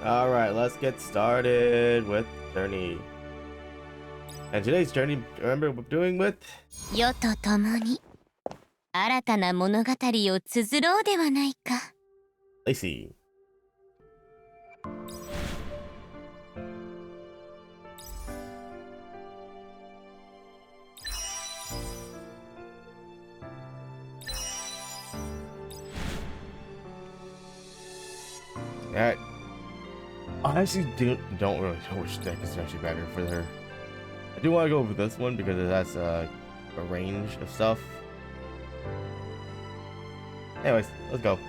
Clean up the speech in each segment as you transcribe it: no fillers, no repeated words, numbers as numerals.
Alright, let's get started with Journey. And today's Journey, remember what we're doing with? 世と共に新たな物語を綴ろうではないか。Lacy. Alright. I actually don't really know which deck is actually better for her. I do want to go with this one because it has a range of stuff. Anyways, let's go.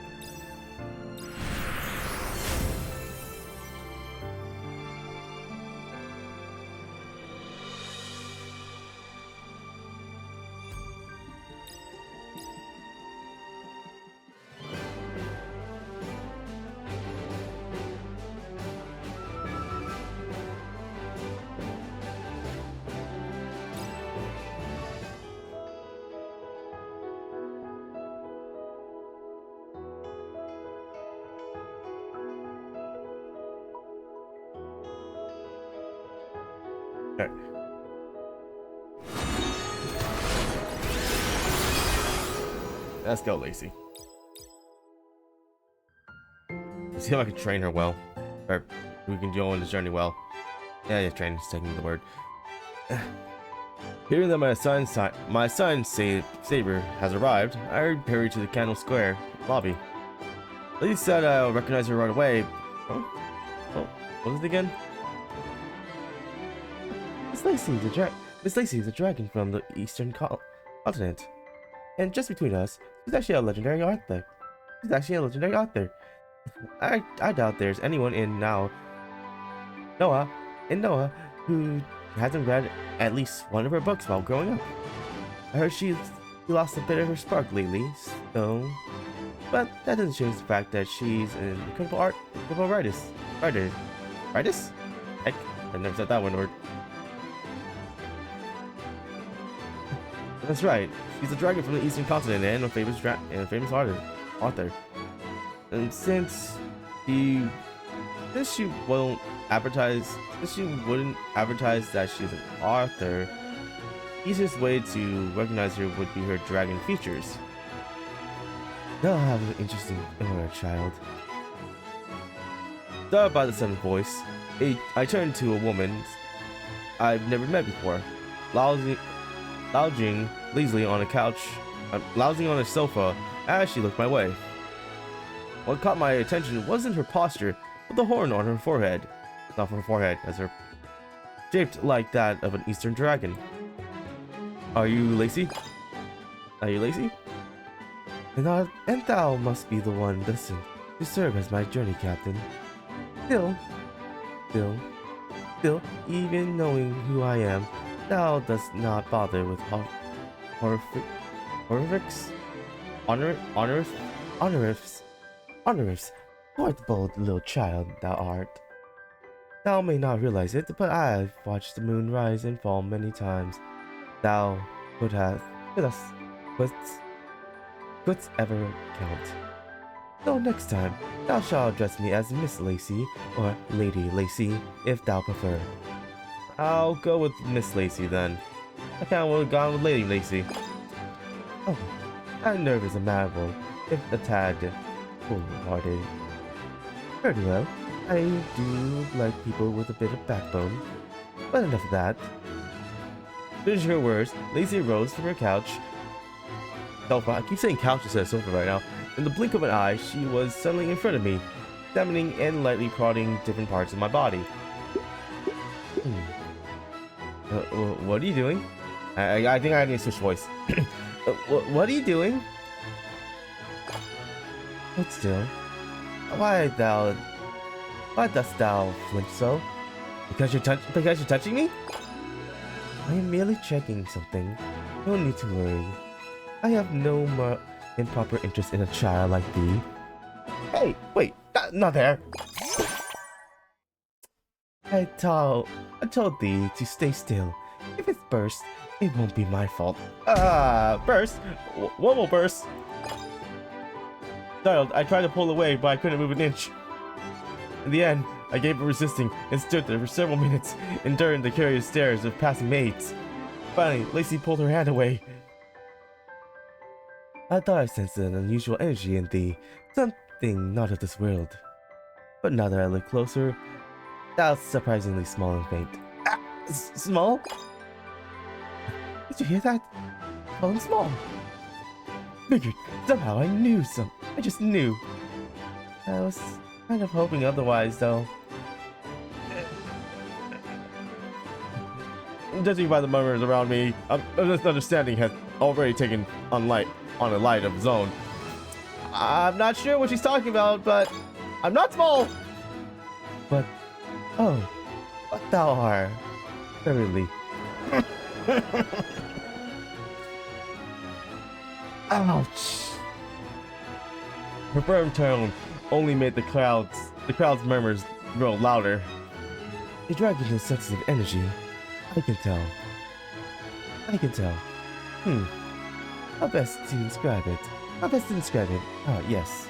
Okay. Let's go, Lacy. Let's see if I can train her well. Or we can go on this journey well. Yeah, training is taking the word. Hearing that my son StarSavior has arrived, I hurried to the Candle Square lobby. Lacy said I'll recognize her right away. Oh, what is it again? Miss Lacy is a dragon from the eastern continent. And just between us, she's actually a legendary author. I doubt there's anyone in Noah who hasn't read at least one of her books while growing up. I heard she lost a bit of her spark lately, so... But that doesn't change the fact that she's an incredible artist. Artist? Heck, I never said that one word. That's right. She's a dragon from the eastern continent and a famous author. And since she wouldn't advertise that she's an author, the easiest way to recognize her would be her dragon features. They'll have an interesting aura, child. Startled by the sudden voice, I turned to a woman I've never met before, lounging lazily on a sofa as she looked my way. What caught my attention wasn't her posture, but the horn on her forehead. Not her forehead, as her shaped like that of an eastern dragon. Are you Lacy? And thou must be the one destined to serve as my journey captain. Still, even knowing who I am, thou dost not bother with honorifics. What bold little child thou art. Thou may not realize it, but I've watched the moon rise and fall many times. Thou couldst ever count. So next time, thou shalt address me as Miss Lacy or Lady Lacy, if thou prefer. I'll go with Miss Lacy then. I kinda would have gone with Lady Lacy. Oh, that nerve is a mad one, if a tad cold-hearted. Very well, I do like people with a bit of backbone. But enough of that. Finishing her words, Lacy rose from her couch. Sofa. I keep saying couch instead of sofa right now. In the blink of an eye, she was suddenly in front of me, examining and lightly prodding different parts of my body. What are you doing? I think I need to switch voice. What are you doing? Hold still. Why dost thou flinch so? Because you're touching me? I am merely checking something. No need to worry. I have no more improper interest in a child like thee. Hey, wait, not there. I told thee to stay still. If it bursts, it won't be my fault. Burst? What will burst? Startled, I tried to pull away, but I couldn't move an inch. In the end, I gave up resisting and stood there for several minutes, enduring the curious stares of passing maids. Finally, Lacy pulled her hand away. I thought I sensed an unusual energy in thee, something not of this world. But now that I look closer, thou surprisingly small and faint. Ah, small? Did you hear that? Oh, I'm small. Figured somehow I knew I just knew. I was kind of hoping otherwise, though. Judging by the murmurs around me, this understanding has already taken on a light of its own. I'm not sure what she's talking about, but I'm not small. But thou art verily. Ouch! Her firm tone only made the crowd's murmurs grow louder. The dragon has sensitive energy. I can tell. How best to describe it? Ah, yes.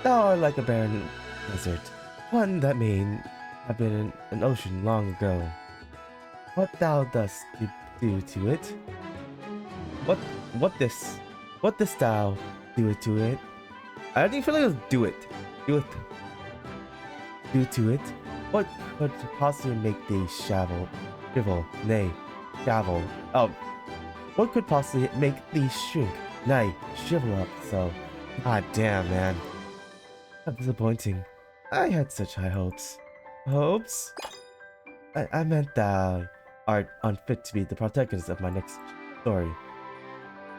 Thou art like a barren desert, one that may have been in an ocean long ago. What thou dost do to it? What dost thou do to it? I didn't feel like it was do to it. What could possibly make thee shrivel? Oh, what could possibly make thee shrink? Nay, shrivel up so. God damn, man. How disappointing. I had such high hopes. Hopes? I meant thou art unfit to be the protagonist of my next story.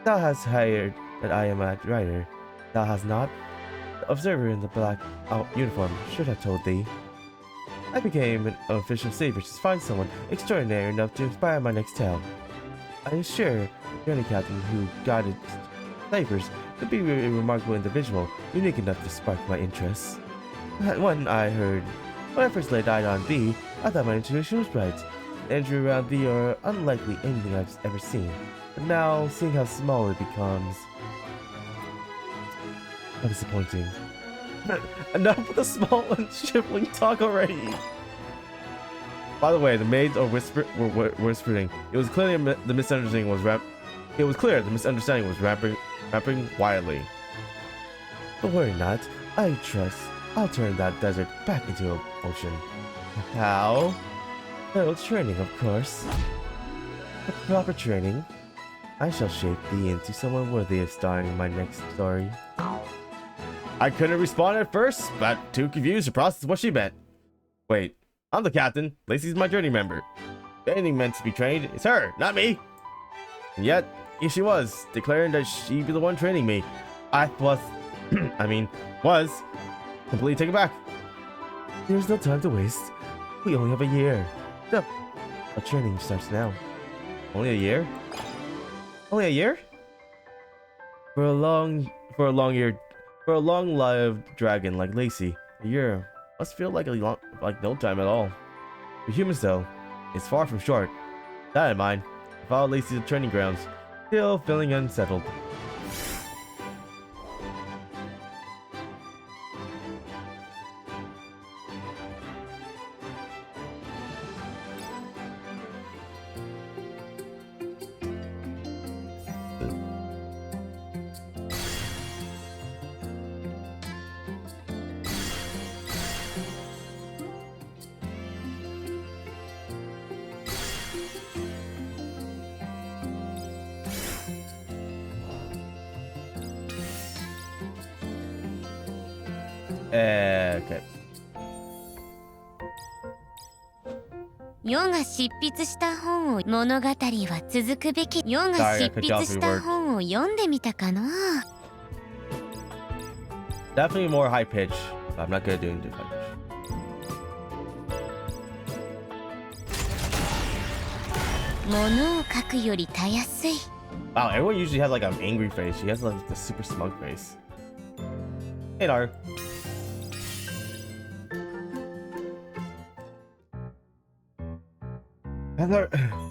Thou hast hired that I am a writer. Thou hast not? The observer in the black uniform should have told thee. I became an official savior to find someone extraordinary enough to inspire my next tale. I am sure the journey captain who guided saviors could be a remarkable individual, unique enough to spark my interest. When I first laid eyes on thee, I thought my intuition was right. The energy around thee are unlikely anything I've ever seen. But now, seeing how small it becomes... How disappointing. Enough with the small and shriveling talk already! By the way, the maids were whispering. It was clear the misunderstanding was ramping wildly. But worry not. I trust I'll turn that desert back into an ocean. How? Well, training, of course. With proper training, I shall shape thee into someone worthy of starring in my next story. I couldn't respond at first, but too confused to process what she meant. Wait, I'm the captain. Lacy's my journey member. If anything meant to be trained, it's her, not me. And yet, here she was, declaring that she'd be the one training me. I was completely taken back. There's no time to waste. We only have a year. No, our training starts now. Only a year? Only a year? For a long-lived dragon like Lacy, a year must feel like no time at all. For humans, though, it's far from short. That in mind, I followed Lacy to training grounds, still feeling unsettled. Okay. 世が執筆した本を物語は続くべき。世が執筆した本を読んでみたかの。Definitely more high pitch. I'm not gonna do high pitch. Wow, everyone usually has like an angry face. She has like a super smug face. Hey, Nar.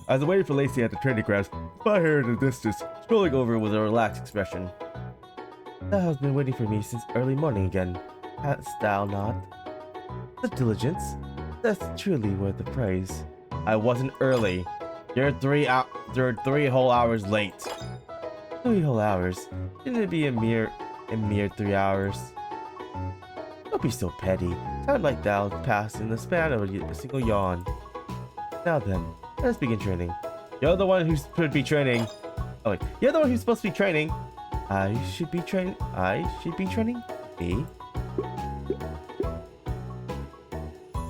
As I waited for Lacy at the training grounds, I heard in the distance, strolling over with a relaxed expression. Thou hast been waiting for me since early morning again, hast thou not? The diligence. That's truly worth the praise. I wasn't early. You're 3 whole hours late. 3 whole hours? Shouldn't it be a mere 3 hours? Don't be so petty. Time like thou passed in the span of a single yawn. Now then, let's begin training. You're the one who should be training. Oh wait, you're the one who's supposed to be training. I should be training me?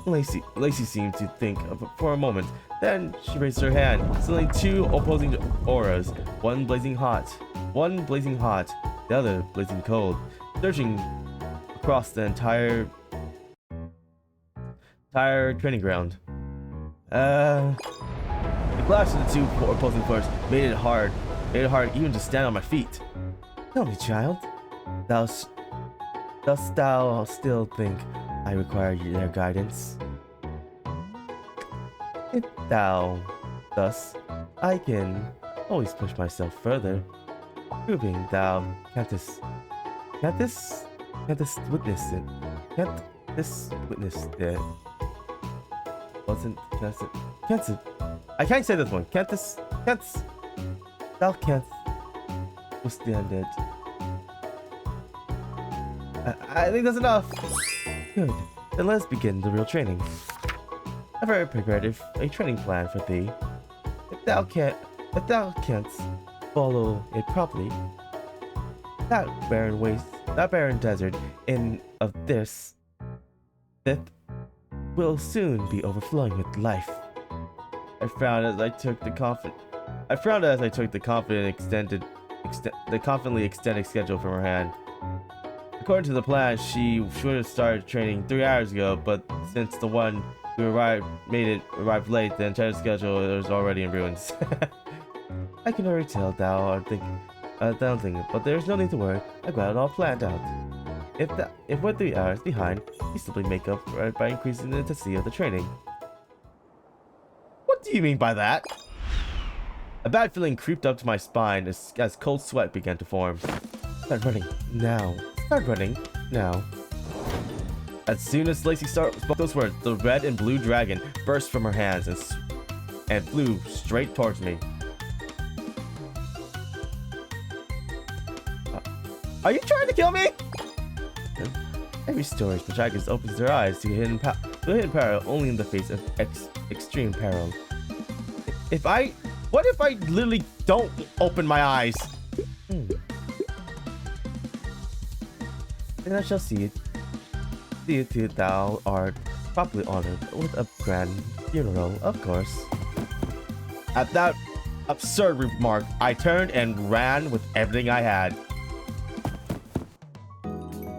Lacy seemed to think of it for a moment. Then she raised her hand. Suddenly 2 opposing auras, one blazing hot, the other blazing cold, surging across the entire training ground. The clash of the 2 opposing forces made it hard even to stand on my feet. Tell me, child, dost thou still think I require their guidance? If thou dost, I can always push myself further, proving thou can't witness it. I can't say this one. Thou can't withstand it. I think that's enough. Good. Then let's begin the real training. I've already prepared a training plan for thee. If thou canst follow it properly, that barren desert of this will soon be overflowing with life. I frowned as I took the confidently extended schedule from her hand. According to the plan, she should have started training 3 hours ago, but since the one who arrived late, the entire schedule was already in ruins. I can already tell thou art thinking, but there's no need to worry. I've got it all planned out. If we're 3 hours behind, we simply make up for it by increasing the intensity of the training. What do you mean by that? A bad feeling creeped up to my spine as cold sweat began to form. Start running now. As soon as Lacy spoke those words, the red and blue dragon burst from her hands and flew straight towards me. Are you trying to kill me? Every story's protagonist opens their eyes to hidden peril only in the face of extreme peril. What if I literally don't open my eyes? Then I shall see it till thou art properly honored with a grand funeral, of course. At that absurd remark, I turned and ran with everything I had.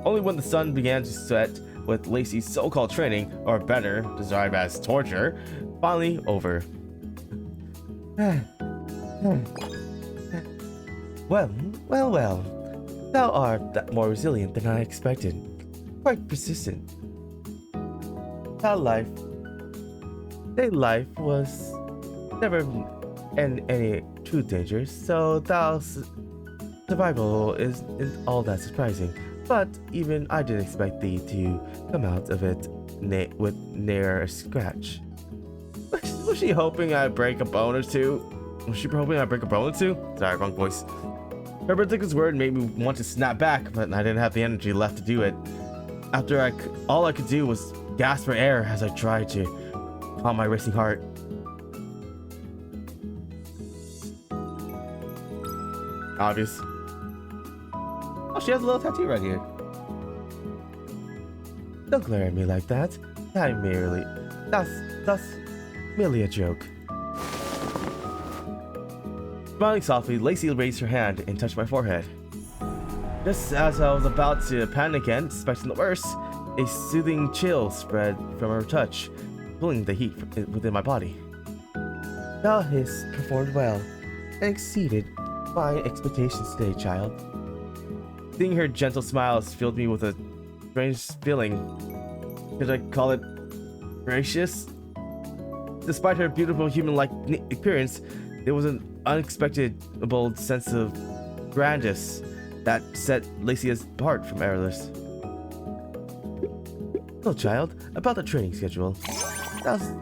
Only when the sun began to set with Lacy's so-called training, or better, described as torture, finally over. Well. Thou art more resilient than I expected. Quite persistent. Thy life was never in any true danger, so thy survival isn't all that surprising. But even I didn't expect thee to come out of it with near a scratch. Was she hoping I'd break a bone or two? Sorry, wrong voice. Her particular word made me want to snap back, but I didn't have the energy left to do it. All I could do was gasp for air as I tried to calm my racing heart. Obvious. Oh, she has a little tattoo right here. Don't glare at me like that. That's merely a joke. Smiling softly, Lacy raised her hand and touched my forehead. Just as I was about to panic again, suspecting the worst, a soothing chill spread from her touch, pulling the heat within my body. Thou hast performed well, and exceeded my expectations today, child. Seeing her gentle smiles filled me with a strange feeling. Could I call it gracious? Despite her beautiful human-like appearance, there was an unexpected sense of grandness that set Lacy apart from others. Little child, about the training schedule. Dost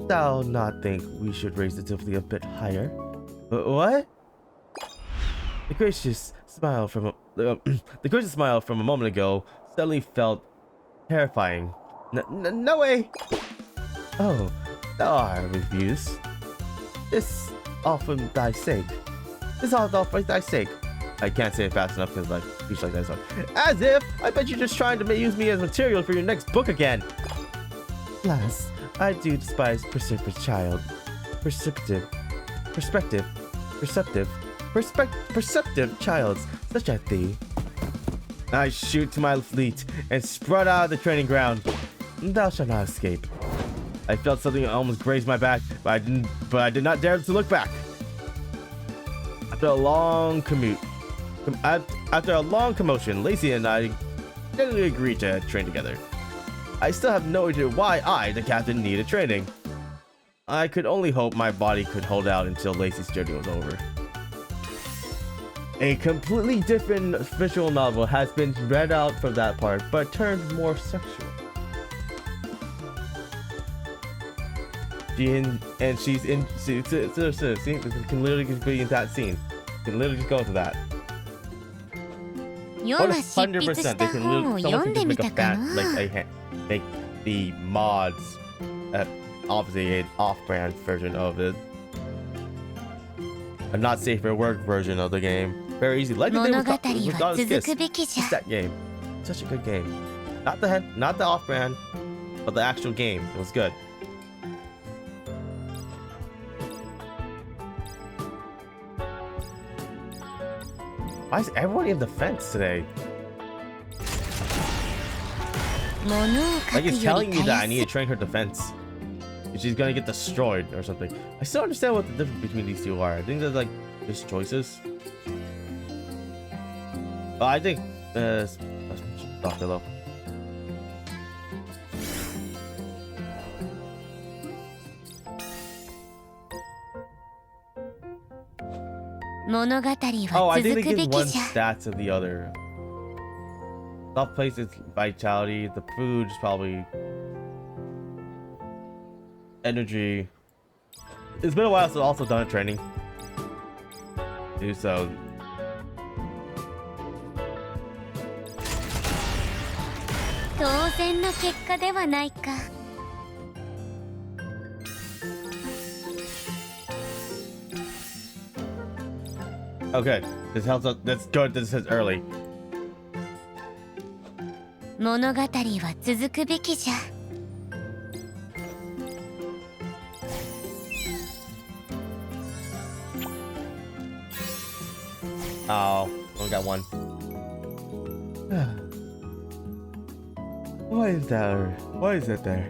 thou not think we should raise the difficulty a bit higher? What? The gracious smile from a moment ago suddenly felt terrifying. No way! Oh, thou art refused. This all for thy sake. This all for thy sake. I can't say it fast enough because like speech like that. So. As if I bet you're just trying to use me as material for your next book again. Alas, I do despise perceptive childs such as thee. I shoot to my fleet and spread out of the training ground. Thou shalt not escape. I felt something almost grazed my back, but I did not dare to look back. After a long commotion, Lacy and I generally agreed to train together. I still have no idea why I, the captain, needed training. I could only hope my body could hold out until Lacy's journey was over. A completely different visual novel has been read out from that part, but turned more sexual. She's in. See, can literally just be in that scene. Can literally just go into that. 100%. They can literally. Someone can just make a fan, make the mods, obviously an off-brand version of it, a not safe for work version of the game. Very easy. Like the game with God's Kiss. It's that game. Such a good game. Not the off-brand, but the actual game. It was good. Why is everybody in defense today? Like it's telling me that I need to train her defense. She's gonna get destroyed or something. I still understand what the difference between these two are. I think they're like just choices. But I think stop below. Oh, I think they give one stats of the other. Soft place is vitality. The food is probably energy. It's been a while since I've also done a training. Do so. Oh, good. This helps us. That's good. This is early. Oh, only got one. Why is that? Why is that there?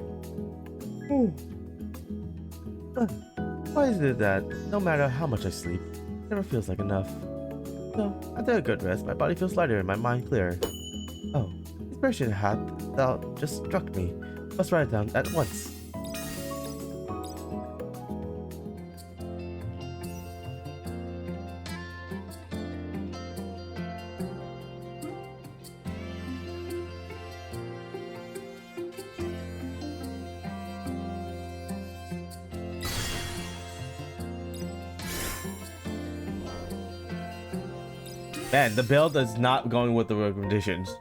Why is it that no matter how much I sleep, it never feels like enough? So, after a good rest, my body feels lighter and my mind clearer. Oh, inspiration hath thou just struck me. Must write it down at once. Man, the build is not going with the recommendations.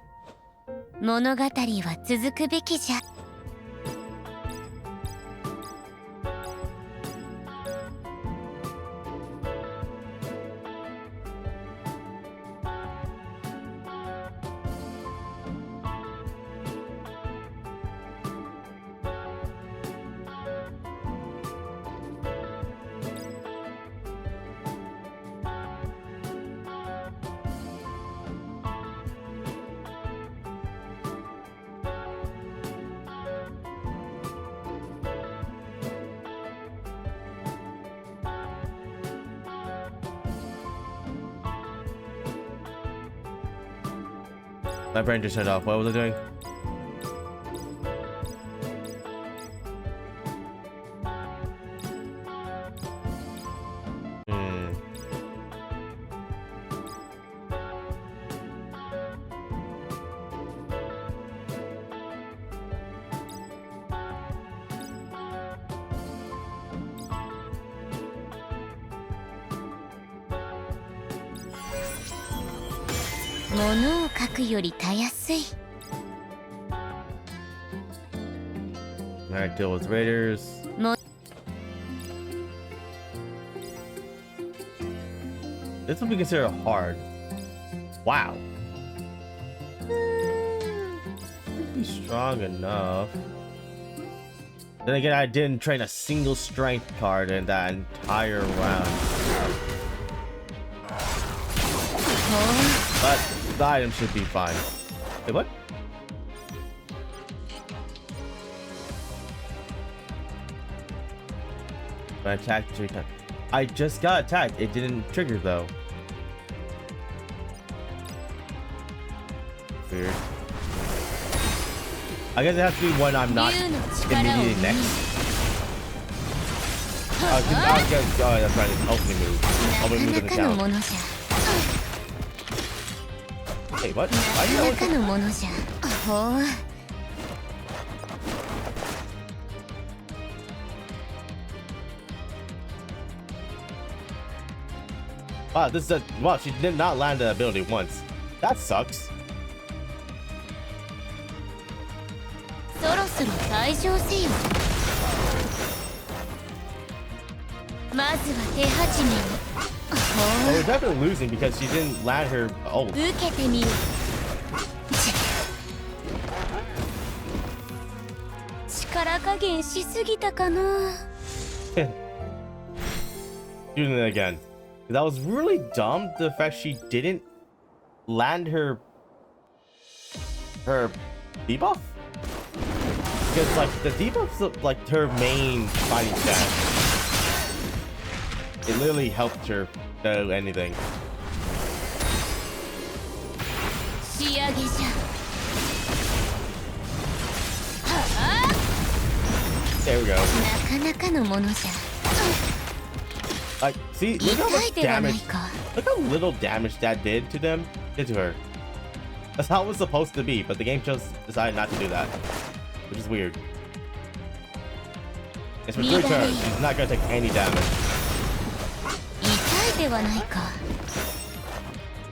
My brain just turned off. What was I doing? 物を書くよりたやすい。 Alright, deal with raiders. This would be considered hard. Wow. Should be strong enough. Then again, I didn't train a single strength card in that entire round. But the item should be fine. Wait, what? I attacked 3 times. I just got attacked. It didn't trigger though. Weird. I guess it has to be when I'm not immediately next. Oh, that's right. It's opening move. Opening move doesn't count. Hey, what? Why do you know? Wow, this is a wow. She did not land the ability once. That sucks. そろそろ退場せよ。まずは手始めに。Well, we're definitely losing because she didn't land her ult. 受けてみる。力加減しすぎたかな。Doing it again. That was really dumb. The fact she didn't land her debuff. Because like the debuff's like her main fighting stat. It literally helped her do anything. There we go. Like, see, look how much damage. Look how little damage that did to them. Did to her. That's how it was supposed to be, but the game just decided not to do that, which is weird. It's for 3 turns. She's not gonna take any damage.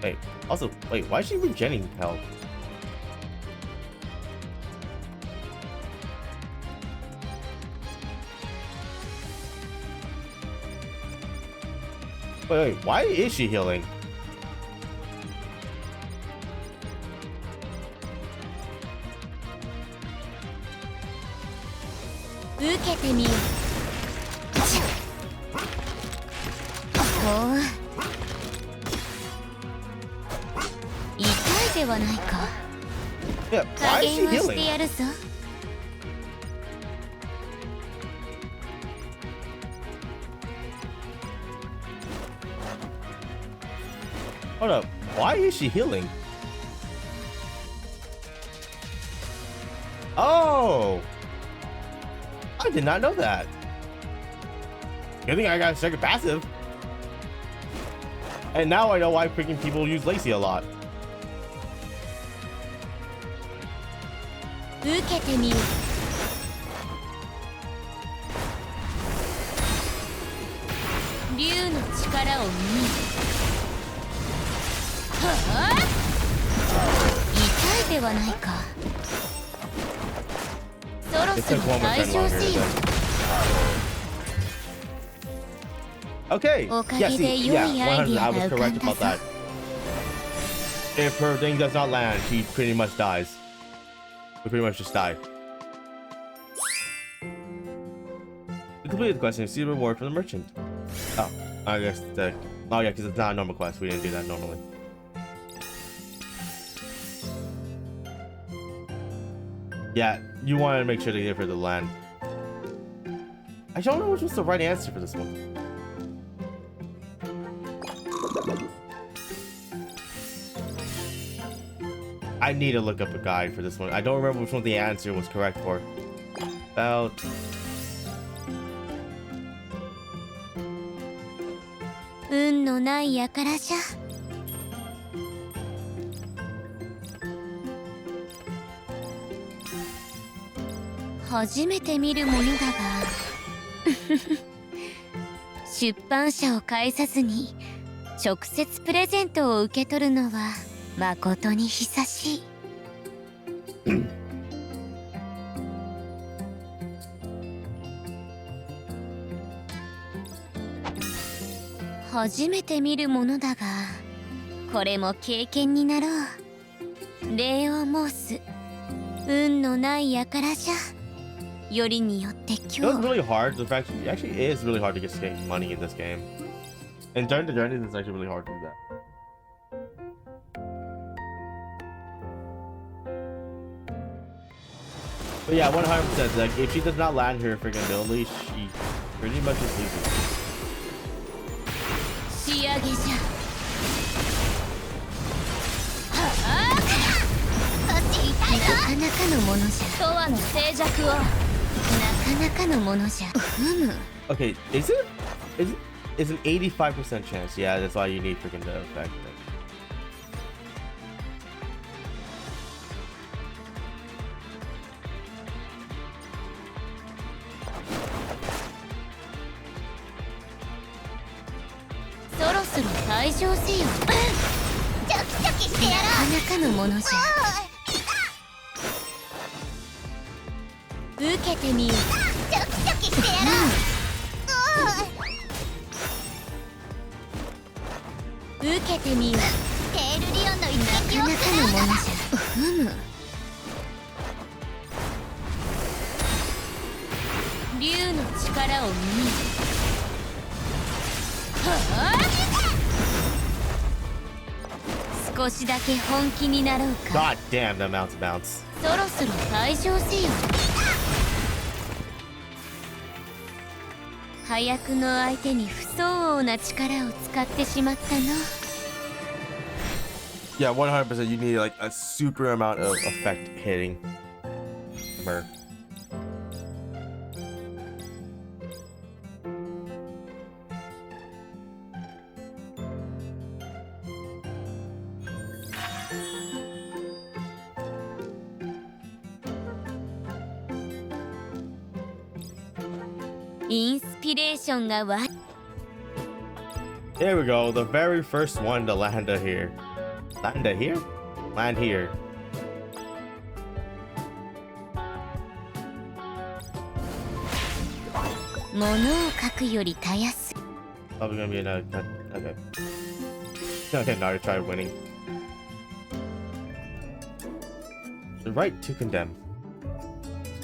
Wait. Also, wait. Why is she regenerating health? Wait, why is she healing? Yeah, why is she healing? Hold up, why is she healing? Oh! I did not know that. Good thing I got a second passive. And now I know why freaking people use Lacy a lot. Okay. Yeah, see, yeah, 100. I was correct about that. If her thing does not land, she pretty much dies. We pretty much just die. We completed the quest and received a reward from the merchant. Oh, I guess the. Oh yeah, because it's not a normal quest. We didn't do that normally. Yeah, you want to make sure to give her the land. I don't know which was the right answer for this one. I need to look up a guide for this one. I don't remember which one the answer was correct for. About... 誠に久しい。初めて見るものだが、これも経験になろう。礼を申す。運のない輩じゃ。よりによって今 It's 日。 really hard. The fact it actually is really hard to get money in this game. And during the journeys, it's actually really hard to do that. But yeah, 100%. Like, if she does not land her freaking ability, she pretty much just loses. 仕上げじゃ。なかなかのものじゃ。とわの静寂を。なかなかのものじゃ。ふむ。 Okay, is it an 85% chance? Yeah, that's why you need freaking the effect. So ろそろ退場せよ。チョキチョキしてやろう。なかなかのものじゃ。受けてみよう。チョキチョキしてやろう。受けてみよう。テールリオンの一撃をなかなかのものじゃ。ふむ。竜の力を見よ。少しだけ本気になろうか。 God damn, that mounts bounce. そろそろ退場せよ。早くの相手に不相応な力を使ってしまったの。 Yeah, 100%. You need like a super amount of effect hitting. Mer. Inspirationがわ。 There we go. The very first one to land here. Land here? Land here. 物を書くよりたやす。 Probably gonna be another. Okay. Okay, now to try winning. The right to condemn.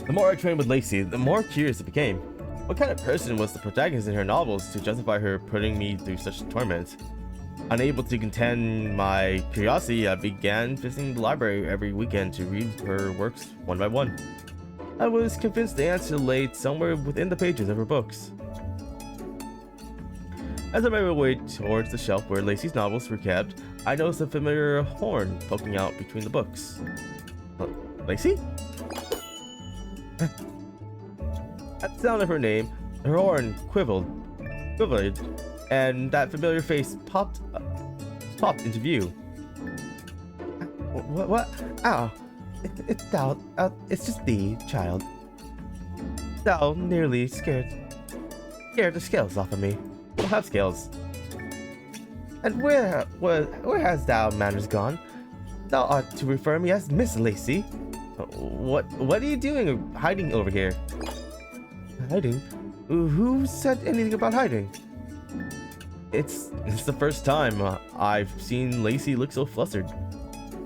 The more I trained with Lacy, the more curious it became. What kind of person was the protagonist in her novels to justify her putting me through such torment? Unable to contain my curiosity, I began visiting the library every weekend to read her works one by one. I was convinced the answer lay somewhere within the pages of her books. As I made my way towards the shelf where Lacy's novels were kept, I noticed a familiar horn poking out between the books. Lacy? At the sound of her name, her horn quivered, and that familiar face popped into view. What? Ow! It's thou. It's just thee, child. Thou nearly scared the scales off of me. Don't have scales. And where has thou manners gone? Thou art to refer me as Miss Lacy. What are you doing hiding over here? Hiding? Who said anything about hiding? It's the first time I've seen Lacy look so flustered.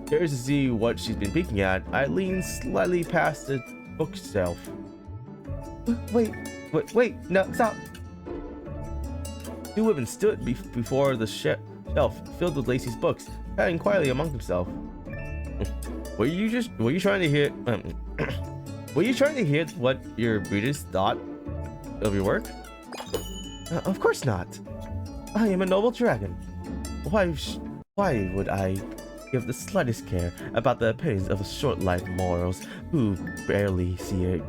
Curious to see what she's been peeking at, I leaned slightly past the bookshelf. Wait, no, stop! Two women stood before the shelf filled with Lacy's books, chatting quietly among themselves. Were you trying to hear? Were you trying to hear what your readers thought of your work? Of course not. I am a noble dragon. Why would I give the slightest care about the opinions of short-lived mortals who barely see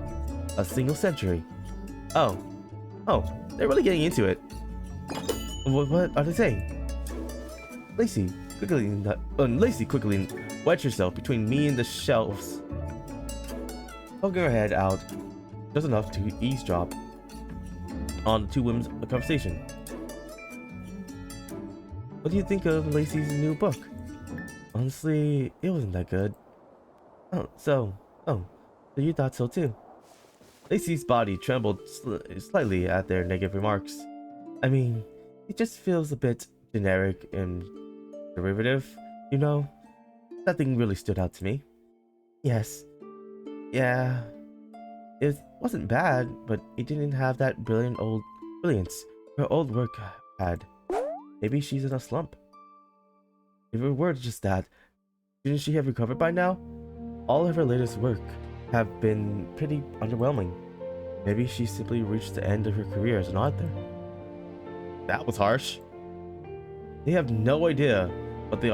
a single century? Oh, they're really getting into it. What are they saying? Lacy quickly wedged herself between me and the shelves, poking her head out just enough to eavesdrop on the two women's conversation. What do you think of Lacy's new book? Honestly, it wasn't that good. Oh, so you thought so too. Lacy's body trembled slightly at their negative remarks. I mean, it just feels a bit generic and derivative, you know? Nothing really stood out to me. Yes. Yeah. It wasn't bad, but it didn't have that brilliance her old work had. Maybe she's in a slump. If it were just that, shouldn't she have recovered by now? All of her latest work have been pretty underwhelming. Maybe she simply reached the end of her career as an author. That was harsh. They have no idea, but the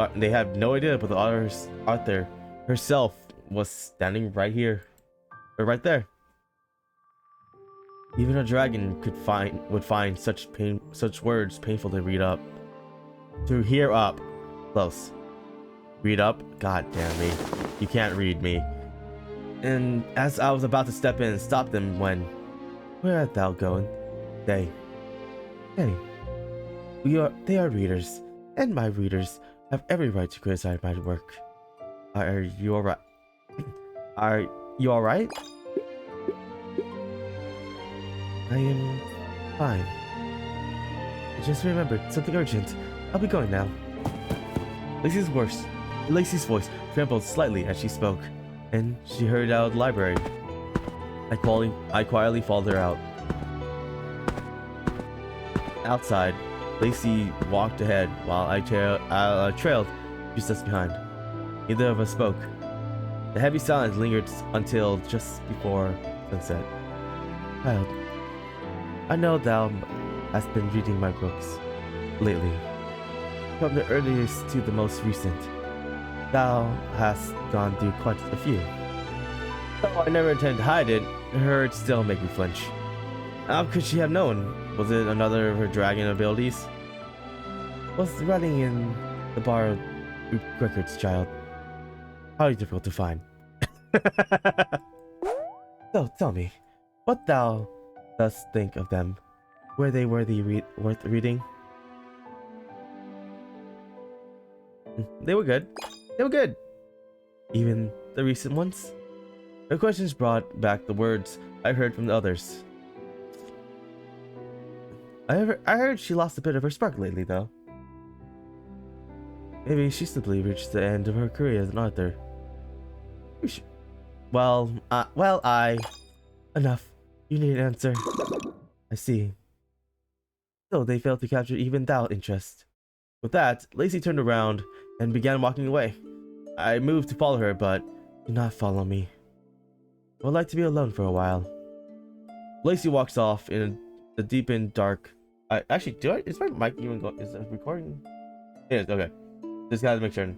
author herself was standing right here, or right there. Even a dragon would find such words painful to read up, to hear up close. Read up? God damn me, you can't read me. And as I was about to step in and stop them when, where art thou going? They are readers, and my readers have every right to criticize my work. Are you alright? Are you alright? I am fine. I just remembered something urgent. I'll be going now. Lacy's voice trembled slightly as she spoke, and she hurried out of the library. I quietly followed her out. Outside, Lacy walked ahead while I trailed a few steps behind. Neither of us spoke. The heavy silence lingered until just before sunset. Child, I know thou hast been reading my books lately. From the earliest to the most recent, thou hast gone through quite a few. Though I never intended to hide it, her still make me flinch. How could she have known? Was it another of her dragon abilities? Was writing in the borrowed records, child? Highly difficult to find. So tell me, what thou dost think of them? Were they worth reading? They were good. They were good. Even the recent ones? Her questions brought back the words I heard from the others. I heard she lost a bit of her spark lately, though. Maybe she simply reached the end of her career as an author. Enough. You need an answer. I see. So they failed to capture even thou interest. With that, Lacy turned around and began walking away. I moved to follow her, but do not follow me. I would like to be alone for a while. Lacy walks off in the deep and dark. Is my mic even going? Is it recording? It is, okay. Just gotta make sure.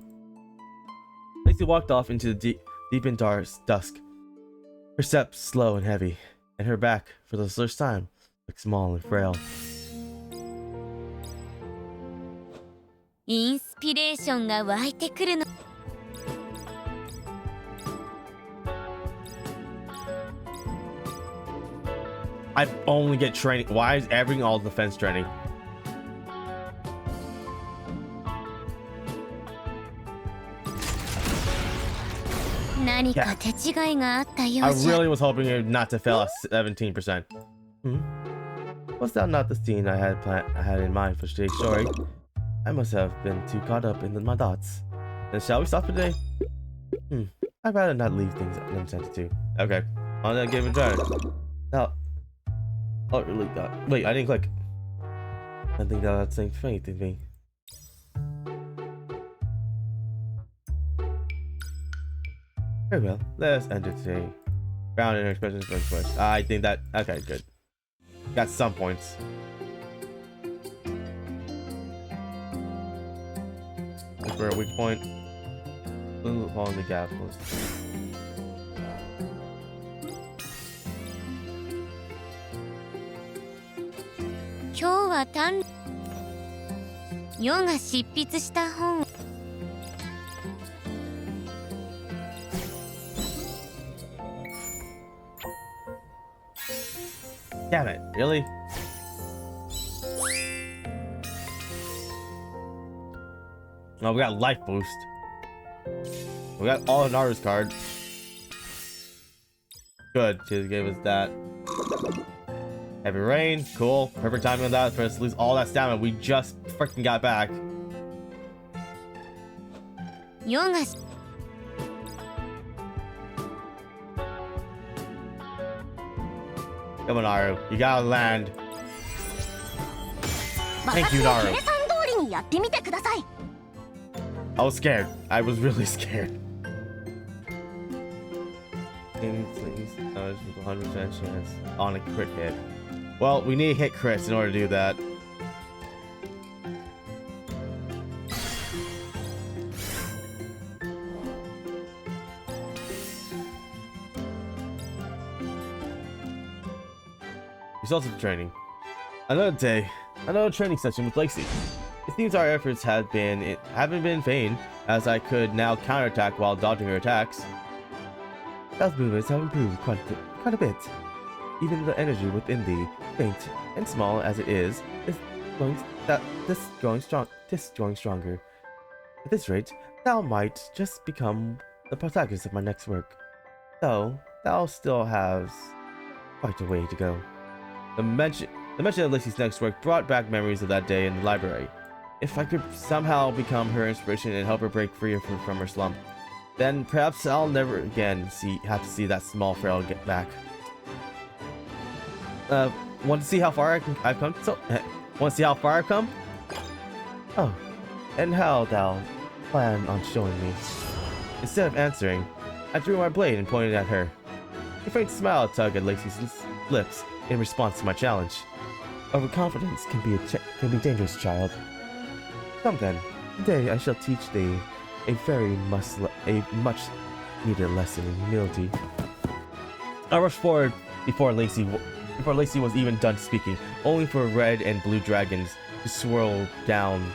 Lacy walked off into the deep and dark dusk. Her steps slow and heavy, and her back, for the first time, looked small and frail. インスピレーションが湧いてくるの。I only get training. Why is everything all defense training? Yeah. I really was hoping not to fail at 17%. Was that not the scene I had in mind for today's story? I must have been too caught up in my thoughts. Then shall we stop for today? I'd rather not leave things unattended to. Okay, on that, give it a try. Now, oh, really? Wait, I didn't click. I think that's saying faith in me. Very well, let's end it today. Round in expressions for first. I think that, okay, good. Got some points. Look for a weak point. Following the gap was. 今日はヨが執筆した本を Damn it, really? Oh, we got life boost. We got all of Naru's card. Good, she gave us that. Heavy rain, cool. Perfect timing on that for us to lose all that stamina we just freaking got back. ヨガし Come on, Naru. You gotta land. Thank you, Naru. I was scared. I was really scared. Please, 100% chance on a crit hit. Well, we need to hit crits in order to do that. Results of training. Another day, another training session with Lacy. It seems our efforts haven't been in vain, as I could now counterattack while dodging her attacks. Stealth movements have improved quite a bit. Even the energy within thee, faint and small as it is growing stronger. At this rate, thou might just become the protagonist of my next work. Though thou still has quite a way to go. The mention of Lacy's next work brought back memories of that day in the library. If I could somehow become her inspiration and help her break free from her slump, then perhaps I'll never again have to see that small frail get back. Want to see how far I've come? Want to see how far I've come? Oh, and how thou plan on showing me? Instead of answering, I drew my blade and pointed at her. A faint smile tugged at Lacy's lips in response to my challenge. Overconfidence can be dangerous, child. Come then, today I shall teach thee a much needed lesson in humility. I rushed forward before Lacy was even done speaking, only for red and blue dragons to spiral down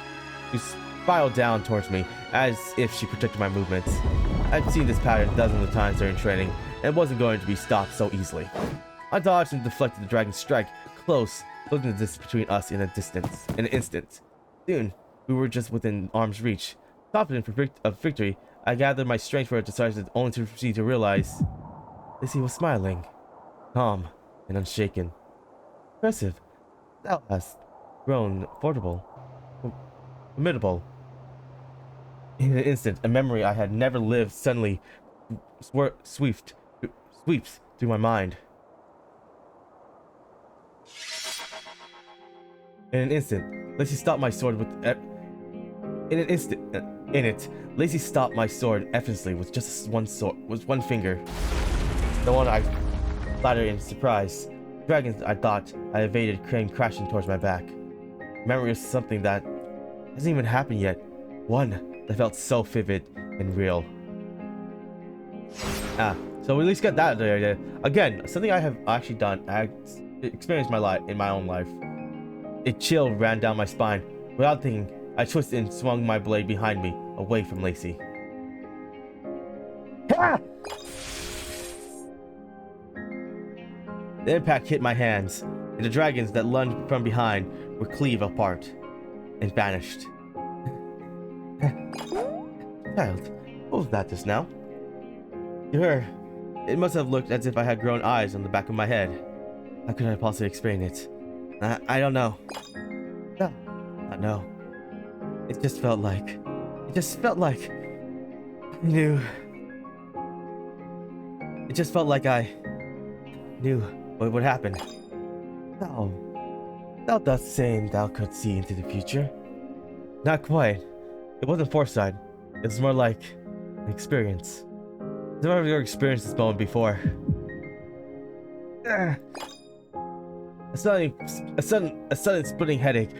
towards me, as if she protected my movements. I'd seen this pattern dozens of times during training, and wasn't going to be stopped so easily. I dodged and deflected the dragon's strike, close, closing the distance between us in an instant. Soon, we were just within arm's reach. Confident of victory, I gathered my strength for a decisive, only to proceed to realize Lacy was smiling, calm and unshaken. Impressive. Thou hast grown formidable. In an instant, a memory I had never lived suddenly sweeps through my mind. In an instant, Lacy stopped my sword Lacy stopped my sword effortlessly with just one finger. The one I flattered in surprise. Dragons I thought I evaded came crashing towards my back. Memory of something that hasn't even happened yet. One that felt so vivid and real. So we at least got that there. Again, something I have actually done. I experienced in my own life. A chill ran down my spine. Without thinking, I twisted and swung my blade behind me, away from Lacy. Ah! The impact hit my hands, and the dragons that lunged from behind were cleaved apart and vanished. Child, what was that just now? To her, it must have looked as if I had grown eyes on the back of my head. How could I possibly explain it? I don't know. No. It just felt like I knew. It just felt like I knew what would happen. Thou dost saying thou could see into the future? Not quite. It wasn't foresight. It was more like an experience. I've never experienced this moment before. A sudden splitting headache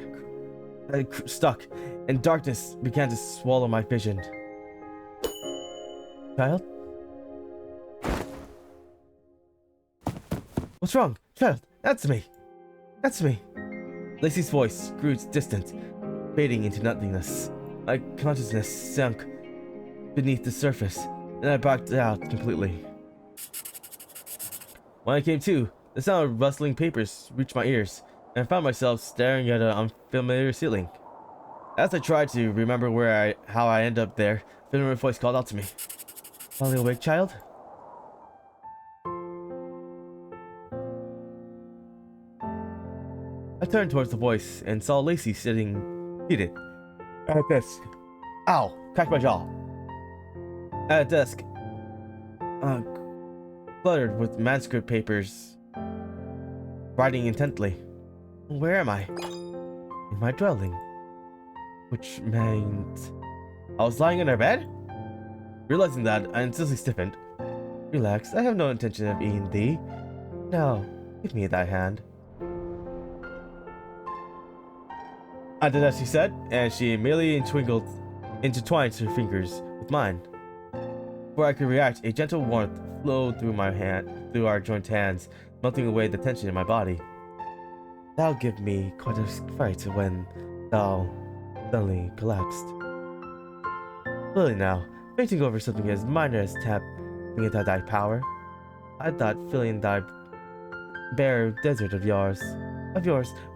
stuck, and darkness began to swallow my vision. Child? What's wrong? Child, answer me! Answer me! Lacy's voice grew distant, fading into nothingness. My consciousness sank beneath the surface, and I blacked out completely. When I came to, the sound of rustling papers reached my ears, and I found myself staring at an unfamiliar ceiling. As I tried to remember how I ended up there, familiar voice called out to me. Finally awake, child? I turned towards the voice and saw Lacy seated at a desk. Ow! Cracked my jaw. At a desk, cluttered with manuscript papers, writing intently. Where am I? In my dwelling. Which meant I was lying in her bed? Realizing that, I instantly stiffened. Relax, I have no intention of eating thee. Now, give me thy hand. I did as she said, and she immediately intertwined her fingers with mine. Before I could react, a gentle warmth flowed through our joined hands, melting away the tension in my body. Thou gave me quite a fright when thou suddenly collapsed. Really now, fainting over something as minor as tapping into thy power, I thought filling thy bare desert of yours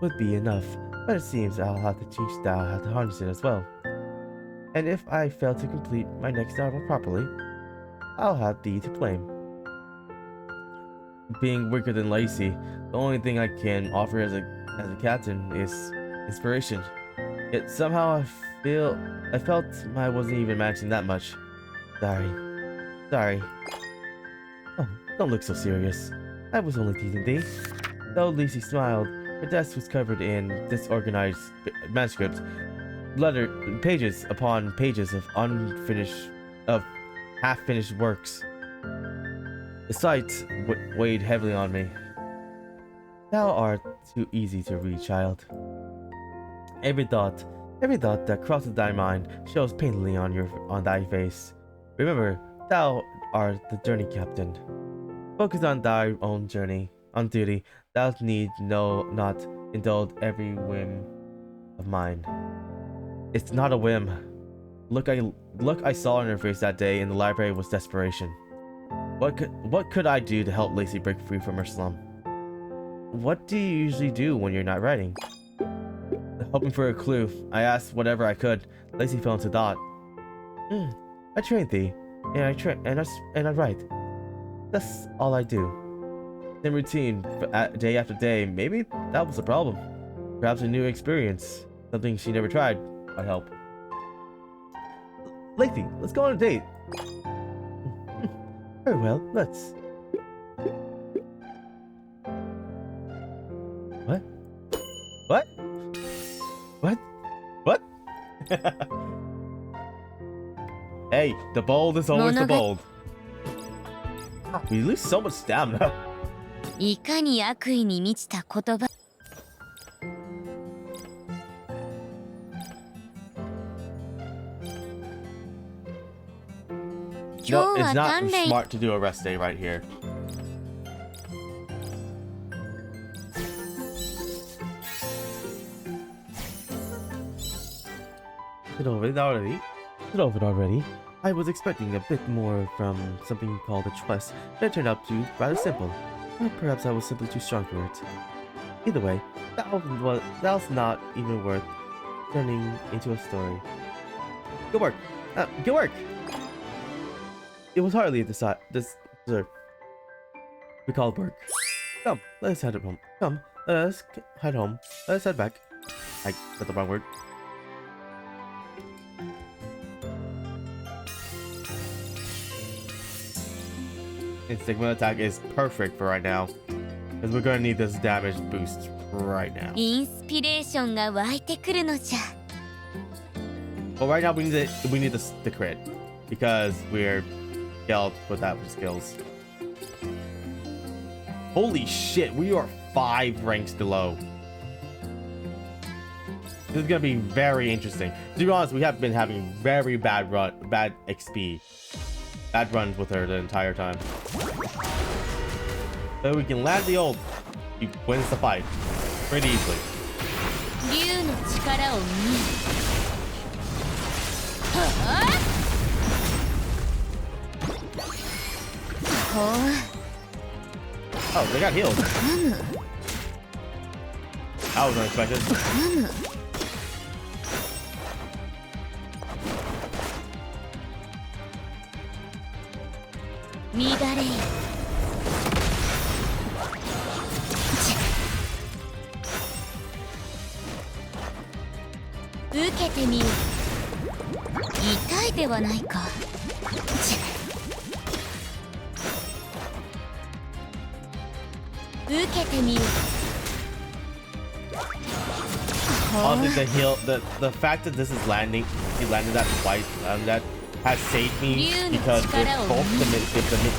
would be enough, but it seems I'll have to teach thou how to harness it as well. And if I fail to complete my next novel properly, I'll have thee to blame. Being weaker than Lacy, the only thing I can offer as a captain is inspiration. Yet somehow I felt I wasn't even matching that much. Sorry. Oh, don't look so serious. I was only teasing thee. Though Lacy smiled, her desk was covered in disorganized manuscripts, pages upon pages of half-finished works. The sight weighed heavily on me. Thou art too easy to read, child. Every thought that crosses thy mind shows painfully on thy face. Remember, thou art the journey captain. Focus on thy own journey. On duty, thou need not indulge every whim of mine. It's not a whim. Look I saw in her face that day in the library was desperation. What could I do to help Lacy break free from her slum? What do you usually do when you're not writing? Hoping for a clue, I asked whatever I could. Lacy fell into thought. I trained thee, and I write. That's all I do. In routine, day after day. Maybe that was the problem. Perhaps a new experience, something she never tried, might help. Lacy, let's go on a date. Very well, let's. What? Hey, the bold is always the bold. We lose so much stamina. いかに悪意に満ちた言葉。No, it's not smart to do a rest day right here. Get over it already. I was expecting a bit more from something called a trust, but it turned out to be rather simple. Or perhaps I was simply too strong for it. Either way, that was not even worth turning into a story. Good work! Good work! It was hardly this deserve. We called work. Come, let us head home. Come, let us head home. Let us head back. I said the wrong word. Instigma attack is perfect for right now, because we're gonna need this damage boost right now. インスピレーションが湧いてくるのじゃ。 But right now we need the crit, because we're skilled with that skills. Holy shit, we are 5 ranks below. This is gonna be very interesting. To be honest, we have been having very bad XP. Bad runs with her the entire time. So we can land the ult. He wins the fight pretty easily. 竜の力を見る。Oh, they got healed. That was unexpected. 乱れい。受けてみよう。痛いではないか。受けてみよう。Honestly, the fact that this is landing, he landed that twice, that has saved me because if both the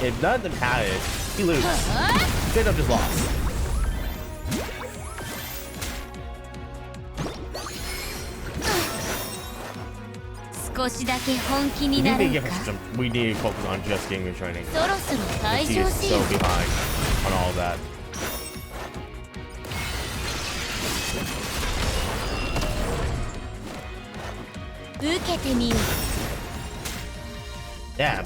if none of them had it, he loses. Straight up just lost. We need to focus on just getting the training. He is so behind on all that. Yeah.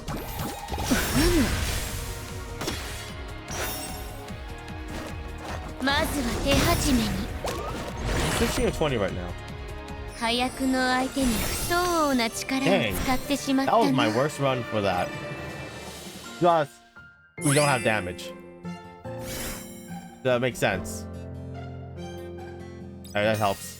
まずは手始めに。 16 or 20 right now. 早くの相手に不相応な力を使ってしまった That was な。 my worst run for that. Plus, we don't have damage. That makes sense. Alright, that helps.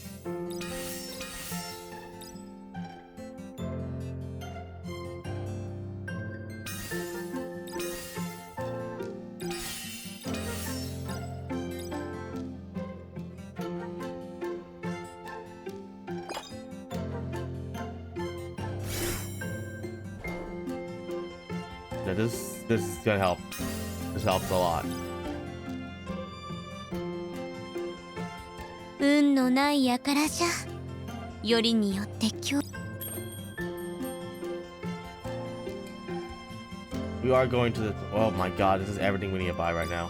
Yeah, this is gonna help. This helps a lot. 運のないやからじゃ。よりによって今日。 We are going to the. Oh my god, this is everything we need to buy right now.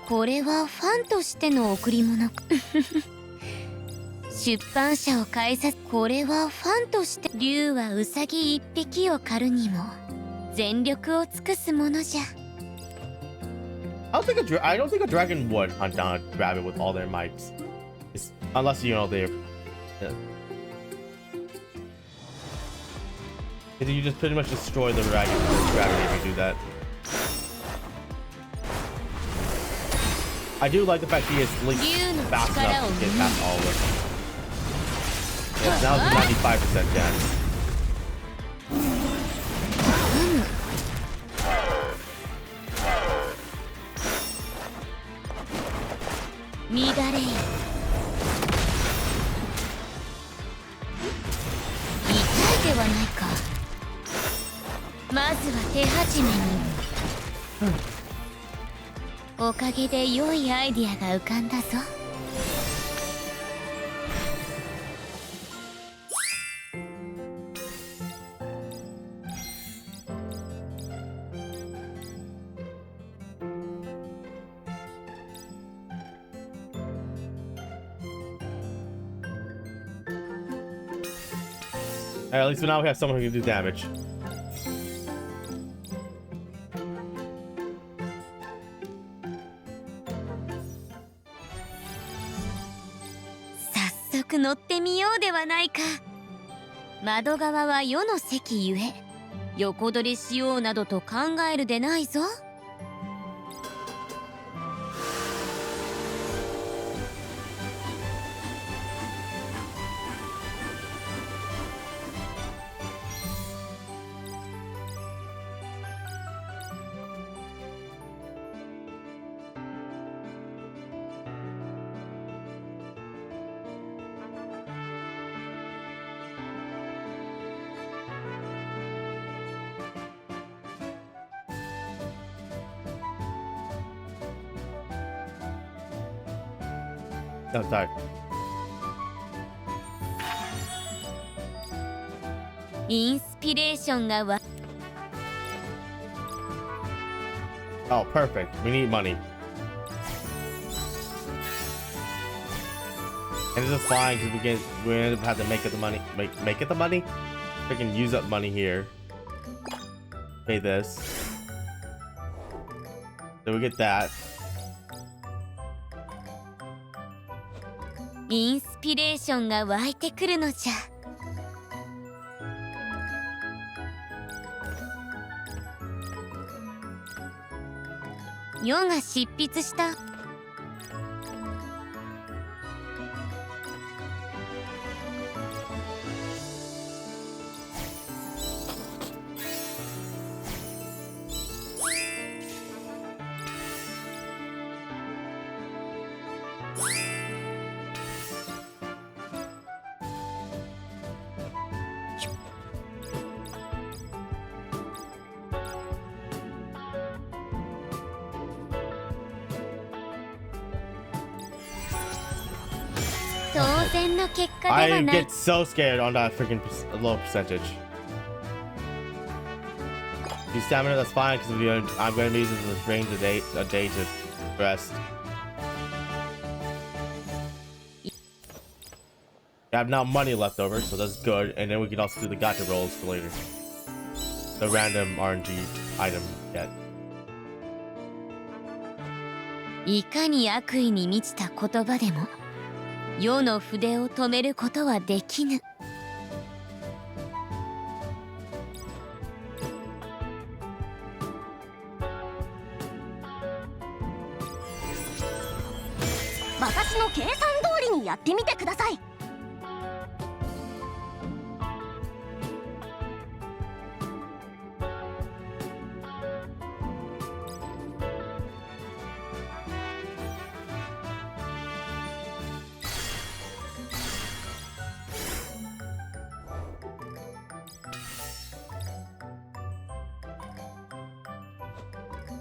これはファンとしての贈り物。出版社を介さず、これはファンとして。竜はウサギ一匹を狩るにも全力を尽くすものじゃ。 I don't think a dragon would hunt down a rabbit with all their mights, unless you know they're. Yeah. You just pretty much destroy the dragon if you do that. I do like the fact he is at least fast enough to get past all of them. Yes, now it's a 95% chance. 乱れい。痛いではないか。まずは手始めに。おかげで良いアイディアが浮かんだぞ。 Alright, at least for now we have someone who can do damage.乗ってみようではないか。窓側は世の席ゆえ、横取りしようなどと考えるでないぞ。 Oh, sorry. インスピレーションがわ。 Oh, perfect. We need money. And this is fine because we end up having to make it the money. Make it the money? We can use up money here. Pay this. Then we get that. インスピレーションが湧いてくるのじゃ。世が執筆した当然の結果で I はない。 get so scared on that freaking low percentage. If you stamina, that's fine, because I'm going to be using this range a day to rest. I have now money left over, so that's good. And then we can also do the gacha rolls for later. The random RNG item get. いかに悪意に満ちた言葉でも世の筆を止めることはできぬ。私の計算通りにやってみてください。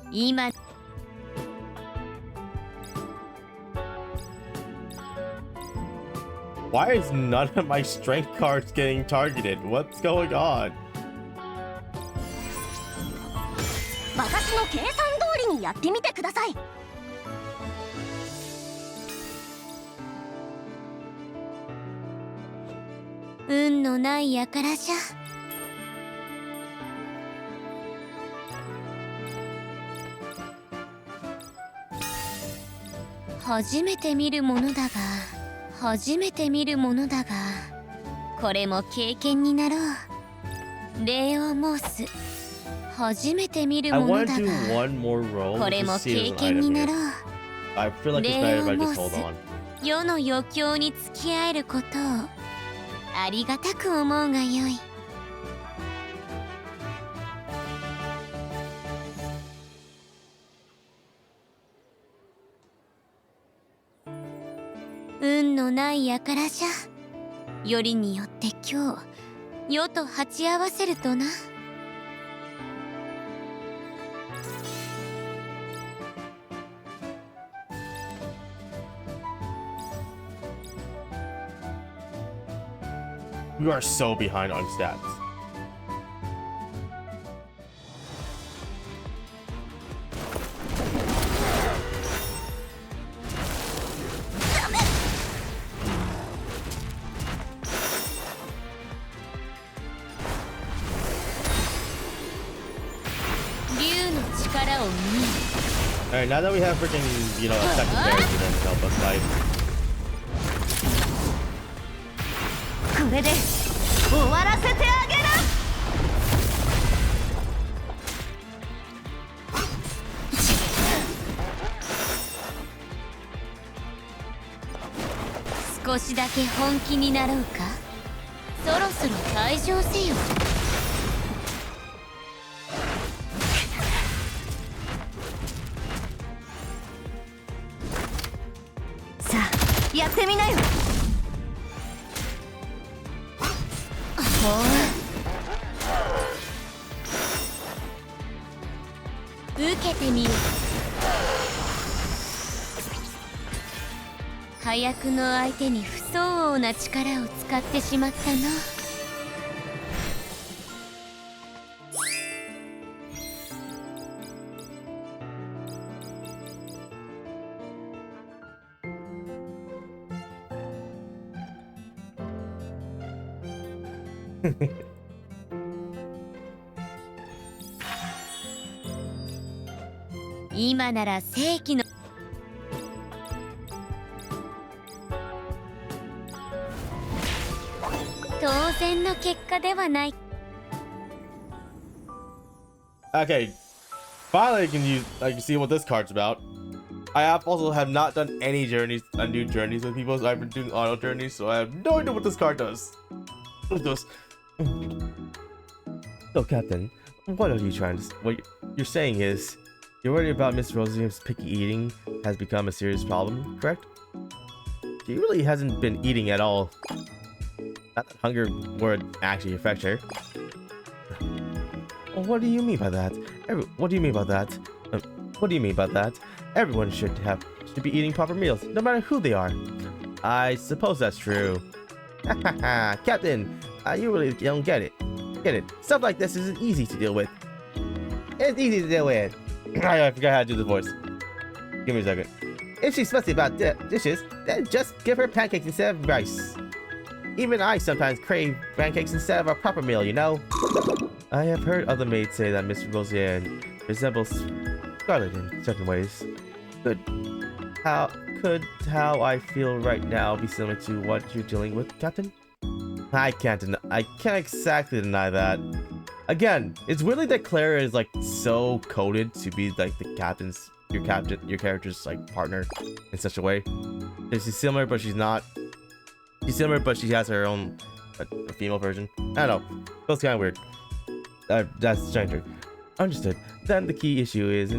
今 Why is none of my strength cards getting targeted? What's going on? 私の計算通りにやってみてください。運のない輩じゃ。初めて見るものだが初めて見るものだがこれも経験になろう。礼を申す。初めて見る I もの want だ to が do one more roll これ to も see 経 if an 験に item な here. ろう。 I feel like it's better if I just hold on. 世の余興に付き合えることをありがたく思うがよい。運のない輩じゃ。よりによって今日世と鉢合わせるとな。We are so behind on stats. Alright, now that we have freaking, you know, a second character to help us fight. これで終わらせてあげる。少しだけ本気になろうか。そろそろ退場せよ。さあやってみなよ。受けてみよう。早くの相手に不相応な力を使ってしまったの。今なら正規の当然の結果ではない。 Okay, finally I can see what this card's about. I also have not done any new journeys with people. So I've been doing auto journeys, so I have no idea what this card does. What it does. So, Captain, what are you trying to? What you're saying is, you're worried about Miss Rosian's picky eating has become a serious problem, correct? She really hasn't been eating at all. Not that hunger would actually affect her. Well, what do you mean by that? What do you mean by that? What do you mean by that? Everyone should be eating proper meals, no matter who they are. I suppose that's true. Captain, you really don't get it. Get it? Stuff like this isn't easy to deal with. It's easy to deal with. I forgot how to do the voice. Give me a second. If she's fussy about dishes, then just give her pancakes instead of rice. Even I sometimes crave pancakes instead of a proper meal, you know? I have heard other maids say that Miss Rosian resembles Scarlet in certain ways. Could how I feel right now be similar to what you're dealing with, Captain? I can't exactly deny that. Again, it's really that Clara is like so coded to be like your character's like partner in such a way. She's similar, but she's not. She's similar, but she has her own a female version. I don't know. Feels kind of weird. That's stranger. Understood. Then the key issue is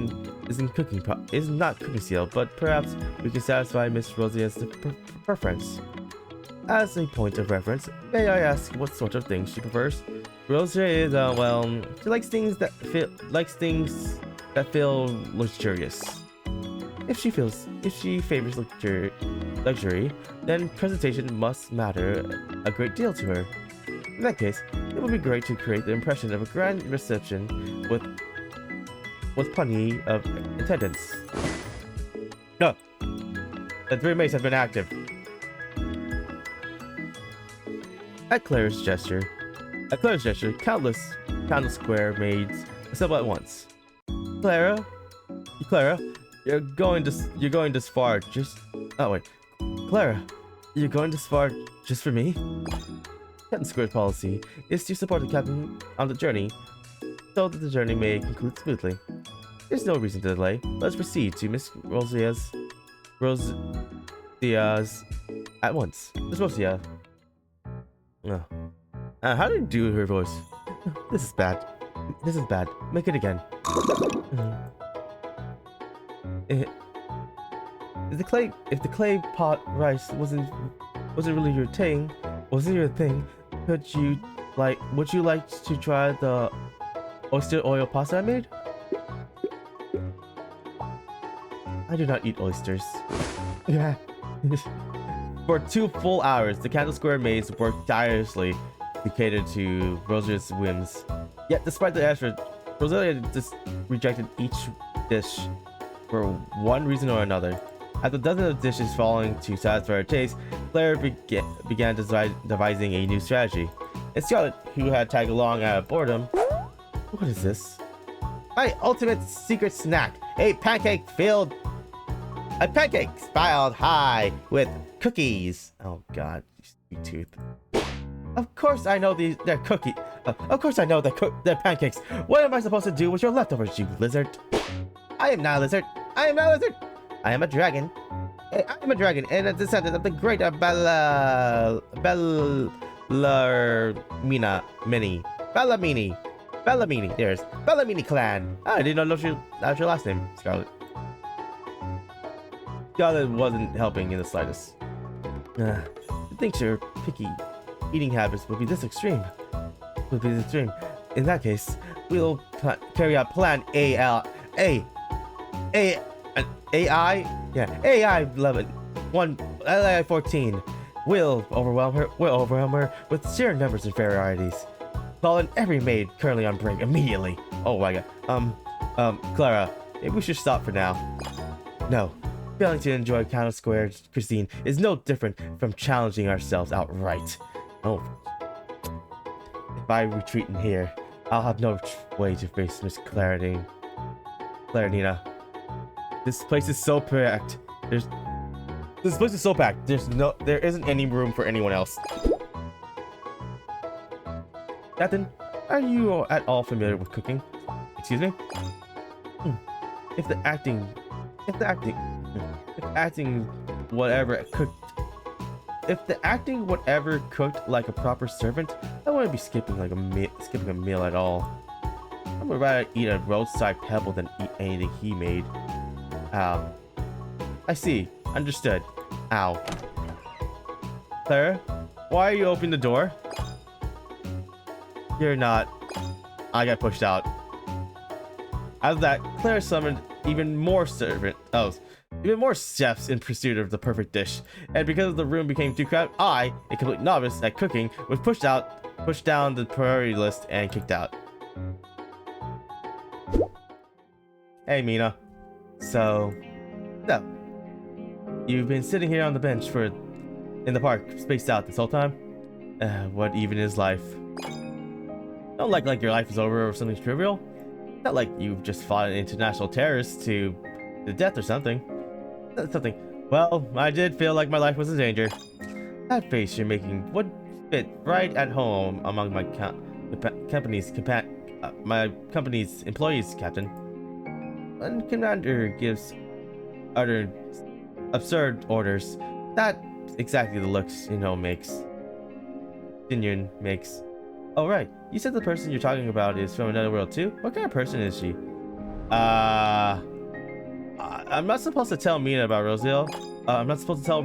not cooking skill, but perhaps we can satisfy Miss Rosia's preference. As a point of reference, may I ask what sort of things she prefers? Rosia is well, she likes things that feel luxurious. If she favors luxury, then presentation must matter a great deal to her. In that case, it would be great to create the impression of a grand reception with plenty of attendance. No, the 3 maids have been active. At Clara's gesture, countless square maids assemble at once. Clara, you're going this far just. Oh wait, Clara, you're going this far just for me? Captain Square's policy is to support the captain on the journey, so that the journey may conclude smoothly. There's no reason to delay. Let's proceed to Miss Rosia's at once. Miss Rosia. Oh. How do you do her voice? This is bad. This is bad. Make it again. If the clay pot rice wasn't really your thing, would you like to try the oyster oil pasta I made? I do not eat oysters. Yeah. For 2 full hours, the Candle Square maids worked tirelessly to cater to Rosia's whims. Yet, despite the effort, Rosalia just rejected each dish for one reason or another. After dozens of dishes falling to satisfy her taste, Claire began devising a new strategy. And Scarlet, who had tagged along out of boredom, what is this? My ultimate secret snack, a pancake spiled high with cookies. Oh god, you sweet tooth. Of course I know they're cookies. Of course I know they're pancakes. What am I supposed to do with your leftovers, you lizard? I am not a lizard. I am not a lizard. I am a dragon. I am a dragon and a descendant of the great Bellamini. There's Bellamini clan. I didn't know that was your last name, Scarlet. Scarlet wasn't helping in the slightest. I think your picky eating habits would be this extreme. In that case, we'll carry out Plan AI 14. We'll overwhelm her with sheer numbers and varieties. Call in every maid currently on break immediately. Oh my god. Clara, maybe we should stop for now. No. Failing to enjoy Counter Square's cuisine is no different from challenging ourselves outright. Oh. If I retreat in here, I'll have no way to face Miss Clarinina. This place is so packed. This place is so packed. There isn't any room for anyone else. Captain, are you at all familiar with cooking? Excuse me? If the acting, if the acting, if acting whatever cooked, if the acting whatever cooked like a proper servant, I wouldn't be skipping a meal at all. I would rather eat a roadside pebble than eat anything he made. Ow. I see. Understood. Ow. Clara, why are you opening the door? You're not. I got pushed out. After that, Clara summoned even more chefs in pursuit of the perfect dish. And because the room became too crowded, I, a complete novice at cooking, was pushed down the priority list and kicked out. Hey, Mina. So, you've been sitting here on the bench in the park, spaced out this whole time? What even is life? Don't like your life is over or something trivial. Not like you've just fought an international terrorist to the death or something. Well, I did feel like my life was in danger. That face you're making would fit right at home among my company's employees, Captain. When Commander gives utter absurd orders, that's exactly the looks Sinyun makes. Oh right, you said the person you're talking about is from another world too? What kind of person is she? I'm not supposed to tell Mina about Rosiel. I'm not supposed to tell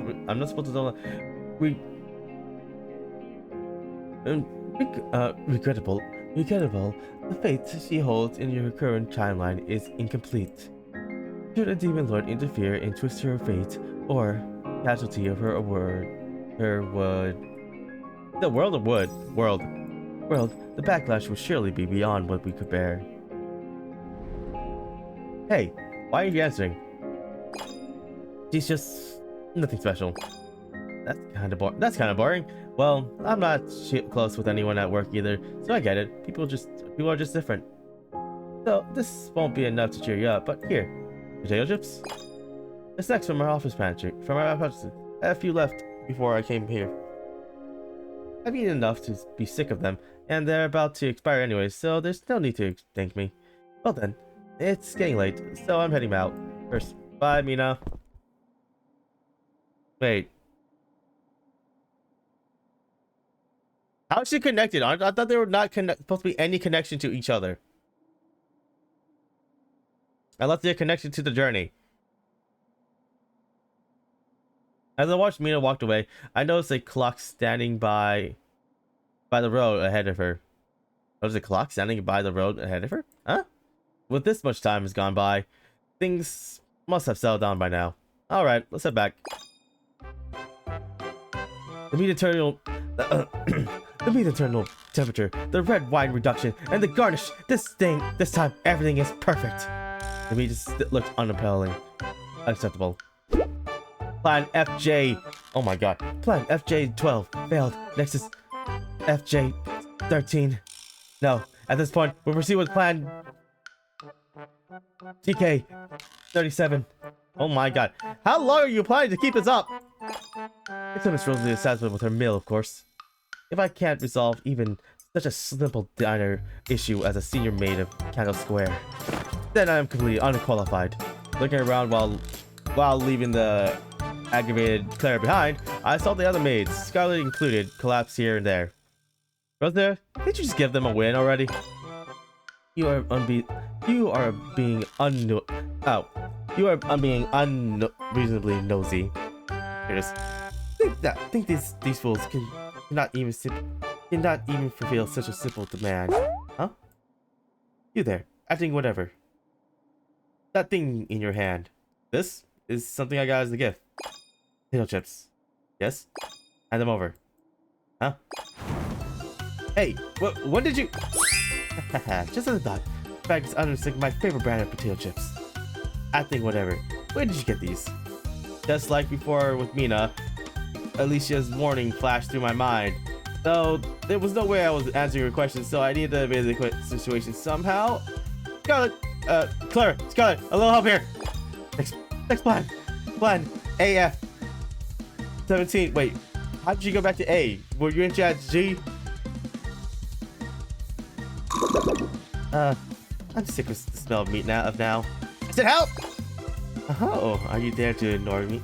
regrettable. The faith she holds in your current timeline is incomplete. Should a demon lord interfere and twist her fate, or casualty of the backlash would surely be beyond what we could bear. Hey, why are you answering? She's just nothing special. That's kind of boring. Well, I'm not close with anyone at work either, so I get it. People are just different. So this won't be enough to cheer you up, but here, potato chips. The snacks from our office pantry. I have a few left before I came here. I've eaten enough to be sick of them, and they're about to expire anyway, so there's no need to thank me. Well then, it's getting late, so I'm heading out. First, bye, Mina. Wait. How is she connected? I thought they were not supposed to be any connection to each other. Unless they're connected to the journey. As I watched Mina walk away, I noticed a clock standing by the road ahead of her. Was a clock standing by the road ahead of her? Huh? With this much time has gone by, things must have settled down by now. Alright, let's head back. The meat internal temperature, the red wine reduction, and the garnish. This time, everything is perfect. The meat just looked unappealing. Unacceptable. Plan FJ. Oh my god. Plan FJ12 failed. Next is FJ13. No. At this point, we'll proceed with plan TK37. Oh my god. How long are you planning to keep this up? Except Miss Rosalie is satisfied with her meal, of course. If I can't resolve even such a simple diner issue as a senior maid of Candle Square, then I am completely unqualified. Looking around while leaving the aggravated Clara behind, I saw the other maids, Scarlet included, collapse here and there. Rosa, didn't you just give them a win already? You are being unreasonably nosy. Think these fools cannot even fulfill such a simple demand. Huh? You there, acting whatever. That thing in your hand. This is something I got as a gift. Potato chips. Yes? Hand them over. Huh? Hey, what did you... Just as I thought. In fact, it's honestly my favorite brand of potato chips. Acting whatever. Where did you get these? Just like before with Mina, Alicia's warning flashed through my mind. Though there was no way I was answering her question, so I needed to evade the situation somehow. Scarlet, Clara, Scarlet, a little help here. Next plan. Plan AF 17. Wait, how did you go back to A? Were you in chat G? I'm sick of the smell of meat now. I said help! Oh, are you there to ignore me?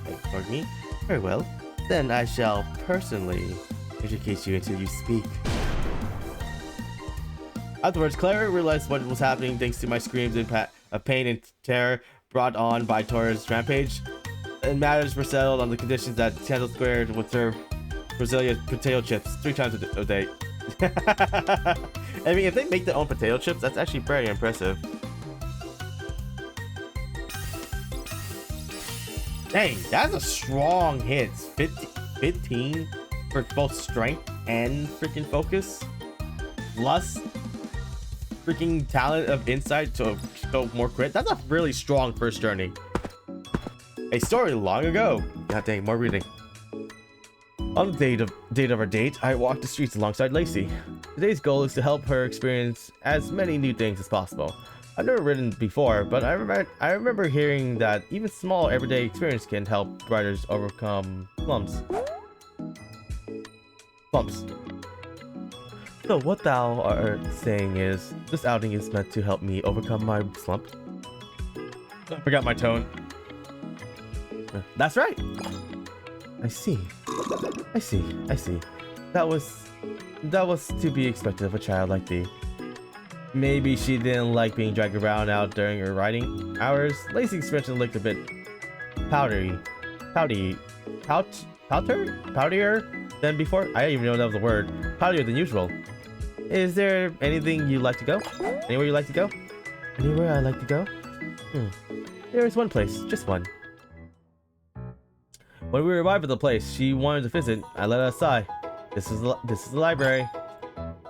Very well. Then I shall personally educate you until you speak. Afterwards, Clara realized what was happening thanks to my screams of pain and terror brought on by Tora's rampage. And matters were settled on the conditions that Tandle Squared would serve Brazilian potato chips 3 times a day. I mean, if they make their own potato chips, that's actually very impressive. Dang, that's a strong hit. 15 for both strength and freaking focus. Plus freaking talent of insight to go more crit. That's a really strong first journey. A story long ago. God dang, more reading. On the date of our date, I walked the streets alongside Lacy. Today's goal is to help her experience as many new things as possible. I've never ridden before, but I remember hearing that even small everyday experience can help riders overcome slumps. So what thou art saying is, this outing is meant to help me overcome my slump? I forgot my tone. That's right. I see. That was to be expected of a child like thee. Maybe she didn't like being dragged around out during her riding hours. Lacy's expression looked a bit powderier than before. I didn't even know that was a word. Powderier than usual. Is there anything you'd like to go? Anywhere you'd like to go? Anywhere I'd like to go? There is one place, just one. When we arrived at the place she wanted to visit, I let out a sigh. This is the library.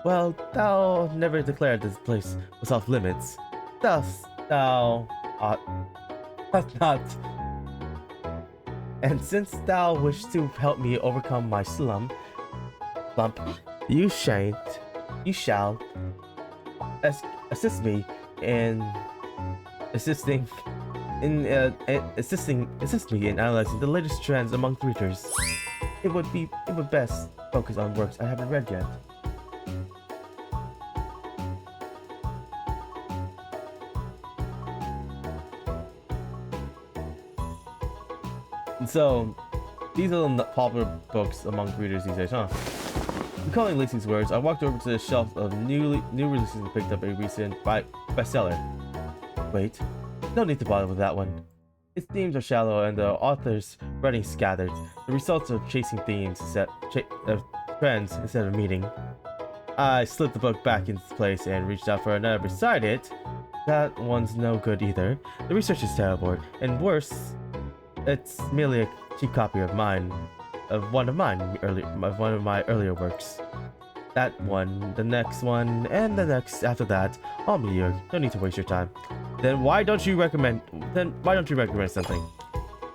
Well, thou never declared this place was off limits. Thus, thou ought not. And since thou wish to help me overcome my slump, you shall assist me in assist me in analyzing the latest trends among readers. It would best focus on works I haven't read yet. So, these are the popular books among readers these days, huh? Recalling Lacy's words, I walked over to the shelf of new releases and picked up a recent bestseller. Wait, no need to bother with that one. Its themes are shallow and the author's writing scattered. The results of chasing trends instead of meeting. I slipped the book back into place and reached out for another beside it. That one's no good either. The research is terrible, and worse, it's merely a cheap copy of one of my earlier works. That one, the next one, and the next after that, all mediocre. No need to waste your time. Then why don't you recommend something?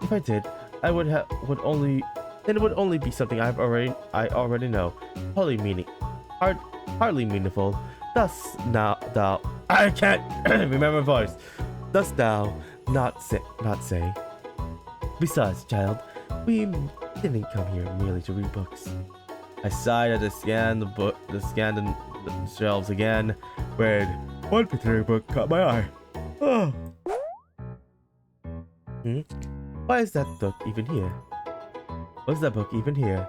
If I did, it would only be something I already know. Hardly meaningful. Thus now thou I can't remember my voice. Thus thou not say. Besides, child, we didn't come here merely to read books. I sighed as I scanned the shelves again, when one particular book caught my eye. Oh. Why is that book even here? What's that book even here?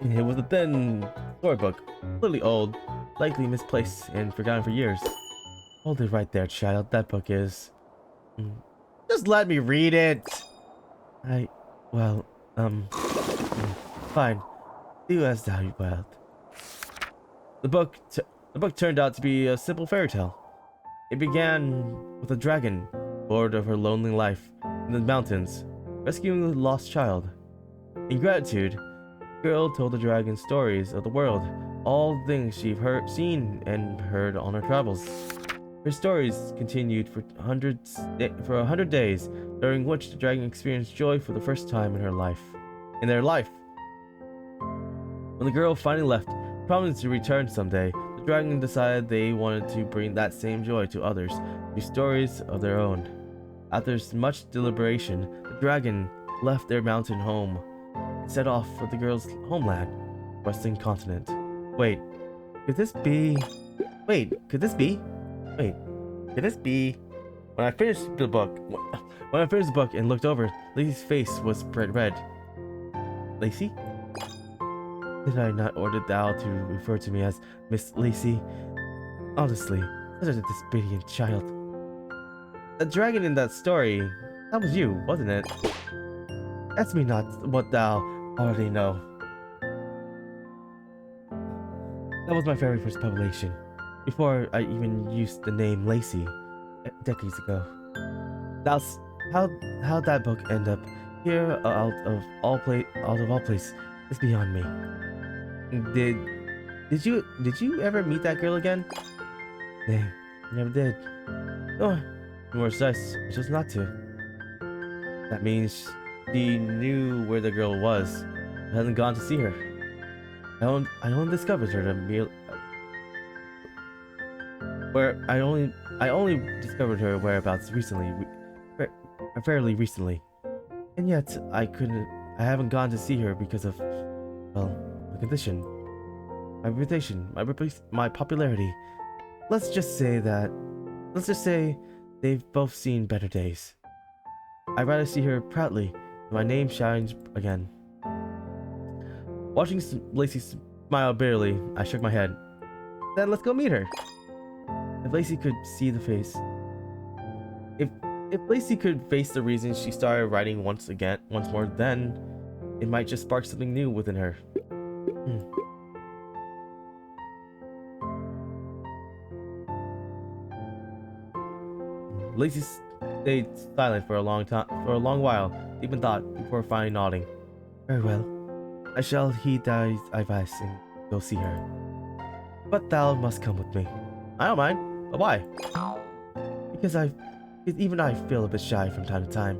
It was a thin storybook, really old, likely misplaced and forgotten for years. Hold it right there, child. That book is. Just let me read it. Fine. Do as thou wilt. The book turned out to be a simple fairy tale. It began with a dragon, bored of her lonely life in the mountains, rescuing a lost child. In gratitude, the girl told the dragon stories of the world, all the things she'd seen and heard on her travels. Her stories continued for 100 days, during which the dragon experienced joy for the first time in their life. When the girl finally left, promising to return someday, the dragon decided they wanted to bring that same joy to others through stories of their own. After much deliberation, the dragon left their mountain home and set off for the girl's homeland, Western continent. Could this be? Could this be? When I finished the book, and looked over, Lacy's face was bright red. Lacy? Did I not order Thou to refer to me as Miss Lacy? Honestly, such a disobedient child. The dragon in that story, that was you, wasn't it? Ask me not what thou already know. That was my very first publication, before I even used the name Lacy, decades ago. That's how that book ended up here out of all place is beyond me. Did you ever meet that girl again? Nay, never did. Nor precise, I chose not to. That means she knew where the girl was, but hasn't gone to see her. I only discovered her I only discovered her whereabouts recently, fairly recently, and yet I haven't gone to see her because of, well, my condition, my reputation, my popularity. Let's just say they've both seen better days. I'd rather see her proudly, and my name shines again. Watching Lacy smile bitterly, I shook my head. Then let's go meet her. If Lacy could see the face, if Lacy could face the reason she started writing once more, then it might just spark something new within her. Lacy stayed silent for a long while, deep in thought, before finally nodding. Very well. I shall heed thy advice and go see her. But thou must come with me. I don't mind. But why? Because even I feel a bit shy from time to time.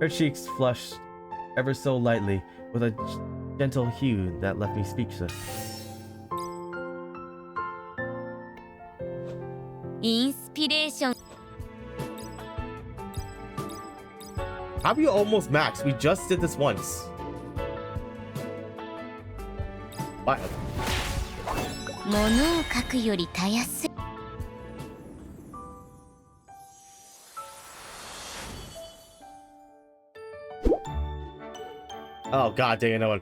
Her cheeks flushed ever so lightly with a gentle hue that left me speechless. Inspiration. How are you almost max? We just did this once. What? 物を書くよりたやすい。Oh god dang it, no one.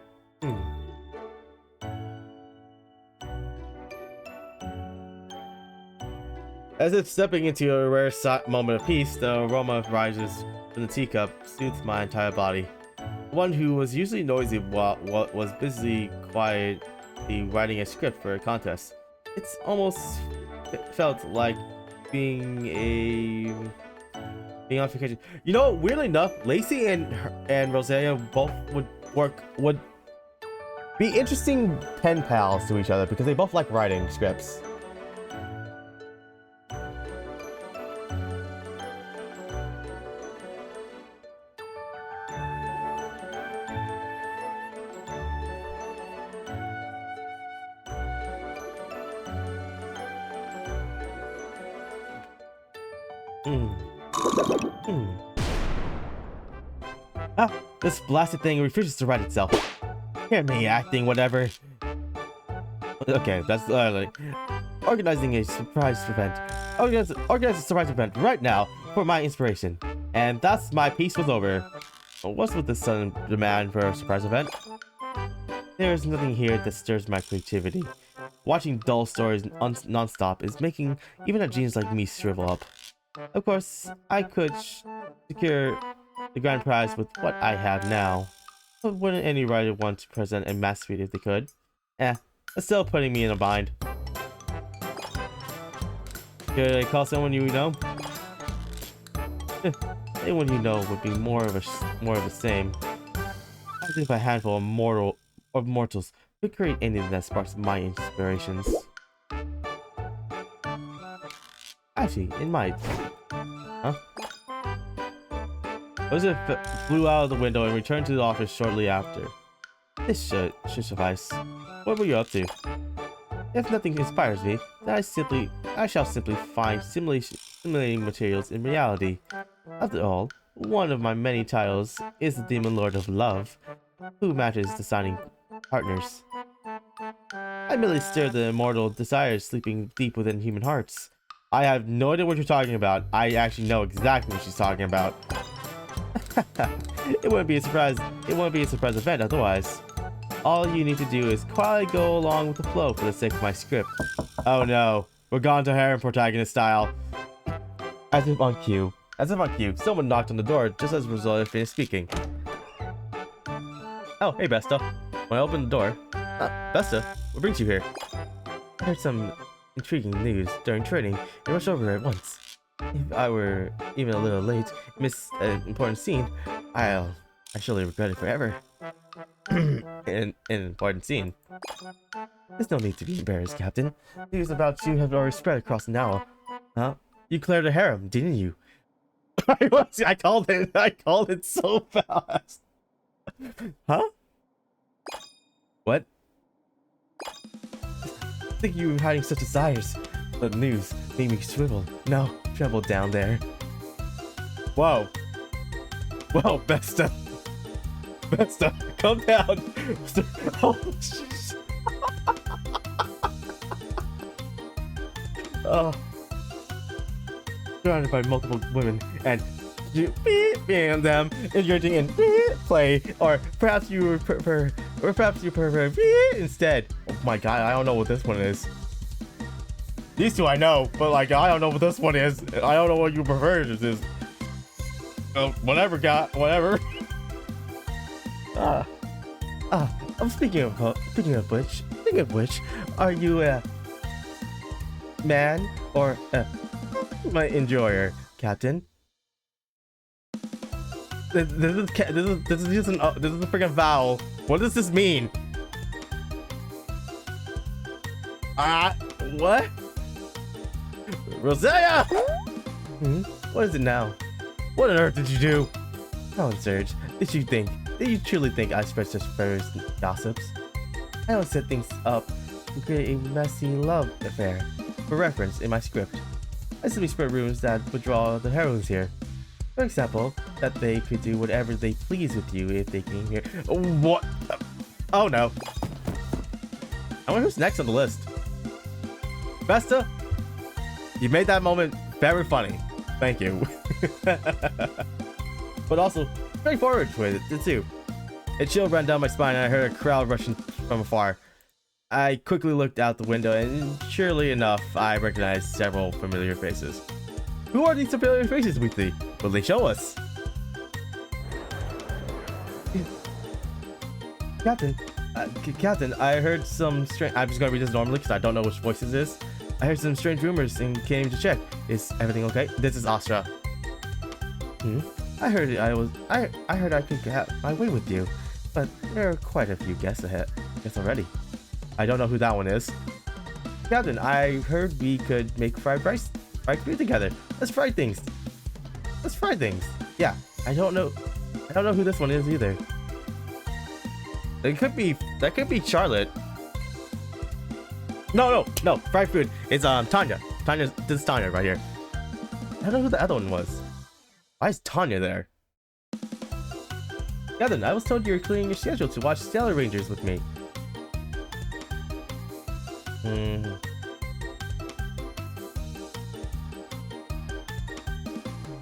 As if stepping into a rare moment of peace, the aroma rises from the teacup, soothes my entire body. One who was usually noisy was busy quietly writing a script for a contest. It's almost felt like being on vacation. You know, weirdly enough, Lacy and Rosalia both would be interesting pen pals to each other because they both like writing scripts. Ah, this blasted thing refuses to write itself. Hear me acting, whatever. Okay, that's organizing a surprise event. Organize a surprise event right now for my inspiration. And thus my piece was over. What's with this sudden demand for a surprise event? There is nothing here that stirs my creativity. Watching dull stories non-stop is making even a genius like me shrivel up. Of course, I could secure the grand prize with what I have now. But wouldn't any writer want to present a masterpiece if they could? It's still putting me in a bind. Should I call someone you know? Anyone you know would be more of the same. As if a handful of mortals could create anything that sparks my inspirations. Actually, it might. Huh? Elizabeth flew out of the window and returned to the office shortly after. This should suffice. What were you up to? If nothing inspires me, then I shall simply find simulating materials in reality. After all, one of my many titles is the Demon Lord of Love, who matches designing partners. I merely stir the immortal desires sleeping deep within human hearts. I have no idea what you're talking about. I actually know exactly what she's talking about. It wouldn't be a surprise. It wouldn't be a surprise event otherwise. All you need to do is quietly go along with the flow for the sake of my script. Oh no, we're gone to harem protagonist style. As if on cue. Someone knocked on the door just as Rosalia finished speaking. Oh, hey Besta. When I opened the door, Besta, what brings you here? I heard some intriguing news during training and rushed over at once. If I were even a little late, missed an important scene, I surely regret it forever. An important scene. There's no need to be embarrassed, Captain. News about you have already spread across the Nao. Huh? You cleared a harem, didn't you? I called it so fast. Huh? What? I think you were hiding such desires. The news made me swivel. No, tremble down there. Whoa. Whoa, Besta. Besta, calm down. Oh, jeez. Oh. Surrounded by multiple women, and you being them, engaging in play, or perhaps you prefer instead. Oh my god, I don't know what this one is. These two I know, but like I don't know what this one is. I don't know what you prefer. This is. Whatever, God, whatever. I'm speaking of which, are you a man or my enjoyer, Captain? This is a freaking vowel. What does this mean? What? Rosalia! What is it now? What on earth did you do? Oh, Serge, did you truly think I spread such fairies and gossips? I don't set things up to create a messy love affair. For reference, in my script, I simply spread rumors that would draw the heroines here. For example, that they could do whatever they please with you if they came here. What? Oh no. I wonder who's next on the list. Besta, you made that moment very funny. Thank you. But also, straightforward with it too. A chill ran down my spine and I heard a crowd rushing from afar. I quickly looked out the window and surely enough, I recognized several familiar faces. Who are these familiar faces, Weekly? Will they show us? Captain, I heard some strange... I'm just gonna read this normally because I don't know which voice this is. I heard some strange rumors and came to check. Is everything okay? This is Astra. I heard I could get my way with you, but there are quite a few guests already. I don't know who that one is. Captain, I heard we could make fried food together. Let's fry things. Yeah, I don't know who this one is either. That could be Charlotte. No, fried food. It's Tanya. This is Tanya right here. I don't know who the other one was. Why is Tanya there? Captain, I was told you were clearing your schedule to watch Stellar Rangers with me.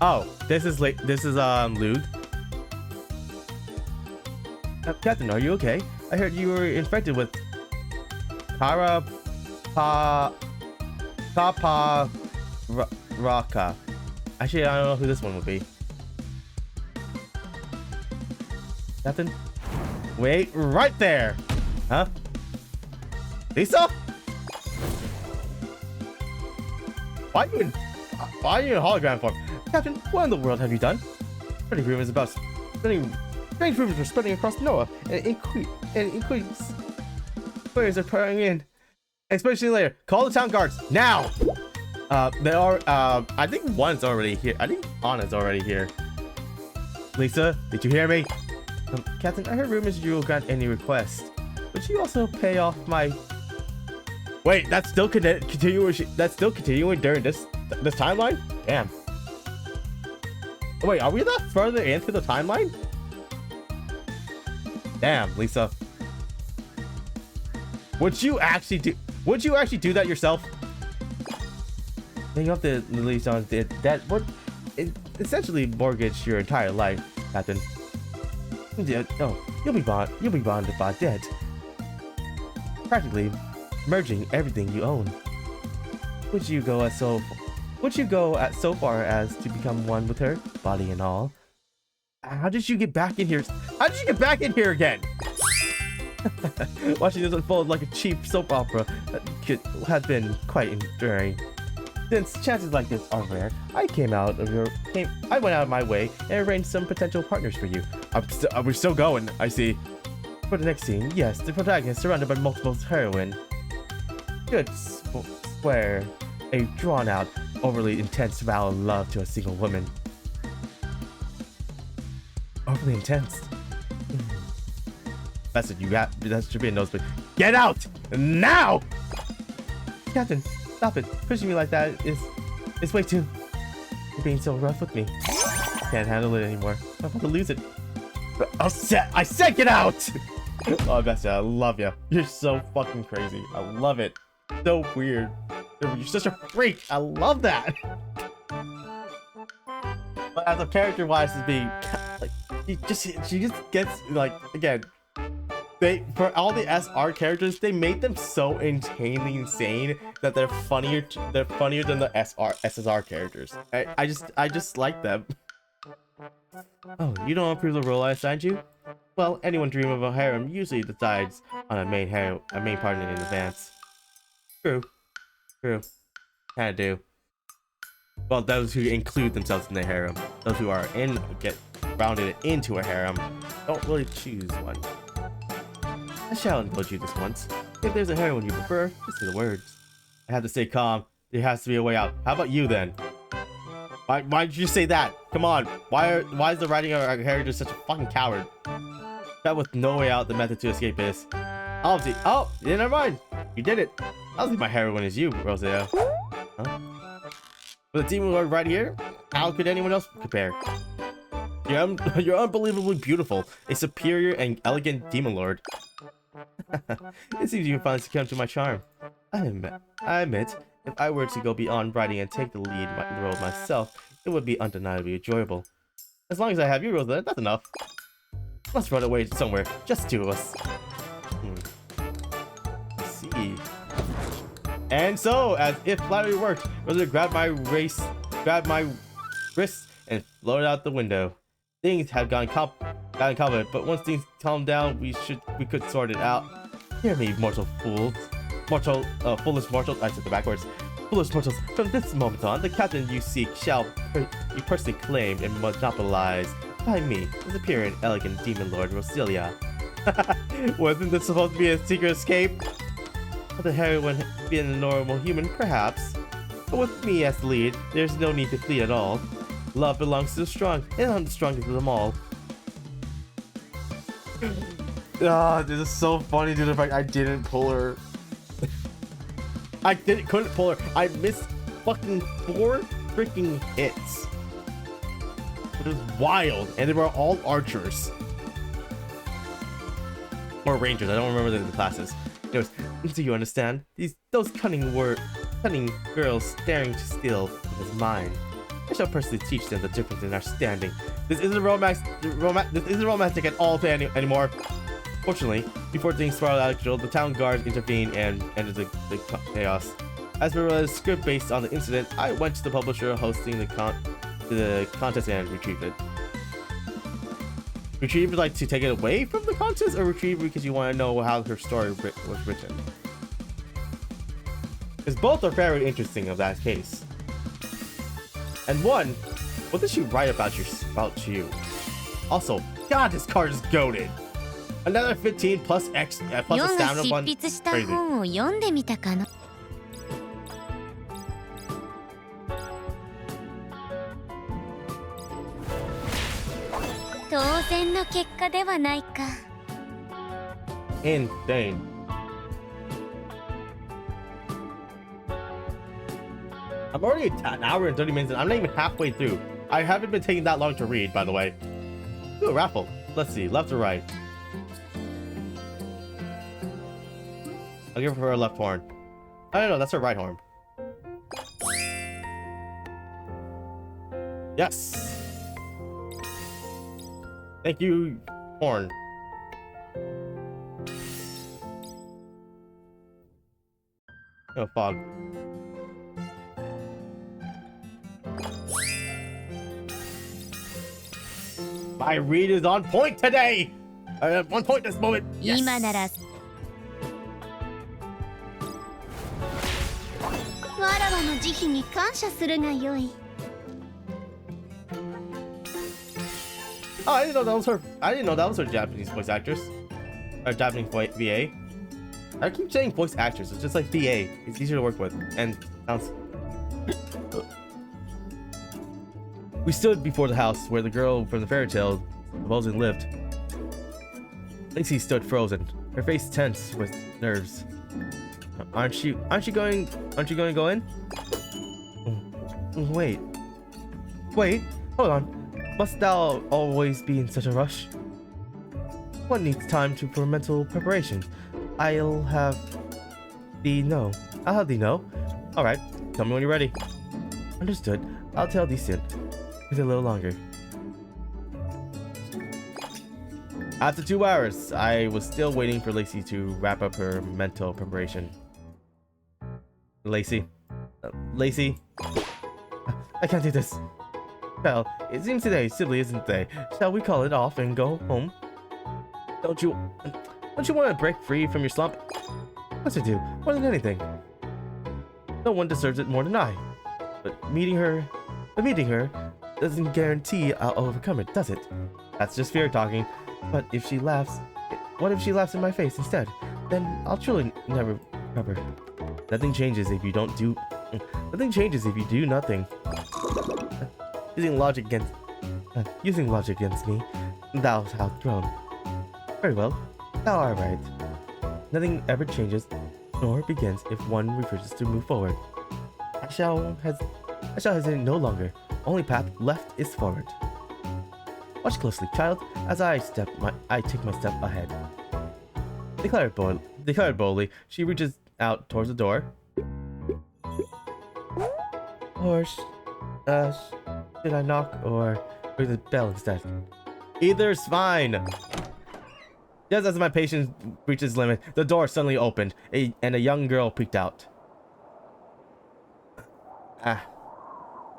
Oh, this is Luke. Captain, are you okay? I heard you were infected with Raka. Actually, I don't know who this one would be. Captain? Wait, right there! Huh? Lisa? Why are you in hologram form? Captain, what in the world have you done? Strange rumors were spreading across Noah, and increase. Players are pouring in. Especially later. Call the town guards now. They are. I think one's already here. I think Anna's already here. Lisa, did you hear me? Captain, I heard rumors you will grant any request. Would you also pay off my? Wait, that's still continuing. That's still continuing during this timeline. Damn. Wait, are we that further into the timeline? Damn, Lisa. Would you actually do that yourself? You have to release on that what it essentially mortgage your entire life, Captain. Yeah, no, you'll be bonded by debt. Practically merging everything you own. Would you go so far as to become one with her, body and all? How did you get back in here? How did you get back in here again? Watching this unfold like a cheap soap opera has been quite enduring. Since chances like this are rare, I went out of my way and arranged some potential partners for you. We're still going, I see. For the next scene, yes, the protagonist surrounded by multiple heroine. Could swear a drawn-out, overly intense vow of love to a single woman. Overly intense. That's it. That should be a nosebleed. Get out now, Captain. Stop it. Pushing me like that is way too. You're being so rough with me. Can't handle it anymore. I'm about to lose it. I said get out! Oh, Bessie, I love you. You're so fucking crazy. I love it. So weird. You're such a freak. I love that. But as a character-wise, as being like, she just gets like again. For all the SR characters, they made them so insanely insane that they're funnier than the SSR characters. I just like them. Oh, you don't approve the role I assigned you? Well, anyone dreaming of a harem usually decides on a main partner in advance. True. Kinda do. Well, those who include themselves in the harem, those who are get rounded into a harem, don't really choose one. I shall indulge you this once. If there's a heroine you prefer, just say the words. I have to stay calm. There has to be a way out. How about you then? Why did you say that? Come on. Why is the writing of our character such a fucking coward? That with no way out, the method to escape is. Obviously. Oh, yeah, never mind. You did it. I'll see my heroine is you, Rosea. Huh? With a demon lord right here, how could anyone else compare? You're unbelievably beautiful. A superior and elegant demon lord. It seems you finally succumbed to my charm. I admit, if I were to go beyond writing and take the lead in the role myself, it would be undeniably enjoyable. As long as I have you, Rosa, that's enough. Let's run away somewhere, just two of us. Let's see. And so, as if flattery worked, Rosa grabbed my wrist, and floated out the window. Things had gotten complicated, but once things calmed down, we could sort it out. Hear me, foolish mortals. I said the backwards. Foolish mortals. From this moment on, the captain you seek shall be personally claimed and monopolized by me, the superior and elegant demon lord Roselia. Wasn't this supposed to be a secret escape? But the heroine being a normal human, perhaps. But with me as the lead, there's no need to flee at all. Love belongs to the strong, and I'm the strongest of them all. Ah, this is so funny due to the fact I didn't pull her. Couldn't pull her. I missed fucking 4 freaking hits. It was wild, and they were all archers. Or rangers, I don't remember the classes. Anyways, do you understand? Those cunning girls staring to steal is mine. I shall personally teach them the difference in our standing. This isn't romantic at all anymore. Fortunately, before things spiraled out of control, the town guards intervened and ended the chaos. As per the script based on the incident, I went to the publisher hosting the contest and retrieved it. Retrieve like to take it away from the contest, or retrieve because you want to know how her story was written? Because both are very interesting of that case. And one, what did she write about you? Also, God, this card is goated. Another 15 plus X plus a stamina one. Crazy. 当然の結果ではないか。 Insane. I'm already an hour and 30 minutes and I'm not even halfway through. I haven't been taking that long to read, by the way. Ooh, a raffle. Let's see, left or right? I'll give her a left horn. I don't know, that's her right horn. Yes. Thank you, Horn. Oh, fog. My read is on point today. On point this moment. Yes. 今ならわらわの慈悲に感謝するがよい。 Oh, I didn't know that was her. I didn't know that was her Japanese voice actress. Or Japanese VA. I keep saying voice actress. It's just like VA. It's easier to work with. And sounds. We stood before the house where the girl from the fairy tale supposedly lived. Lacy stood frozen, her face tense with nerves. Aren't you going to go in? Wait, hold on. Must thou always be in such a rush? One needs time for mental preparation. I'll have thee know. Alright, tell me when you're ready. Understood. I'll tell thee soon. Wait a little longer. After 2 hours, I was still waiting for Lacy to wrap up her mental preparation. Lacy. I can't do this. Well, it seems today simply isn't the day. Shall we call it off and go home? Don't you want to break free from your slump? Of course I do, more than anything. No one deserves it more than I. But meeting her doesn't guarantee I'll overcome it, does it? That's just fear talking. But if she laughs, what if she laughs in my face instead? Then I'll truly never recover. Nothing changes if you do nothing. Using logic against me, thou hast grown. Very well, thou art right. Nothing ever changes nor begins if one refuses to move forward. I shall hesitate no longer. Only path left is forward. Watch closely, child, as I take my step ahead. Declared boldly, she reaches out towards the door. Or should I knock or ring the bell instead? Either's fine. Just as my patience reaches its limit, the door suddenly opened, and a young girl peeked out.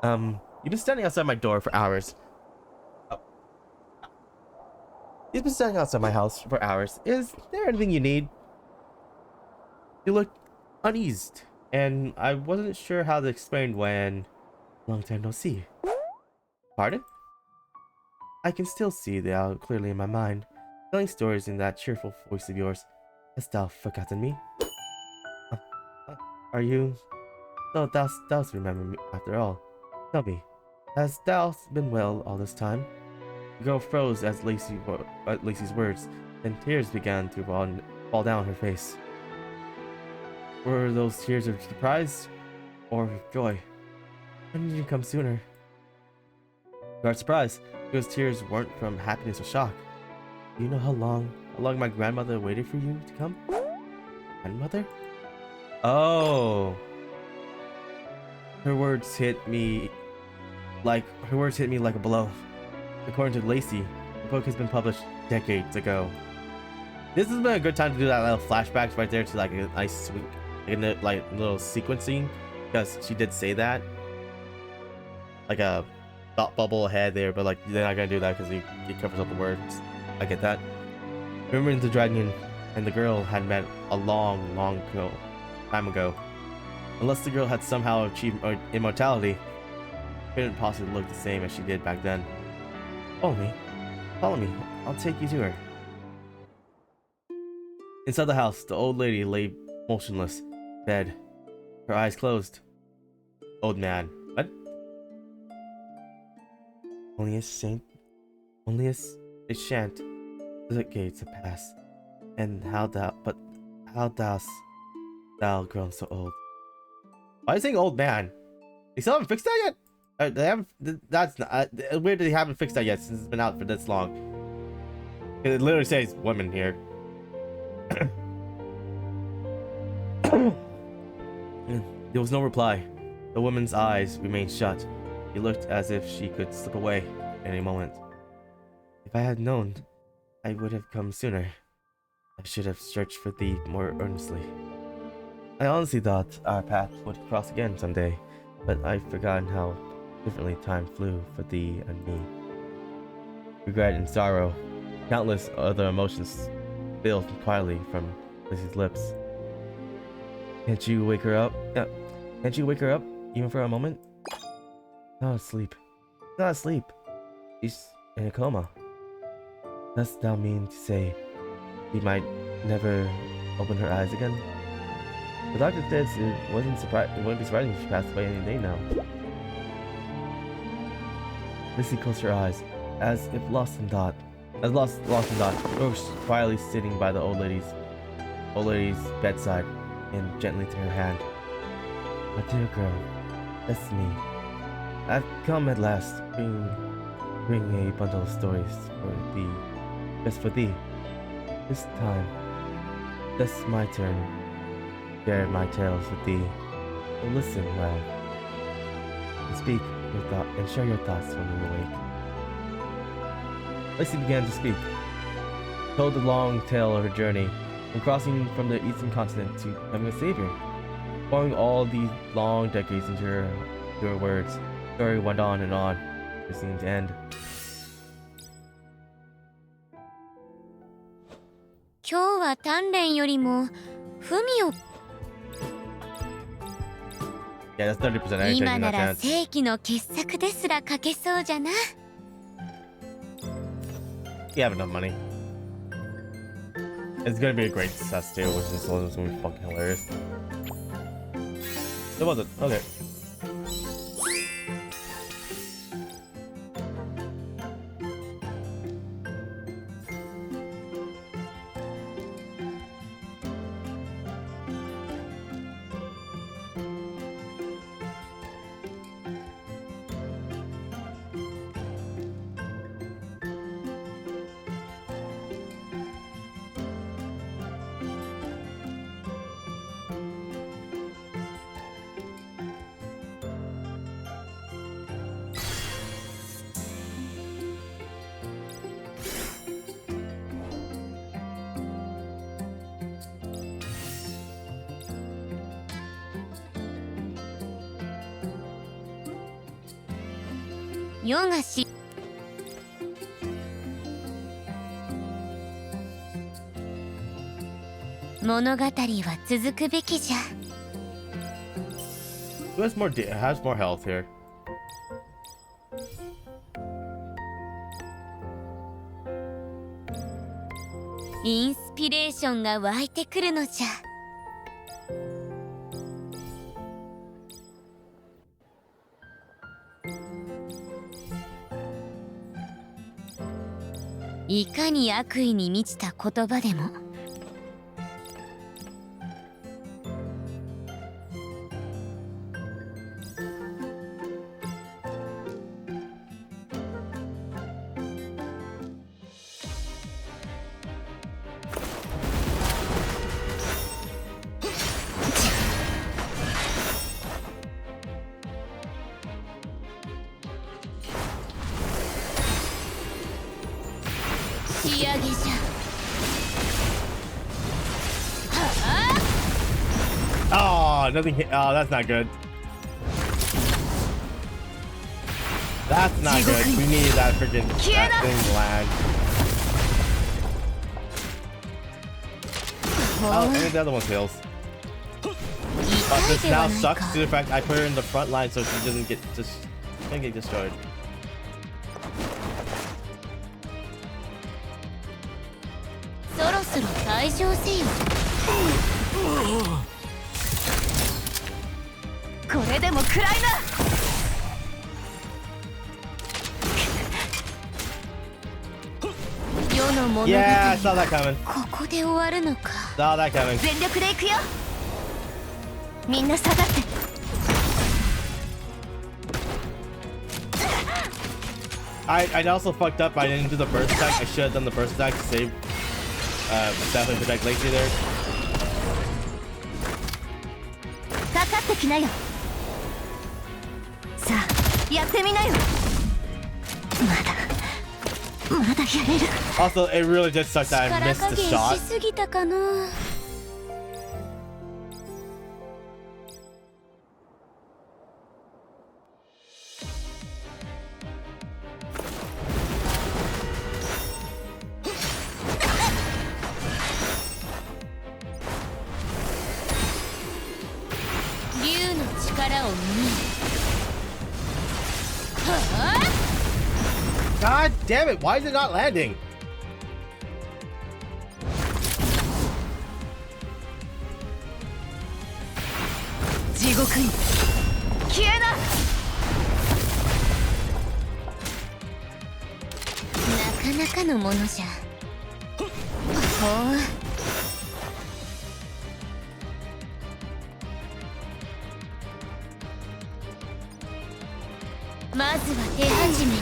You've been standing outside my door for hours. You've been standing outside my house for hours. Is there anything you need? You look uneased, and I wasn't sure how to explain when... Long time no see. Pardon? I can still see thee out clearly in my mind, telling stories in that cheerful voice of yours. Hast thou forgotten me? Are you... No, thou remember me after all. Tell me, hast thou been well all this time? The girl froze as Lacy's words, and tears began to fall down her face. Were those tears of surprise or of joy? When did you come sooner? You are surprised, because tears weren't from happiness or shock. Do you know how long my grandmother waited for you to come? Grandmother? Oh. Her words hit me like a blow. According to Lacy, the book has been published decades ago. This has been a good time to do that little flashbacks right there to like a nice sweet, like little sequencing, because she did say that. Like a thought bubble ahead there, but like they're not gonna do that because he covers up the words. I get that. Remembering the dragon and the girl had met a long time ago. Unless the girl had somehow achieved immortality, she couldn't possibly look the same as she did back then. Follow me. I'll take you to her. Inside the house, the old lady lay motionless, bed, her eyes closed. Old man. What? Only a shan't the gates have passed, and how dost thou grown so old? Why are you saying old man? They still haven't fixed that yet? They haven't. That's not weird that they haven't fixed that yet since it's been out for this long. It literally says woman here. There was no reply. The woman's eyes remained shut. She looked as if she could slip away at any moment. If I had known, I would have come sooner. I should have searched for thee more earnestly. I honestly thought our path would cross again someday, but I've forgotten how differently time flew for thee and me. Regret and sorrow, countless other emotions spilled quietly from Lacy's lips. Can't you wake her up? Can't you wake her up, even for a moment? Not asleep. Not asleep. She's in a coma. Dost thou mean to say she might never open her eyes again? The doctor says it wouldn't be surprising if she passed away any day now. Lacy closed her eyes, as if lost in thought. Lost in thought, Rose quietly sitting by the old lady's bedside, and gently took her hand. My dear girl, that's me. I've come at last, bring a bundle of stories for thee, just for thee. This time, that's my turn. Share my tales with thee. So listen well, and speak your thought and share your thoughts when you awake. Lacy began to speak, told the long tale of her journey, from crossing from the eastern continent to becoming a savior, pouring all these long decades into her words. The story went on and on. It seemed to end. 今日は鍛錬よりも文を Yeah, that's 30% anything 今 in な that ら chance. 世紀の傑作ですら書けそうじゃな。 You have enough money. It's gonna be a great success too, which is gonna be fucking hilarious. It wasn't. Okay.「世がし」物語は続くべきじゃ。 Who has more health here? インスピレーションが湧いてくるのじゃ。いかに悪意に満ちた言葉でも仕上げじゃ。 Oh, nothing hit. Oh, that's not good. That's not good. We needed that freaking that thing to land. Oh, and the other one fails. But this now sucks to the fact I put her in the front line so she doesn't get destroyed. そろそろ退場せよ。これでも食らいな。世の物語 Yeah, I saw that coming. ここで終わるのか。 Saw that coming. 全力で行くよ。みんな下がって。 I also fucked up. I didn't do the burst attack. I should have done the burst attack to save. Definitely protect Lacy there. かかってきなよ。さあやってみなよ。まだやれる。 Also, it really just sucks that I 力 missed 加 the 減 shot. しすぎたかな。竜の力を見に。はあ God damn it! Why is it not landing? 地獄に消えな。なかなかのものじゃ。ほう。まずは手始めに。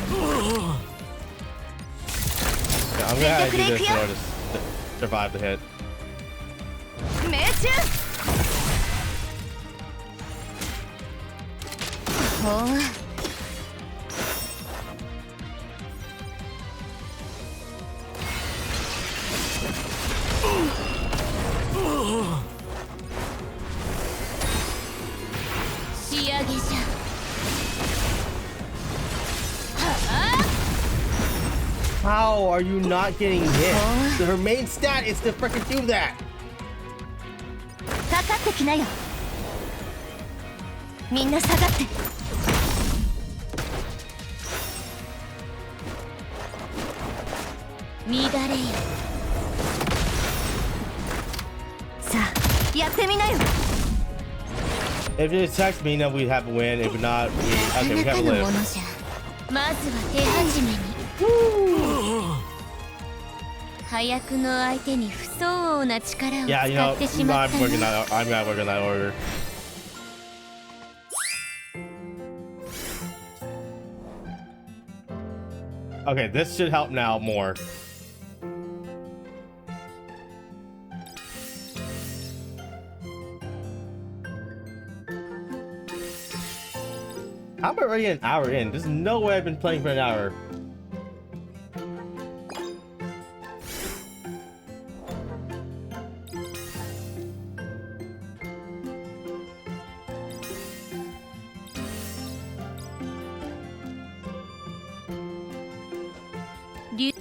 Yeah, I'm gonna have to do this in order to survive the hit. 命中。ほう。仕上げじゃ。How are you not getting hit? Her main stat is to freaking do that. かかってきなよ。みんな下がって。乱れよ。さあやってみなよ。 If it attacks me, then we'd have a win. If not, we なか okay, な we か have a のも live. のじゃ。まずは手始めに。早くの相手に不相応な力を Yeah, you 使 know, ってしま I'm った working な。 that. I'm not working that order. Okay, this should help now more. I'm already an hour in. There's no way I've been playing for an hour. Liu-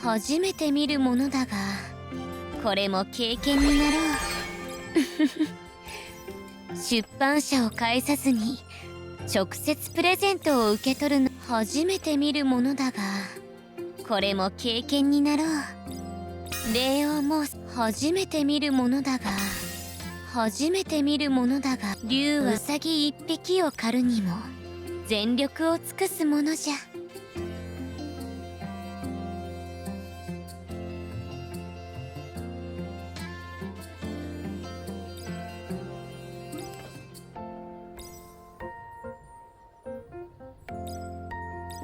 初めて見るものだが、これも経験になろう。出版社を介さずに直接プレゼントを受け取るの初めて見るものだが、これも経験になろう。礼を申す。初めて見るものだが、初めて見るものだが、竜はウサギ一匹を狩るにも全力を尽くすものじゃ。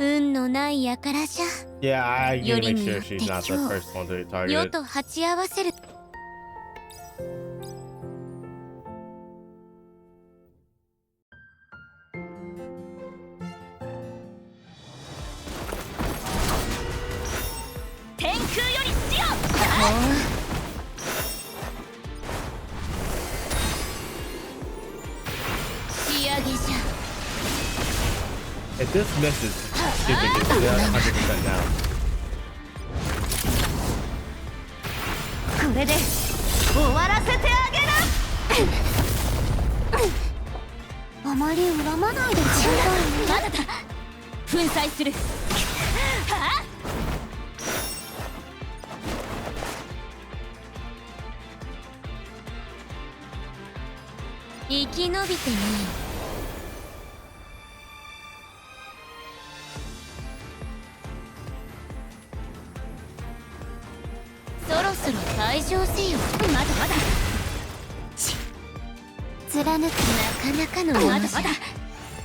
運のない輩じゃ。 Yeah, I need to make sure よりによって she's not the 今日 first one to 世 target. と鉢合わせる。天空より死よ。仕上げじゃ。 If this misses, stupid. It's 100% now. これで終わらせてあげな。あまり恨まないでくださいね。まだだ。粉砕する。はあ。生き延びてみよ。そろそろ退場せよ。まだまだ。貫くなかなかのものじゃ。まだまだ。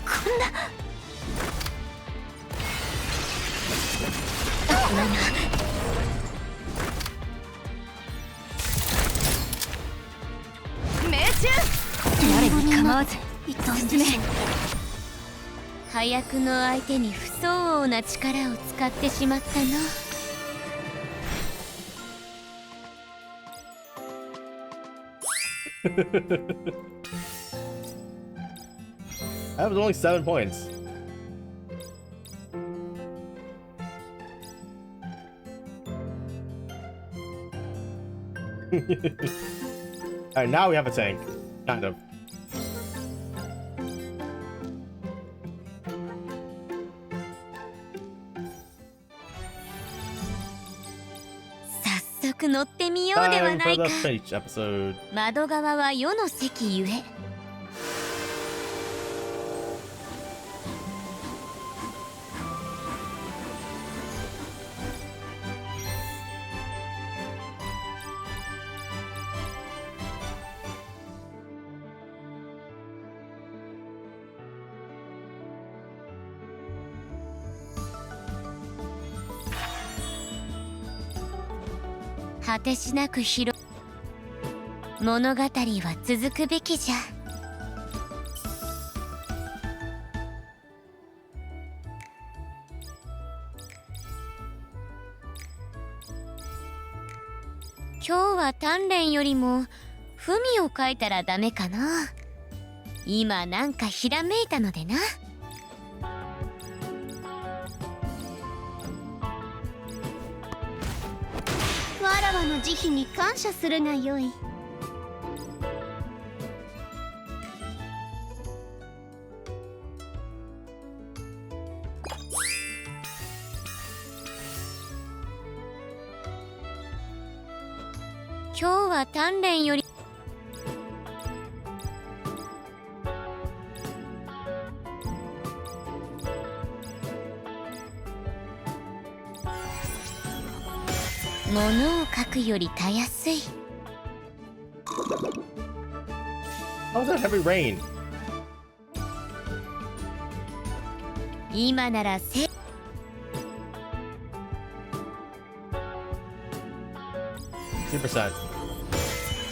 こんな。構わず進め。早くの相手に不相応な力を使ってしまったの。That was only 7 points. Alright, now we have a tank. Kind of.乗ってみようではないか。 Time for the Fate episode. 窓側は世の席ゆえ。果てしなく広物語は続くべきじゃ。今日は鍛錬よりも文を書いたらダメかな。今なんかひらめいたのでな。わらわの慈悲に感謝するがよい。今日は鍛錬より物を書くよりたやすい。 How was that heavy rain? 今なら2%.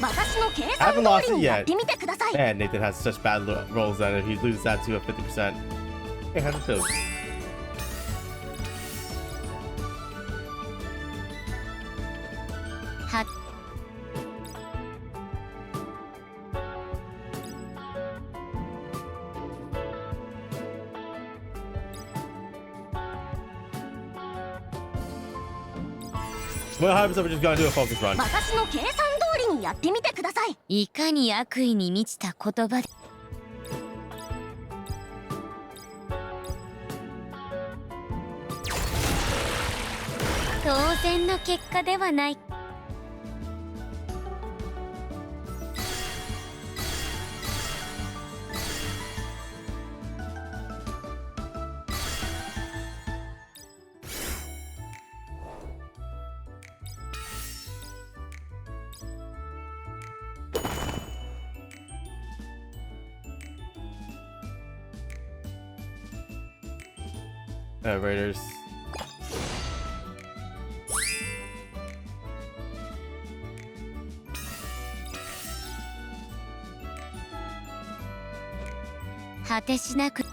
私の計 I 算 haven't lost 通り it にやっ yet. てみてください。 Man, Nathan has such bad rolls that if he loses that to a 50%. Hey, how's it feel? は Well, how about we're just gonna do a focus run? 私の計算通りにやってみてください。いかに悪意に満ちた言葉で。当然の結果ではない。Raiders. 果てしなく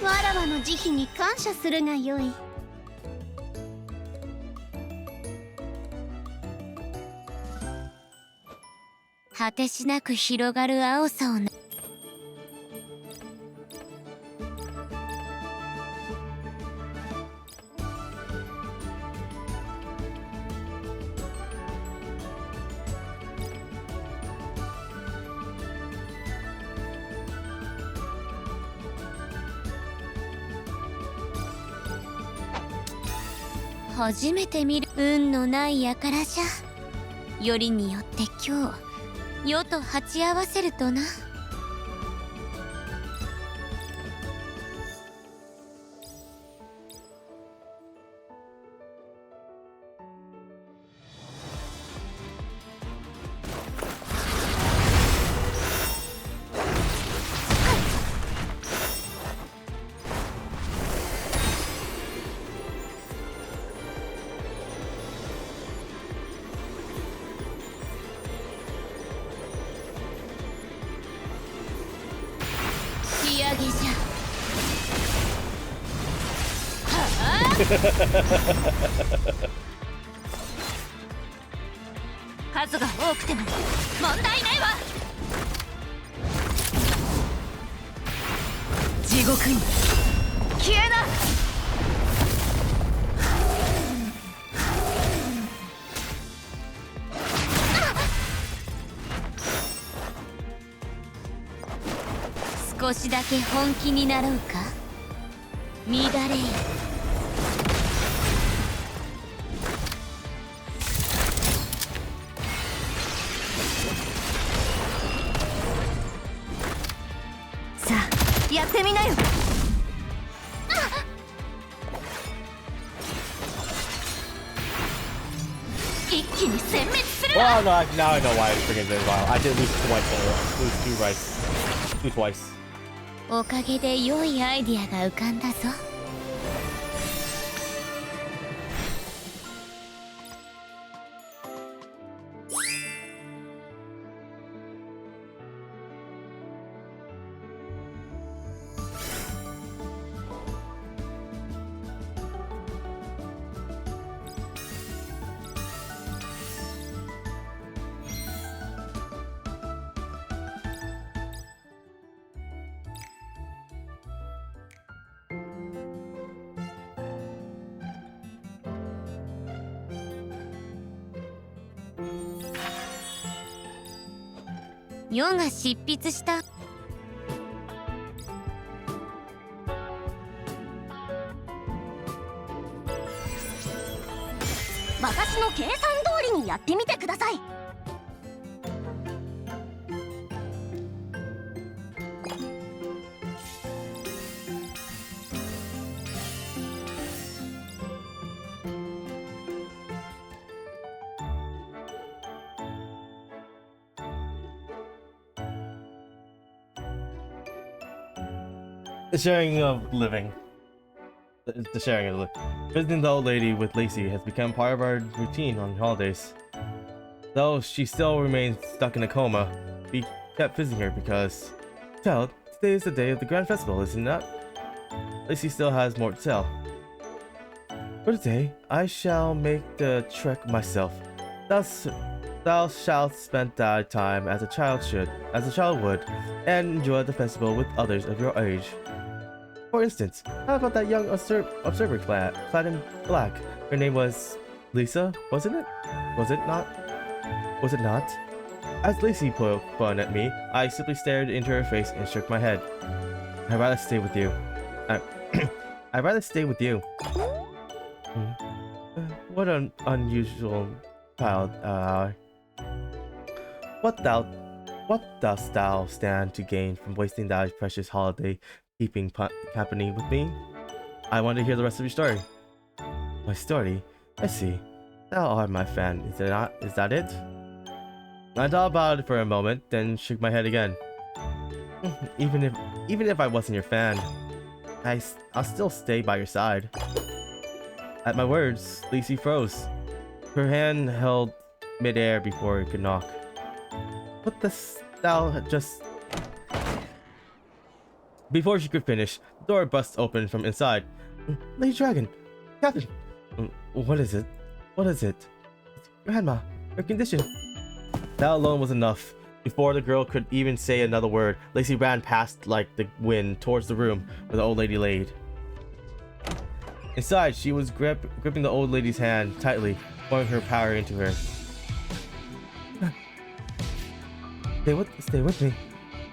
わらわの慈悲に感謝するがよい。果てしなく広がる青さをな。初めて見る運のない輩じゃ。よりによって今日世と鉢合わせるとな。数が多くても問題ないわ。地獄に消えな。少しだけ本気になろうか、乱れよ。さあやってみなよ。一気に殲滅するわ。 Well, no, now I know why I freaking did well. I did lose twice. Lose two rice. Lose twice. おかげで良いアイディアが浮かんだぞ。ヨが執筆した私の計算通りにやってみてください。The sharing of living. The sharing of living. Visiting the old lady with Lacy has become part of our routine on holidays. Though she still remains stuck in a coma, we kept visiting her because... Child, today is the day of the grand festival, isn't it? Lacy still has more to tell. For today, I shall make the trek myself. Thou shalt spend thy time as a child would, and enjoy the festival with others of your age. For instance, how about that young observer clad in black? Her name was Lisa, wasn't it? Was it not? Was it not? As Lacy poked fun at me, I simply stared into her face and shook my head. I'd rather stay with you. I'd rather stay with you. What an unusual child. What dost thou stand to gain from wasting thy precious holiday keeping company with me? I want to hear the rest of your story. My story? I see. Thou art my fan, is it not? Is that it? I thought about it for a moment, then shook my head again. Even if I wasn't your fan, I'll still stay by your side. At my words, Lacy froze. Her hand held midair before it could knock. What dost thou just... Before she could finish, the door burst open from inside. Lady Dragon! Captain! What is it? What is it? It's Grandma. Her condition. That alone was enough. Before the girl could even say another word, Lacy ran past like the wind towards the room where the old lady laid. Inside, she was gripping the old lady's hand tightly, pouring her power into her. Stay with me.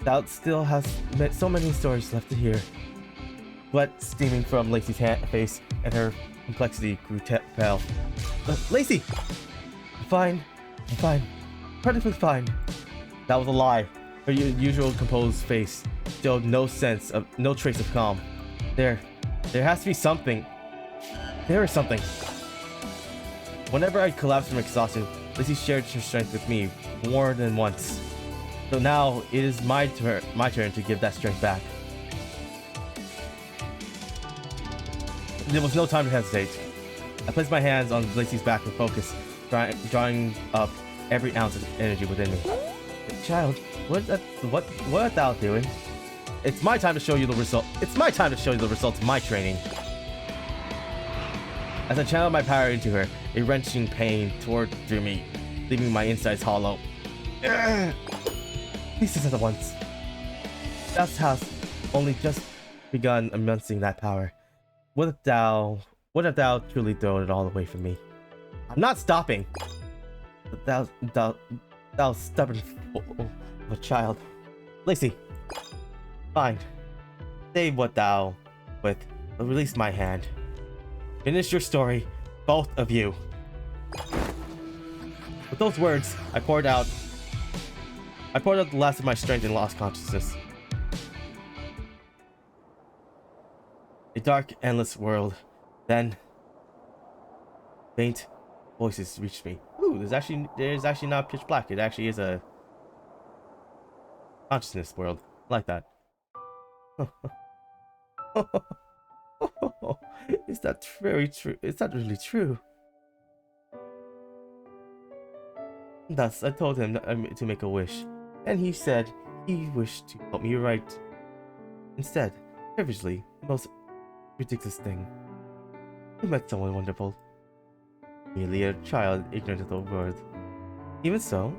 Thou still has so many stories left to hear. Sweat steaming from Lacy's face, and her complexity grew pale. Lacy! I'm fine. Perfectly fine. That was a lie. Her usual composed face showed no trace of calm. There has to be something. There is something. Whenever I collapsed from exhaustion, Lacy shared her strength with me more than once. So now it is my turn to give that strength back. There was no time to hesitate. I placed my hands on Lacy's back and focused, drawing up every ounce of energy within me. Child, what art thou doing? It's my time to show you the result. It's my time to show you the results of my training. As I channeled my power into her, a wrenching pain tore through me, leaving my insides hollow. Pieces at once. That has only just begun immersing that power. Would thou truly throw it all away from me? I'm not stopping! Thou stubborn fool of a child. Lacy, fine. Say what thou with, but release my hand. Finish your story, both of you. With those words, I poured out the last of my strength and lost consciousness. A dark, endless world. Then, faint voices reached me. Ooh, there's actually not pitch black. It actually is a consciousness world. I like that. Is that very true? Is that really true? Thus, I told him to make a wish, and he said he wished to help me write. Instead, privilegedly, the most ridiculous thing. I met someone wonderful. Merely a child ignorant of the world. Even so,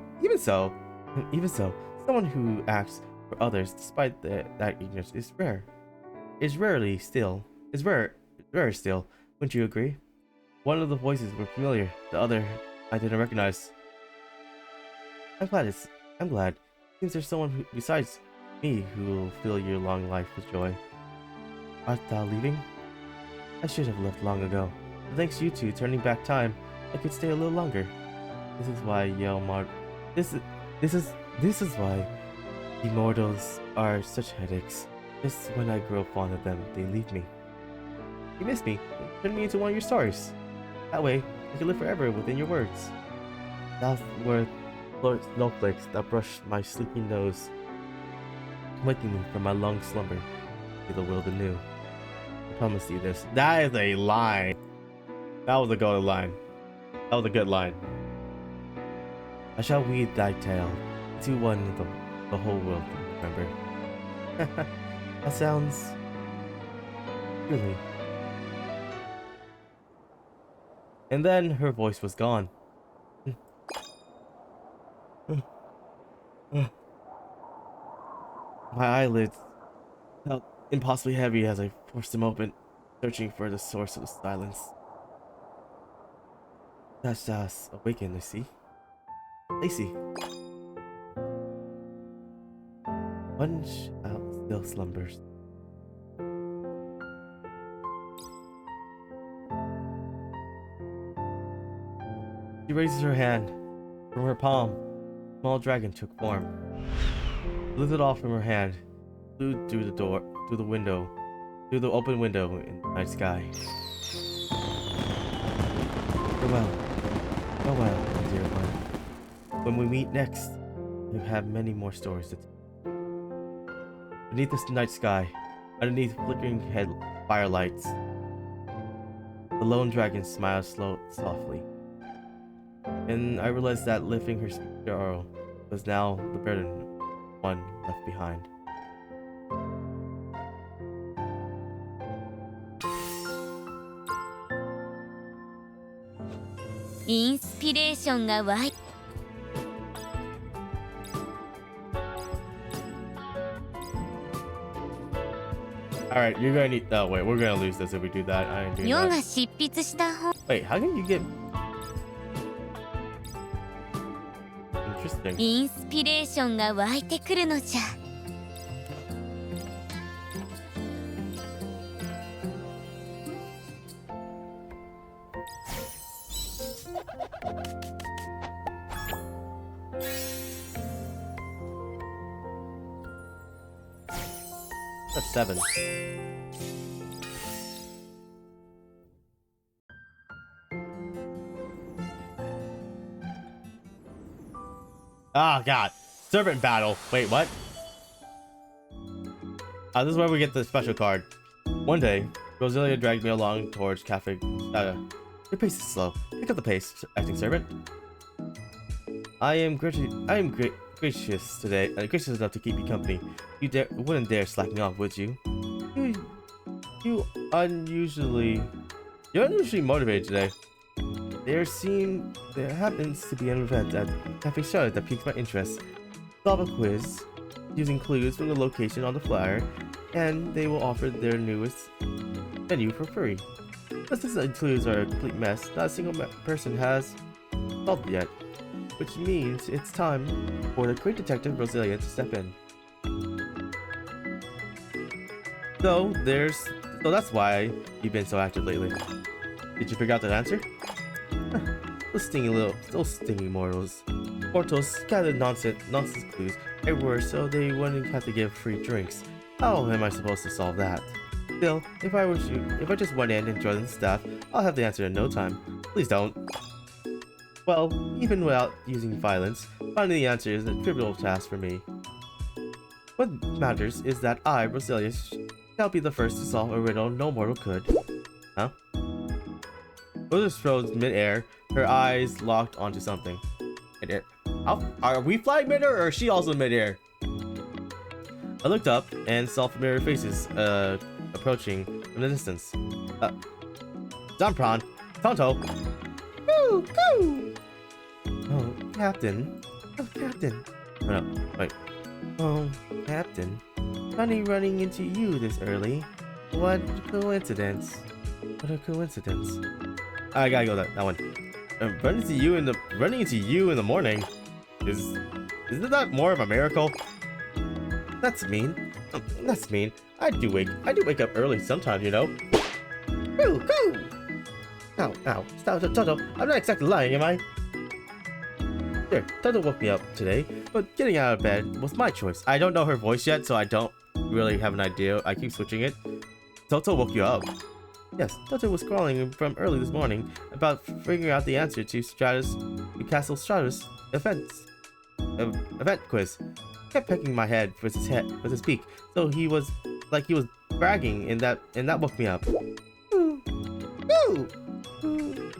someone who acts for others despite that ignorance is rare. Is rare still, wouldn't you agree? One of the voices were familiar, the other I didn't recognize. I'm glad. Seems there's someone besides me who will fill your long life with joy. Art thou leaving? I should have left long ago. But thanks to you two turning back time, I could stay a little longer. This is why This is why immortals are such headaches. Just when I grow fond of them, they leave me. You miss me. Turn me into one of your stories. That way, I can live forever within your words. Thou were snowflakes that brushed my sleepy nose, waking me from my long slumber to the world anew. I promise you this. That is a line. That was a good line. That was a good line. I shall weave thy tale into one the whole world can remember. That sounds really. And then her voice was gone. My eyelids felt impossibly heavy as I forced them open, searching for the source of the silence. That's us awakened, Lacy. Lacy. Punch out still slumbers. She raises her hand. From her palm, a small dragon took form. It lifted off from her hand, flew through the open window in the night sky. Farewell, my dear one. When we meet next, you have many more stories to tell. Beneath this night sky, underneath flickering firelights, the lone dragon smiled softly. And I realized that lifting her speaker arrow was now the burden one left behind. Inspirationが湧い Alright, you're gonna need. Oh, wait, we're gonna lose this if we do that. I ain't doing 世が that. 執筆した本 Wait, how can you get. Interesting. インスピレーションが湧いてくるのじゃ That's 7. Oh god. Servant battle. Wait, what? This is where we get the special card. One day, Roselia dragged me along towards Cafe. Your pace is slow. Pick up the pace, acting servant. I am gracious today. Gracious enough to keep you company. You wouldn't dare slack me off, would you? You unusually You're unusually motivated today. There happens to be an event at Cafe Charlotte that piques my interest. Solve a quiz using clues from the location on the flyer, and they will offer their newest menu for free. But since the clues are a complete mess, not a single person has solved it yet, which means it's time for the great detective Rosalia to step in. So that's why you've been so active lately. Did you figure out that answer? Those stingy mortals gathered nonsense clues everywhere so they wouldn't have to give free drinks. How am I supposed to solve that? Still, if I just went in and joined the staff, I'll have the answer in no time. Please don't. Well, even without using violence, finding the answer is a trivial task for me. What matters is that I, Rosalia, shall be the first to solve a riddle no mortal could. Huh? Rosa froze mid-air, her eyes locked onto something. Are we flying mid-air, or is she also mid-air? I looked up and saw familiar faces approaching from the distance. Zampron, Tonto. Woo, woo! Oh, Captain. Oh, Captain. Oh, no, wait. Oh, Captain. Funny running into you this early. What a coincidence. What a coincidence. I gotta go that one. Running into you in the morning. Isn't that more of a miracle? That's mean. That's mean. I do wake up early sometimes, you know. Woo, woo! Ow. Stop, Toto. I'm not exactly lying, am I? Sure, Toto woke me up today, but getting out of bed was my choice. I don't know her voice yet, so I don't really have an idea. I keep switching it. Toto woke you up. Yes, Toto was scrawling from early this morning about figuring out the answer to Castle Stratus event quiz. He kept pecking my head with his beak, so he was bragging, and that woke me up. Ooh. Ooh. Ooh.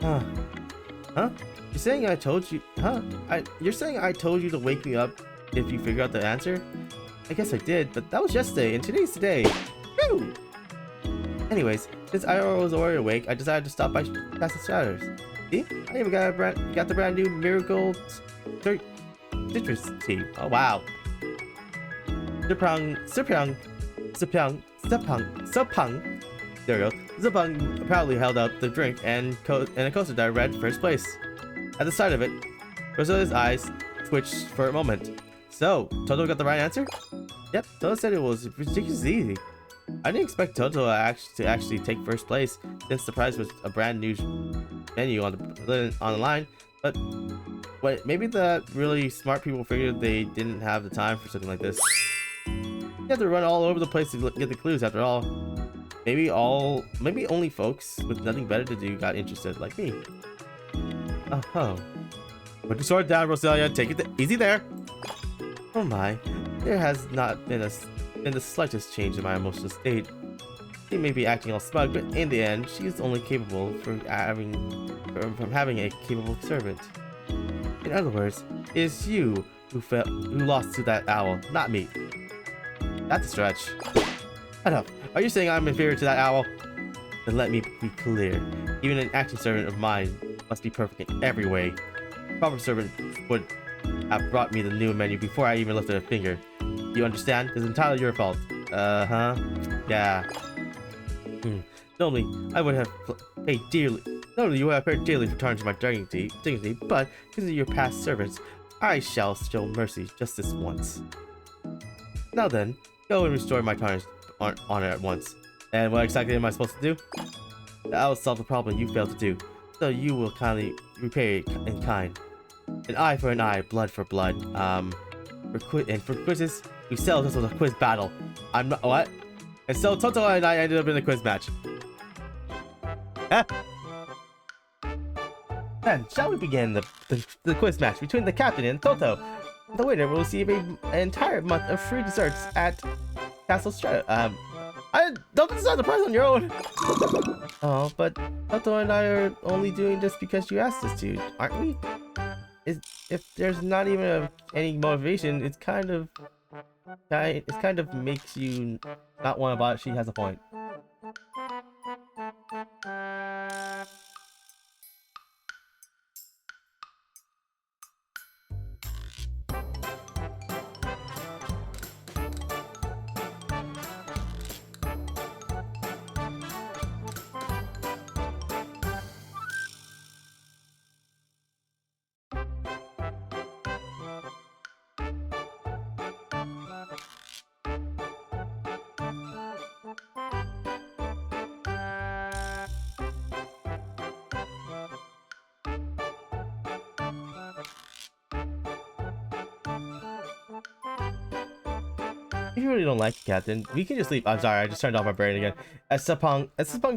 Huh? You're saying I told you? Huh? You're saying I told you to wake me up if you figure out the answer? I guess I did, but that was yesterday, and today's today. Woo! Anyways, since I was already awake, I decided to stop by Castle Shatters. See? I even got the brand new Miracle Citrus Tea. Oh wow. Sepang. There we go. Sepang proudly held up the drink and a coaster that read first place. At the sight of it, Rosalia's eyes twitched for a moment. So, Toto got the right answer? Yep, Toto said it was ridiculously easy. I didn't expect Toto to actually take first place, since the prize was a brand new menu on the line, but maybe the really smart people figured they didn't have the time for something like this. You have to run all over the place to get the clues after all. Maybe only folks with nothing better to do got interested, like me. Oh. Put your sword down, Rosalia. Take it easy there. Oh my, there has not been the slightest change in my emotional state. She may be acting all smug, but in the end, she is only capable from having a capable servant. In other words, it is you who lost to that owl, not me. That's a stretch. Enough. Are you saying I'm inferior to that owl? Then let me be clear. Even an acting servant of mine must be perfect in every way. A proper servant would have brought me the new menu before I even lifted a finger. You understand? It's entirely your fault. Uh-huh. Yeah. Normally, I would have paid dearly. Normally, you would have paid dearly for tarnishing my dignity, but because of your past servants, I shall show mercy just this once. Now then, go and restore my tarnished honor at once. And what exactly am I supposed to do? That will solve the problem you failed to do. So you will kindly repay it in kind. An eye for an eye, blood for blood. For quizzes, we settled this with a quiz battle. I'm not what? And so Toto and I ended up in a quiz match. Then, shall we begin the quiz match between the captain and Toto? The winner will receive an entire month of free desserts at Castle Strata. Don't decide the prize on your own. Oh, but Toto and I are only doing this because you asked us to, aren't we? If there's not even any motivation, it's kind of It kind of makes you not want to buy it. She has a point. If you really don't like it, Captain, we can just leave. I'm sorry, I just turned off my brain again. As Sapong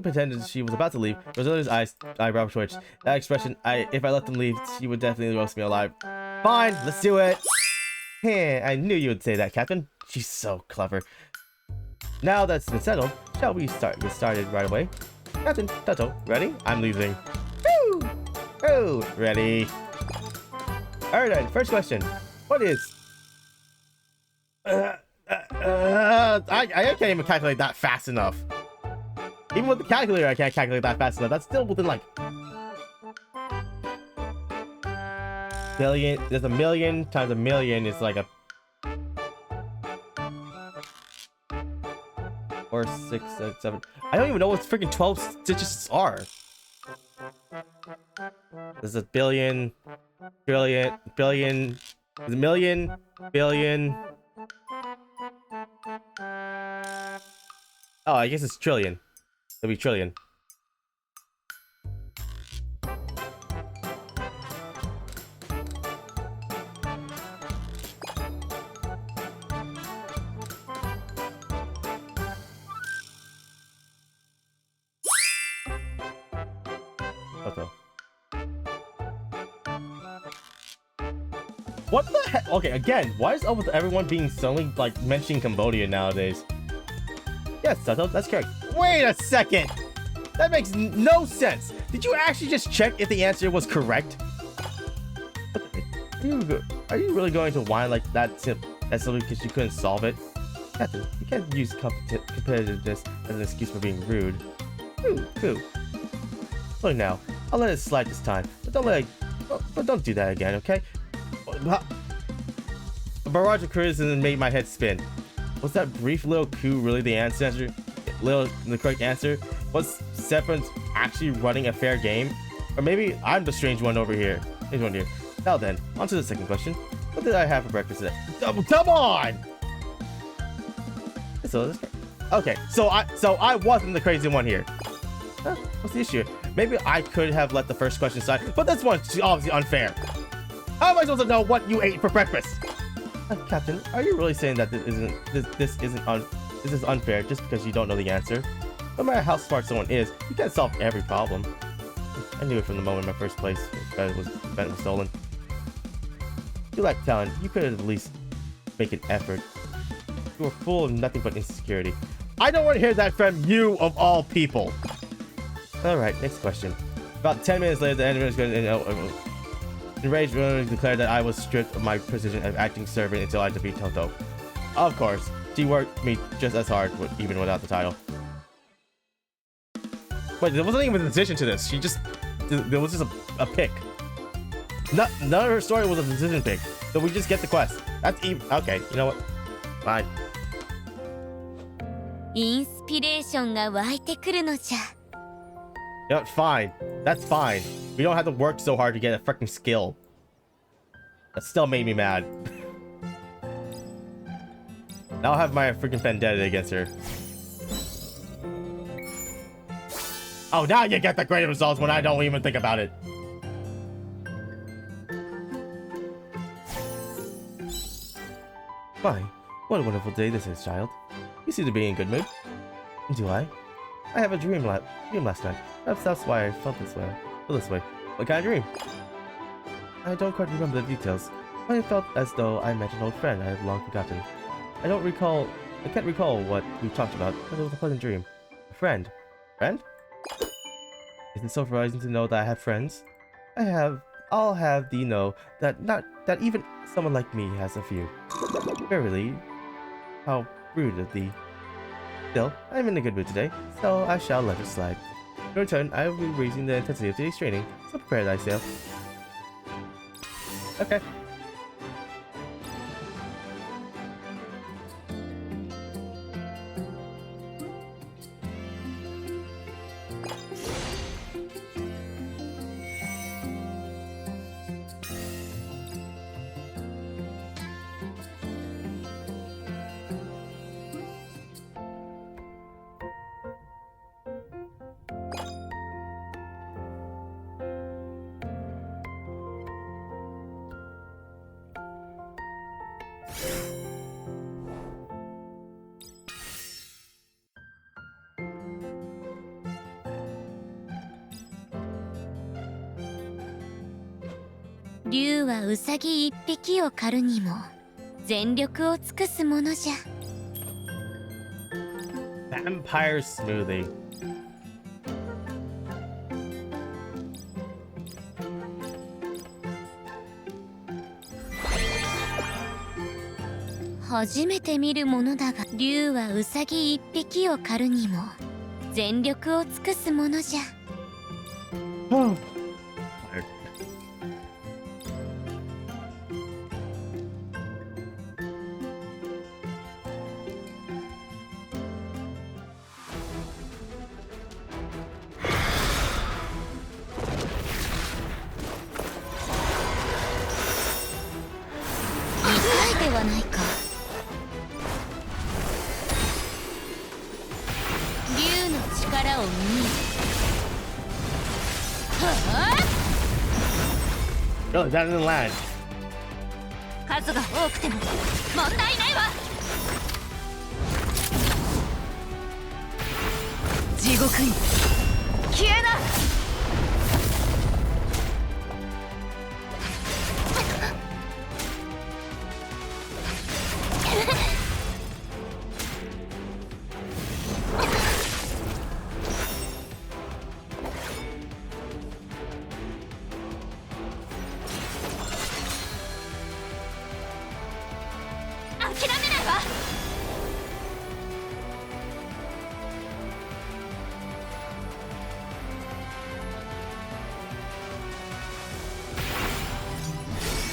pretended she was about to leave, Rosalia's eyebrow twitched. That expression, if I let them leave, she would definitely roast me alive. Fine, let's do it. Heh, I knew you would say that, Captain. She's so clever. Now that's been settled, shall we get started right away? Captain, Toto, ready? I'm leaving. Woo! Oh, ready. Alright then, first question. What is... I can't even calculate that fast enough. Even with the calculator, I can't calculate that fast enough. That's still within like... billion. There's a million times a million is like a... 4, 6, 7... I don't even know what freaking 12 digits are. There's a billion, trillion, billion... There's a million, billion... Oh, I guess it's trillion. It'll be trillion. Okay. What the heck? Okay, again, why is up with everyone being suddenly like mentioning Cambodia nowadays? Yes, Toto, that's correct. Wait a second! That makes no sense! Did you actually just check if the answer was correct? Are you really going to whine like that simply because you couldn't solve it? Captain, you can't use competitiveness as an excuse for being rude. Pooh. Look now, I'll let it slide this time, but don't do that again, okay? A barrage of criticism made my head spin. Was that brief little coup really the the correct answer? Was Severance actually running a fair game? Or maybe I'm the strange one over here. Now then, on to the second question. What did I have for breakfast today? Come on! Okay, so I wasn't the crazy one here. What's the issue? Maybe I could have let the first question slide, but this one's obviously unfair. How am I supposed to know what you ate for breakfast? Captain, are you really saying that this is unfair just because you don't know the answer? No matter how smart someone is, you can't solve every problem. I knew it from the moment my first place event was stolen. You lack talent. You could at least make an effort. You were full of nothing but insecurity. I don't want to hear that from you of all people. All right, next question. About 10 minutes later, the enemy was going to. Enraged, declared that I was stripped of my position as acting servant until I defeat Toto. Of course, she worked me just as hard, even without the title. Wait, there wasn't even a decision to this. There was just a pick. None of her story was a decision pick, so we just get the quest. That's even okay. You know what? Fine. インスピレーションが湧いてくるのじゃ。You know what? Fine. That's fine. We don't have to work so hard to get a freaking skill. That still made me mad. Now I'll have my freaking vendetta against her. Oh, now you get the great results when I don't even think about it. Why? What a wonderful day this is, child. You seem to be in good mood. Do I? I have a dream last night. Perhaps that's why I felt this way. What kind of dream? I don't quite remember the details, but I felt as though I met an old friend I had long forgotten. I can't recall what we talked about, but it was a pleasant dream. A friend? Friend? Isn't it so surprising to know that I have friends? I'll have thee know that even someone like me has a few. Verily, How rude of thee. Still, I am in a good mood today, so I shall let it slide. In return, I will be raising the intensity of today's training, so prepare thyself. Okay.竜はウサギ一匹を狩るにも全力を尽くすものじゃ。 Vampire smoothie. 初めて見るものだが、竜はウサギ一匹を狩るにも全力を尽くすものじゃ。 Oh. No, that didn't land. 数が多くても問題ないわ。地獄に消えな。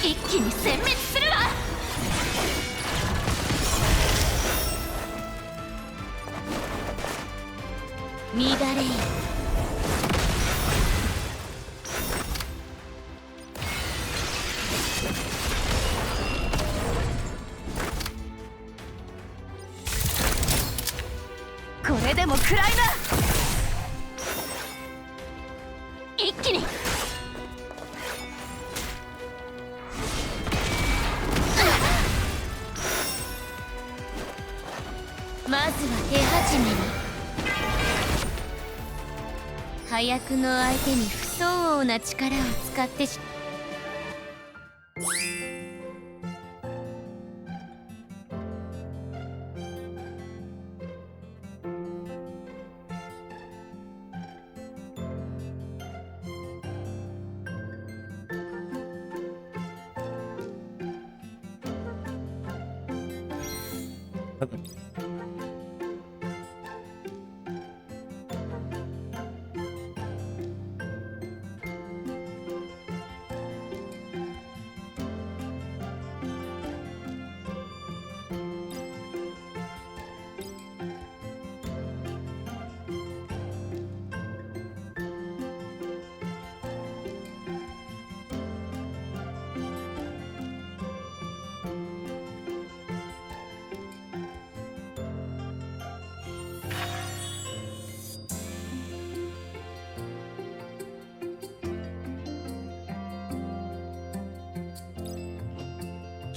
一気に殲滅するわ。乱れよ。これでも食らいな。一気に。まずは手始めに早くの相手に不相応な力を使ってし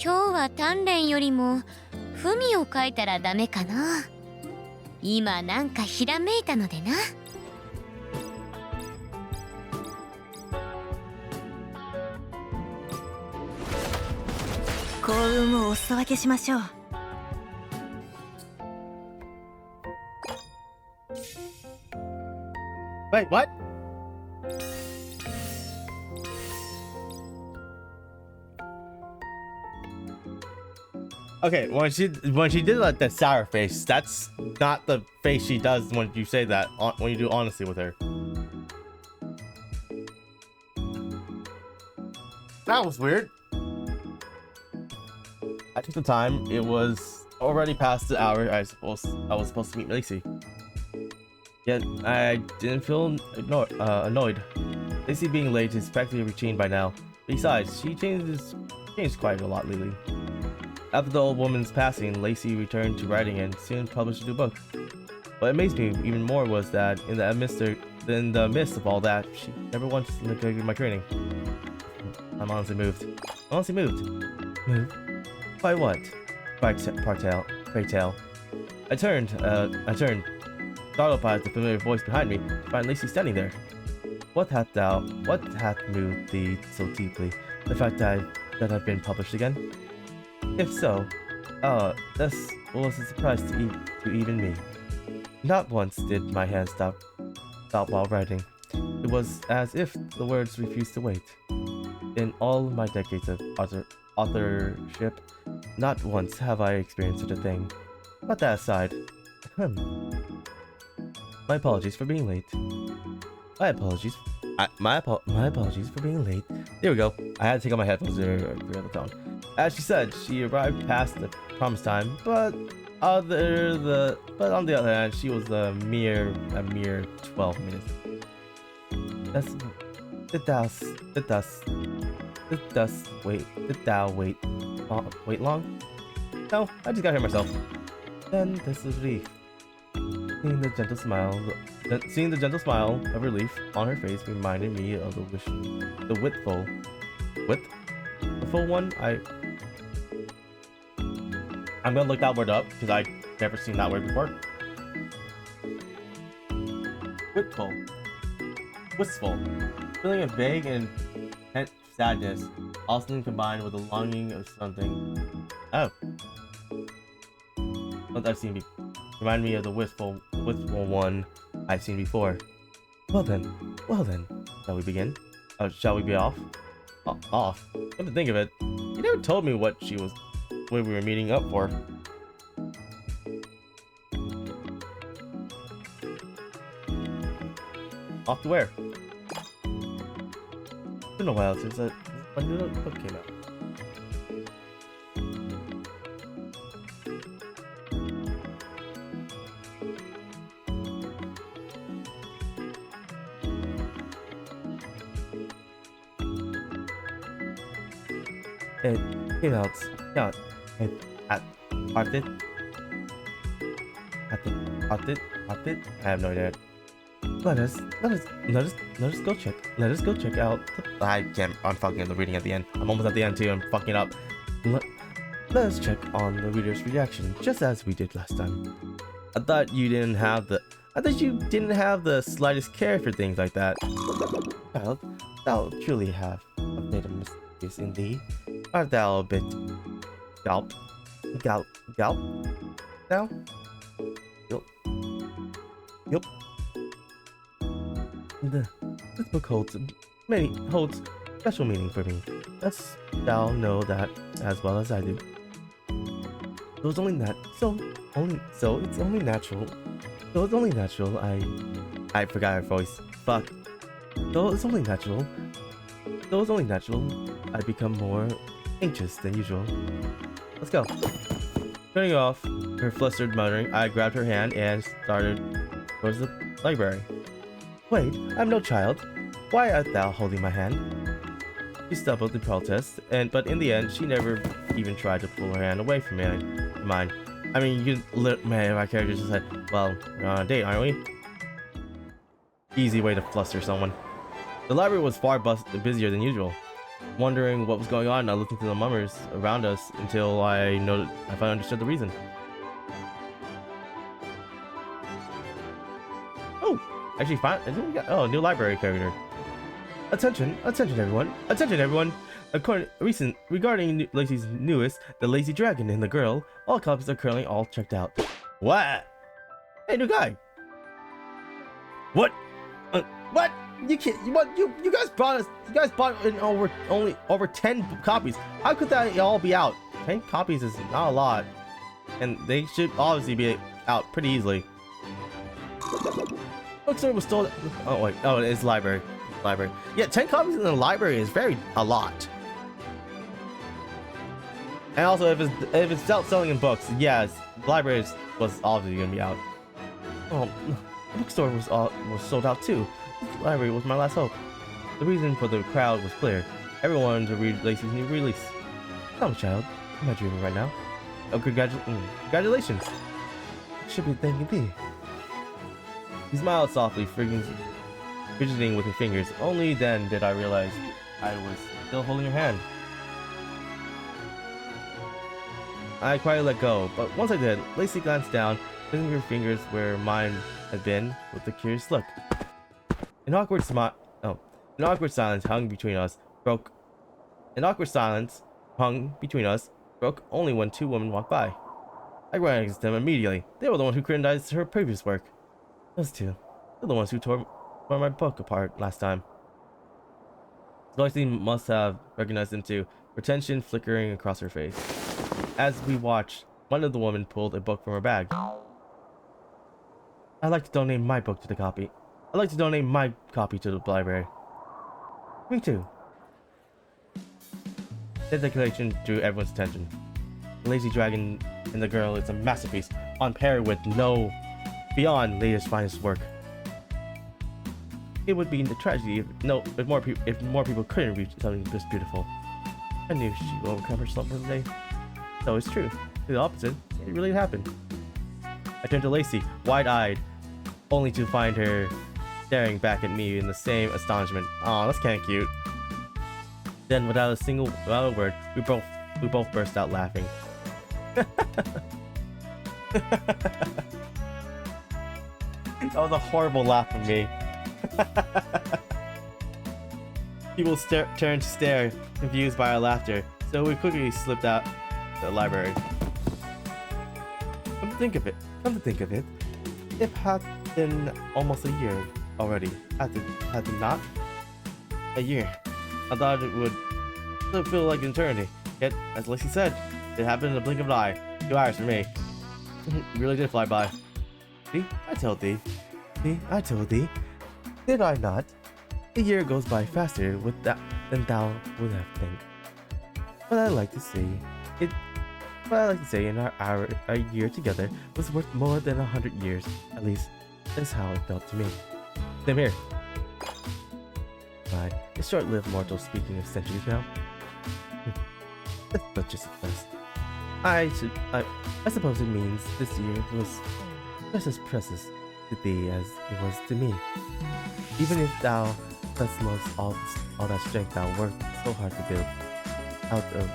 今日は鍛錬よりも文を書いたらダメかな。今なんかひらめいたのでな。幸運をお裾分けしましょう。Wait, what? Okay, when she did like that sour face, that's not the face she does when you say that. When you do honestly with her. That was weird. I took the time. It was already past the hour I was supposed to meet Lacy. Yet I didn't feel annoyed. Lacy being late is practically a routine by now. Besides, she changed quite a lot lately. After the old woman's passing, Lacy returned to writing and soon published a new book. What amazed me even more was that in the midst of all that, she never once neglected my training. I'm honestly moved. Moved? By what? Pray tell. I turned, startled by the familiar voice behind me, to find Lacy standing there. What hath moved thee so deeply? The fact that I've been published again? If so, this was a surprise to even me. Not once did my hand stop while writing. It was as if the words refused to wait. In all my decades of authorship, not once have I experienced such a thing. But that aside, my apologies for being late. My apologies for being late. There we go. I had to take out my headphones there for the tone. As she said, she arrived past the promised time, but on the other hand, she was a mere 12 minutes. Did thou wait long? No, I just got here myself. Then this is relief. Seeing the gentle smile of relief on her face reminded me of the withful one. I'm gonna look that word up because I've never seen that word before. Wistful, feeling a vague and intense sadness, often combined with a longing of something. Oh, what I've seen remind me of the wistful one I've seen before. Well then, shall we begin? Shall we be off? Off. Come to think of it, you never told me what we were meeting up for. Off to where? It's been a while since a new book came out. It came out. I have no idea. Let us go check out. I'm fucking the reading at the end. I'm almost at the end too. I'm fucking up. Let us check on the reader's reaction, just as we did last time. I thought you didn't have the slightest care for things like that. Child, thou truly have a bit of mischief in thee. Art thou a bit gulp now? Yup. This book holds special meaning for me. Dost thou know that as well as I do? So it's only natural. I forgot her voice. Fuck. So it's only natural. I become more anxious than usual. Let's go. Turning off her flustered muttering, I grabbed her hand and started towards the library. Wait, I'm no child. Why art thou holding my hand? She stumbled to protest, but in the end, she never even tried to pull her hand away from mine. I mean, my character just said, well, we're on a date, aren't we? Easy way to fluster someone. The library was far busier than usual. Wondering what was going on, I looked into the mummers around us until I finally understood the reason. Oh, actually, a new library character. Attention everyone! Regarding Lacy's newest, the Lazy Dragon and the girl, all copies are currently all checked out. What? Hey, new guy. What? What? You can't. What? You guys bought in over 10 copies. How could that all be out? 10 copies is not a lot. And they should obviously be out pretty easily. Bookstore was still... Oh, wait. Oh, it is library. Library. Yeah, 10 copies in the library is a lot. And also, if it's selling in books, yes, library was obviously gonna be out. Oh, the bookstore was sold out too. The library was my last hope. The reason for the crowd was clear. Everyone wanted to read Lacy's new release. Come, child. I'm not dreaming right now. Oh, congratulations. I should be thanking thee. He smiled softly, fidgeting with her fingers. Only then did I realize I was still holding her hand. I quietly let go, but once I did, Lacy glanced down, putting her fingers where mine had been, with a curious look. An awkward silence hung between us broke only when two women walked by. I recognized them immediately. They were the ones who criticized her previous work. Those two. They're the ones who tore my book apart last time. Lacy must have recognized them too, her tension flickering across her face. As we watched, one of the women pulled a book from her bag. I'd like to donate my book to the copy. I'd like to donate my copy to the library. Me too. The declaration drew everyone's attention. The Lazy Dragon and the Girl is a masterpiece, on par with beyond latest finest work. It would be a tragedy if more people couldn't reach something this beautiful. I knew she would overcome her slump one day. So it's true. To the opposite, it really happened. I turned to Lacy, wide-eyed, only to find her staring back at me in the same astonishment. Aw, that's kinda cute. Then, without a word, we both burst out laughing. That was a horrible laugh from me. People turned to stare, confused by our laughter, so we quickly slipped out the library. Come to think of it, it had been almost a year already. Had it not? A year. I thought it would feel like an eternity. Yet, as Lacy said, it happened in a blink of an eye. 2 hours for me. It really did fly by. See, I told thee. Did I not? A year goes by faster than thou would have think. But I like to say, in our year together was worth more than 100 years. At least, that's how it felt to me. Same here. My, is short-lived mortal speaking of centuries now? But just at best. I suppose it means this year was just as precious to thee as it was to me. Even if thou dost most all that strength thou worked so hard to build out of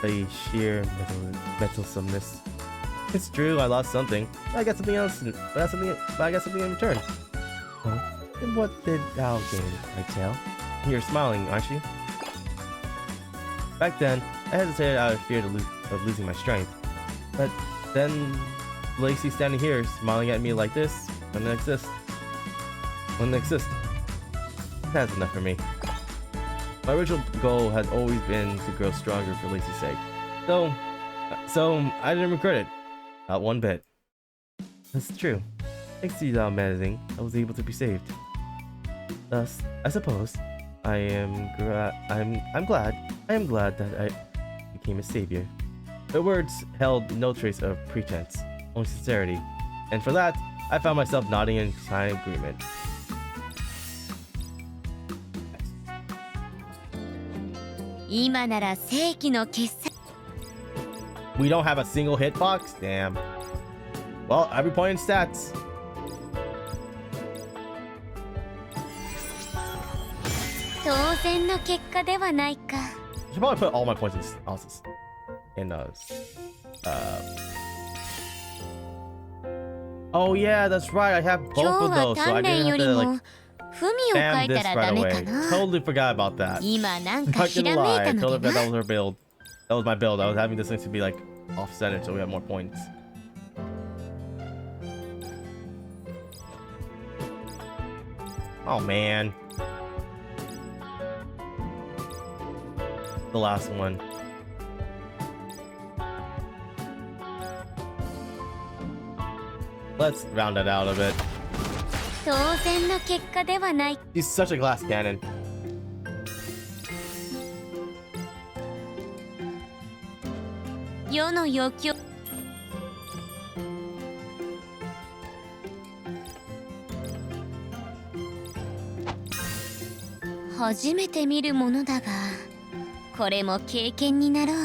a sheer meddlesomeness. It's true, I lost something, but I got something else. I got something in return. Oh, and what did thou gain, my tale? You're smiling, aren't you? Back then, I hesitated out of fear of losing my strength. But then, Lacy standing here, smiling at me like this, wouldn't exist. That's enough for me. My original goal had always been to grow stronger for Lacy's sake. So I didn't regret it. Not one bit. That's true. Thanks to thou medicine, I was able to be saved. Thus, I suppose, I am glad that I became a savior. Her words held no trace of pretense, only sincerity, and for that, I found myself nodding in silent agreement. We don't have a single hitbox? Damn. Well, every point in stats. I should probably put all my points in analysis. Oh yeah, that's right. I have both of those, so I didn't have to like spam this right away. Totally forgot about that. Not gonna lie, I totally forgot that was her build. That was my build. I was having this thing to be like off-centered so we have more points. Oh man. The last one. Let's round that out a bit. 当然の結果ではない。 He's such a glass cannon. 世の余興。初めて見るものだが、これも経験になろう。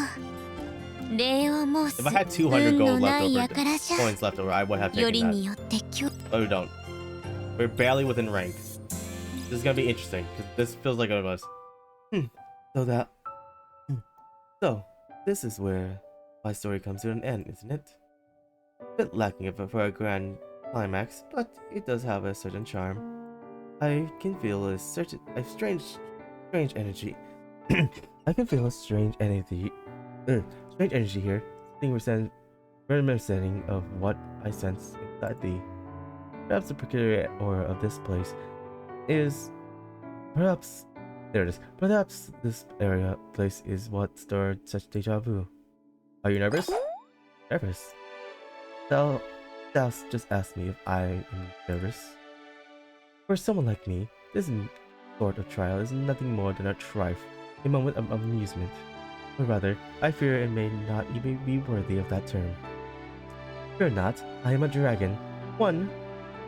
礼を申す。 If I had 200運 gold のない left 輩じゃ。 over, coins left over, I would have より taken に that. よって今日。 But we don't. We're barely within rank. This is gonna be interesting, because this feels like it was. So that. So, this is where my story comes to an end, isn't it? A bit lacking for a grand climax, but it does have a certain charm. I can feel a strange energy. I can feel a strange energy here. Something reminiscent of what I sense inside thee. Perhaps the peculiar aura of this place is. Perhaps this place is what stored such deja vu. Are you nervous? Nervous? Thou just asked me if I am nervous. For someone like me, this sort of trial is nothing more than a trifle, a moment of amusement. Or rather, I fear it may not even be worthy of that term. Fear not, I am a dragon, one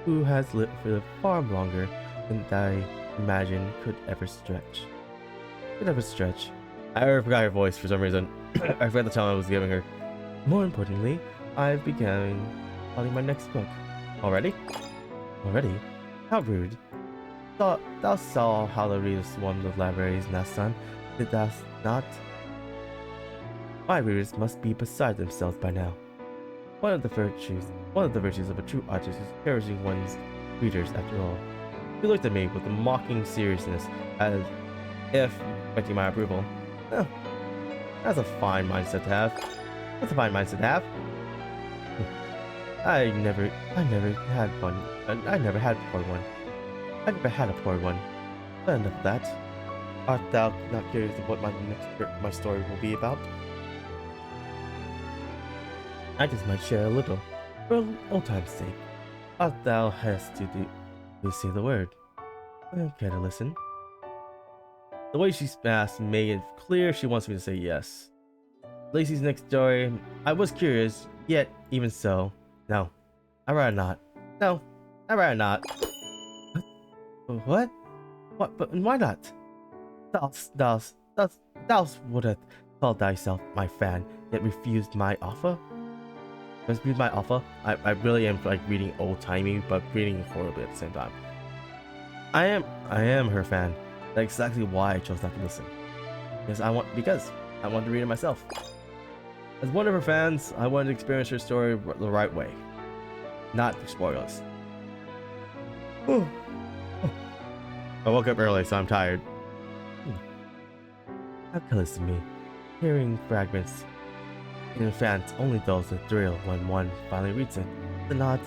who has lived for far longer than I imagine could ever stretch. I forgot her voice for some reason. I forgot the tone I was giving her. More importantly, I've begun plotting my next book. Already? How rude. Thou saw how the readers swarmed the libraries last time, did thou not? My readers must be beside themselves by now. One of the virtues of a true artist is cherishing one's readers after all. He looked at me with a mocking seriousness, as if expecting my approval. Oh, that's a fine mindset to have. I never had one. I never had a poor one. But enough of that. Art thou not curious of what my story will be about? I just might share a little, for old time's sake. Art thou hast to say the word? Care to listen? The way she asked made it clear she wants me to say yes. Lacy's next story. I was curious, yet even so, no. I'd rather not. No, I'd rather not. What? What? But why not? Thou would have called thyself my fan, yet refused my offer? Refused my offer? I really am like reading old-timey, but reading horribly at the same time. I am her fan. That's exactly why I chose not to listen. Because I want to read it myself. As one of her fans, I wanted to experience her story the right way, not through spoilers. I woke up early, so I'm tired. How careless of me. Hearing fragments. In fact, only those that thrill when one finally reads it. The not.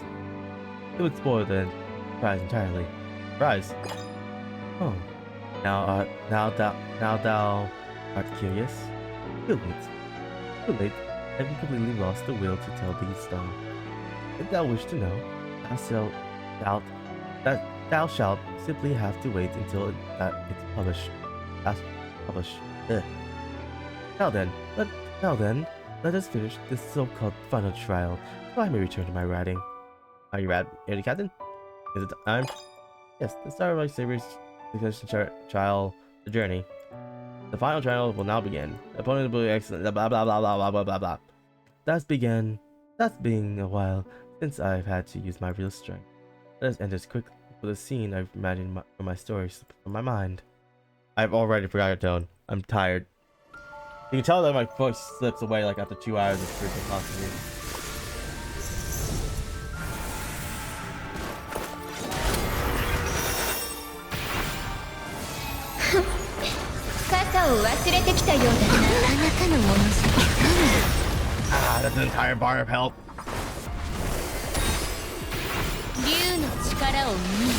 It would spoil the surprise entirely. Surprise. Oh. Now thou art curious? Too late. I've completely lost the will to tell thee so. If thou wish to know, thou shalt simply have to wait until it's published. Now then, let us finish this so-called final trial, so I may return to my writing. Are you ready, Captain? Is it time? Yes, the StarSavier's succession trial, the journey. The final trial will now begin. The opponent will be excellent. Blah blah blah blah blah blah blah blah. That's been a while since I've had to use my real strength. Let us end this quick with a scene I've imagined for my stories from my mind. I've already forgot your tone. I'm tired. You can tell that my voice slips away like after 2 hours of freaking constantly. 傘を忘れてきたようだな。なかなかのものじゃ。That's an entire bar of health. 竜の力を見る。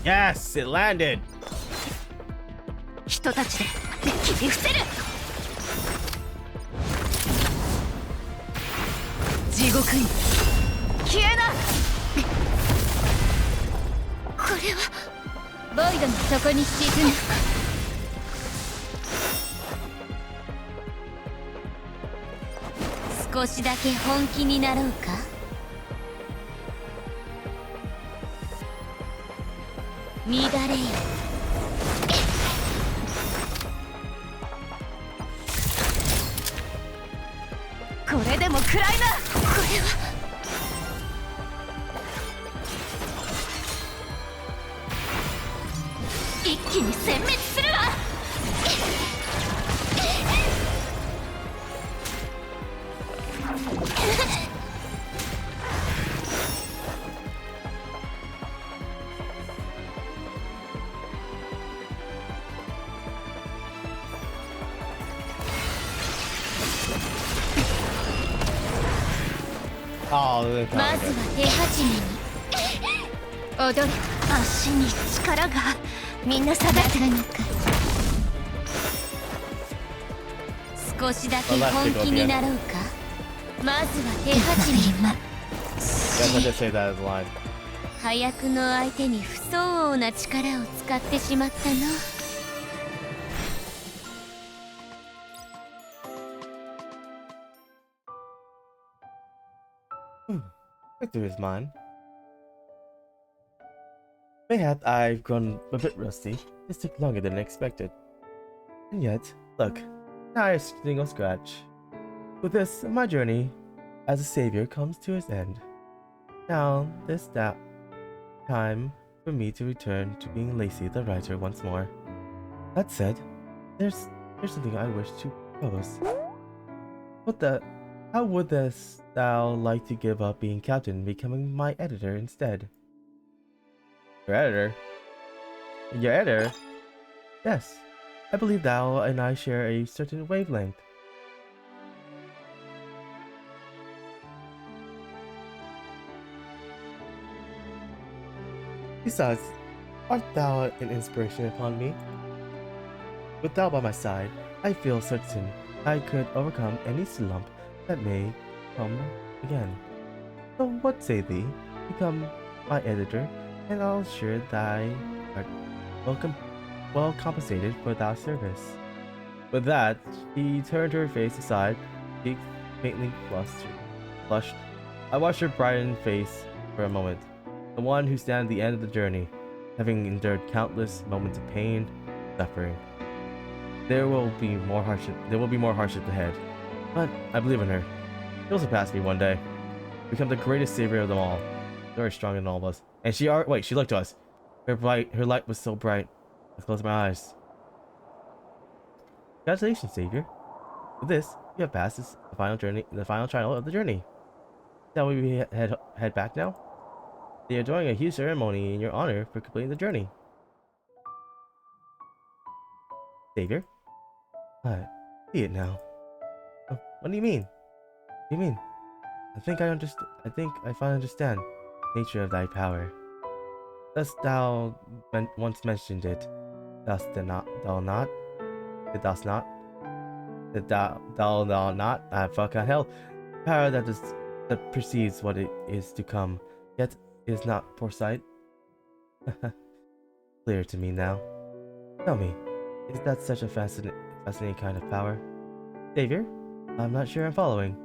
Yes, it landed. 人たちで切り伏せる。地獄に消えな。これはボイドの底に沈む。少しだけ本気になろうか。乱れよ。これでも食らいな。これは一気に殲滅するわ。Oh, まずは手始めに踊れ。足に力がみんな下がってるのか。少しだけ本気になろうか。まずは手始めに。 Guess I just say that as a line. 早くの相手に不相応な力を使ってしまったの。Victor is mine. Mayhap I've grown a bit rusty. This took longer than expected. And yet, look, now I have a single scratch. With this, my journey as a savior comes to its end. Now, this time for me to return to being Lacy the writer once more. That said, there's something I wish to propose. How would thou like to give up being captain and becoming my editor instead? Your editor? Your editor? Yes, I believe thou and I share a certain wavelength. Besides, art thou an inspiration upon me? With thou by my side, I feel certain I could overcome any slump that may come again. So what say thee? Become my editor, and I'll assure thy art well compensated for thy service. With that, she turned her face aside, cheeks faintly flushed. I watched her brighten face for a moment. The one who stands at the end of the journey, having endured countless moments of pain, suffering. There will be more hardship ahead. But I believe in her. She'll surpass me one day. Become the greatest savior of them all. Very strong in all of us. And she looked to us. Her light was so bright. I closed my eyes. Congratulations, Savior. With this, you have passed the final trial of the journey. Shall we head back now? They are doing a huge ceremony in your honor for completing the journey. Savior? I see it now. What do you mean? What do you mean? I think I finally understand the nature of thy power. Thus thou once mentioned it. Thus did thou not? Fuck hell. Power that perceives what it is to come, yet is not foresight. Clear to me now. Tell me, is that such a fascinating kind of power? Savior? I'm not sure I'm following.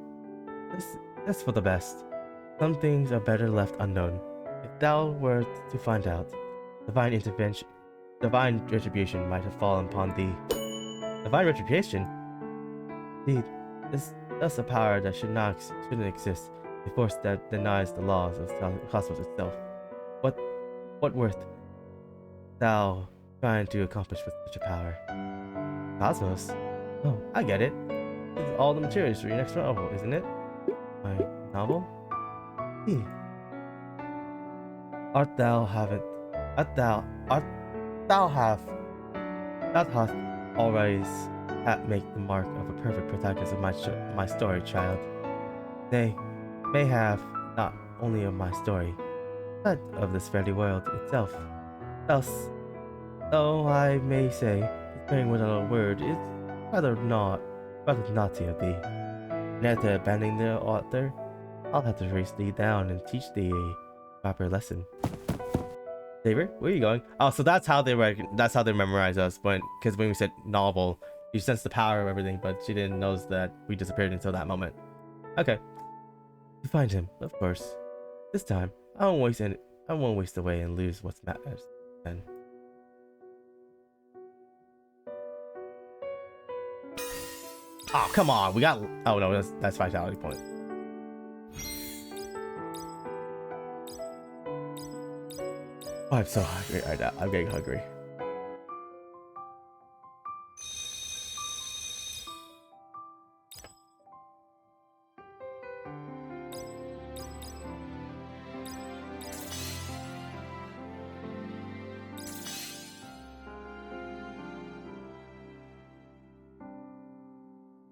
This for the best. Some things are better left unknown. If thou were to find out, divine retribution might have fallen upon thee. Divine retribution? Indeed, thus a power that shouldn't exist, a force that denies the laws of the cosmos itself. What worth thou trying to accomplish with such a power? Cosmos? Oh, I get it. This is all the materials for your next novel, isn't it? My novel? See. Thou hast always make the mark of a perfect protagonist of my story, child. Nay, may have not only of my story, but of this very world itself. Thus, though I may say, preparing without a word is rather naughty of thee. And after abandoning the author, I'll have to trace thee down and teach thee a proper lesson. Savior, where are you going? Oh, so that's how they memorize us. Because when we said novel, you sense the power of everything, but she didn't know that we disappeared until that moment. Okay. To find him, of course. This time, I won't waste away and lose what matters. Then. Oh, come on. We got... Oh, no. That's vitality point. Oh, I'm so hungry right now. I'm getting hungry.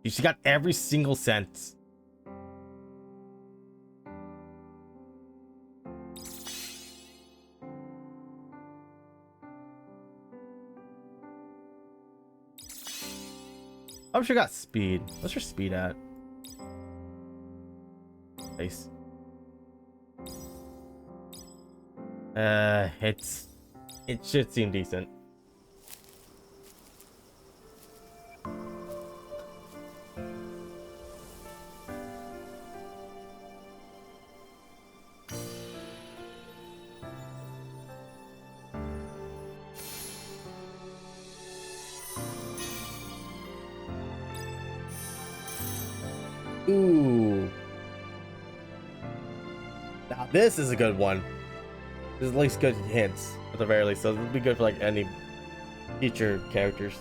She got every single cent. I'm sure got speed. What's your speed at? Nice. It should seem decent. Ooh. Now this is a good one. This is at least good hints, at the very least. So it would be good for like any future characters.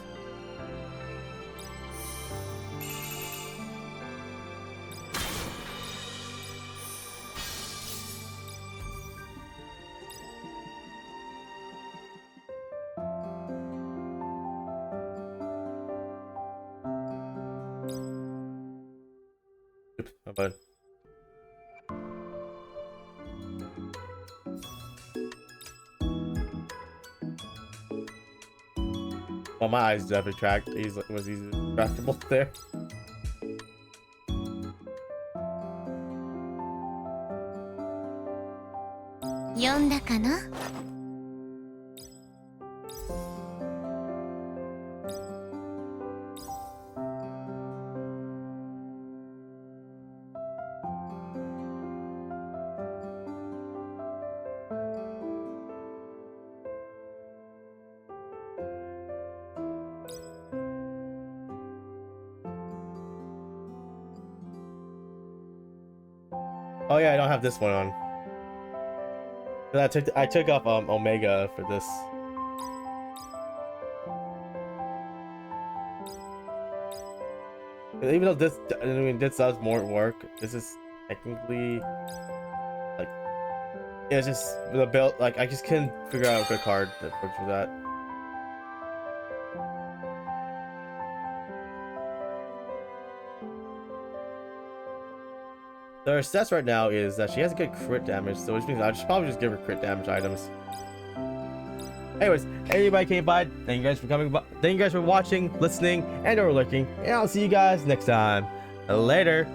Oops, my bad. Well, my eyes definitely tracked. Was he trackable there? Yonda kana? Oh yeah, I don't have this one on. I took off Omega for this. Even though this does more work, this is technically like it's just the build. Like I just couldn't figure out a good card that works for that. So her stats right now is that she has a good crit damage, so which means I should probably just give her crit damage items. Anyways, anybody came by, thank you guys for coming by. Thank you guys for watching, listening, and or lurking, and I'll see you guys next time. Later.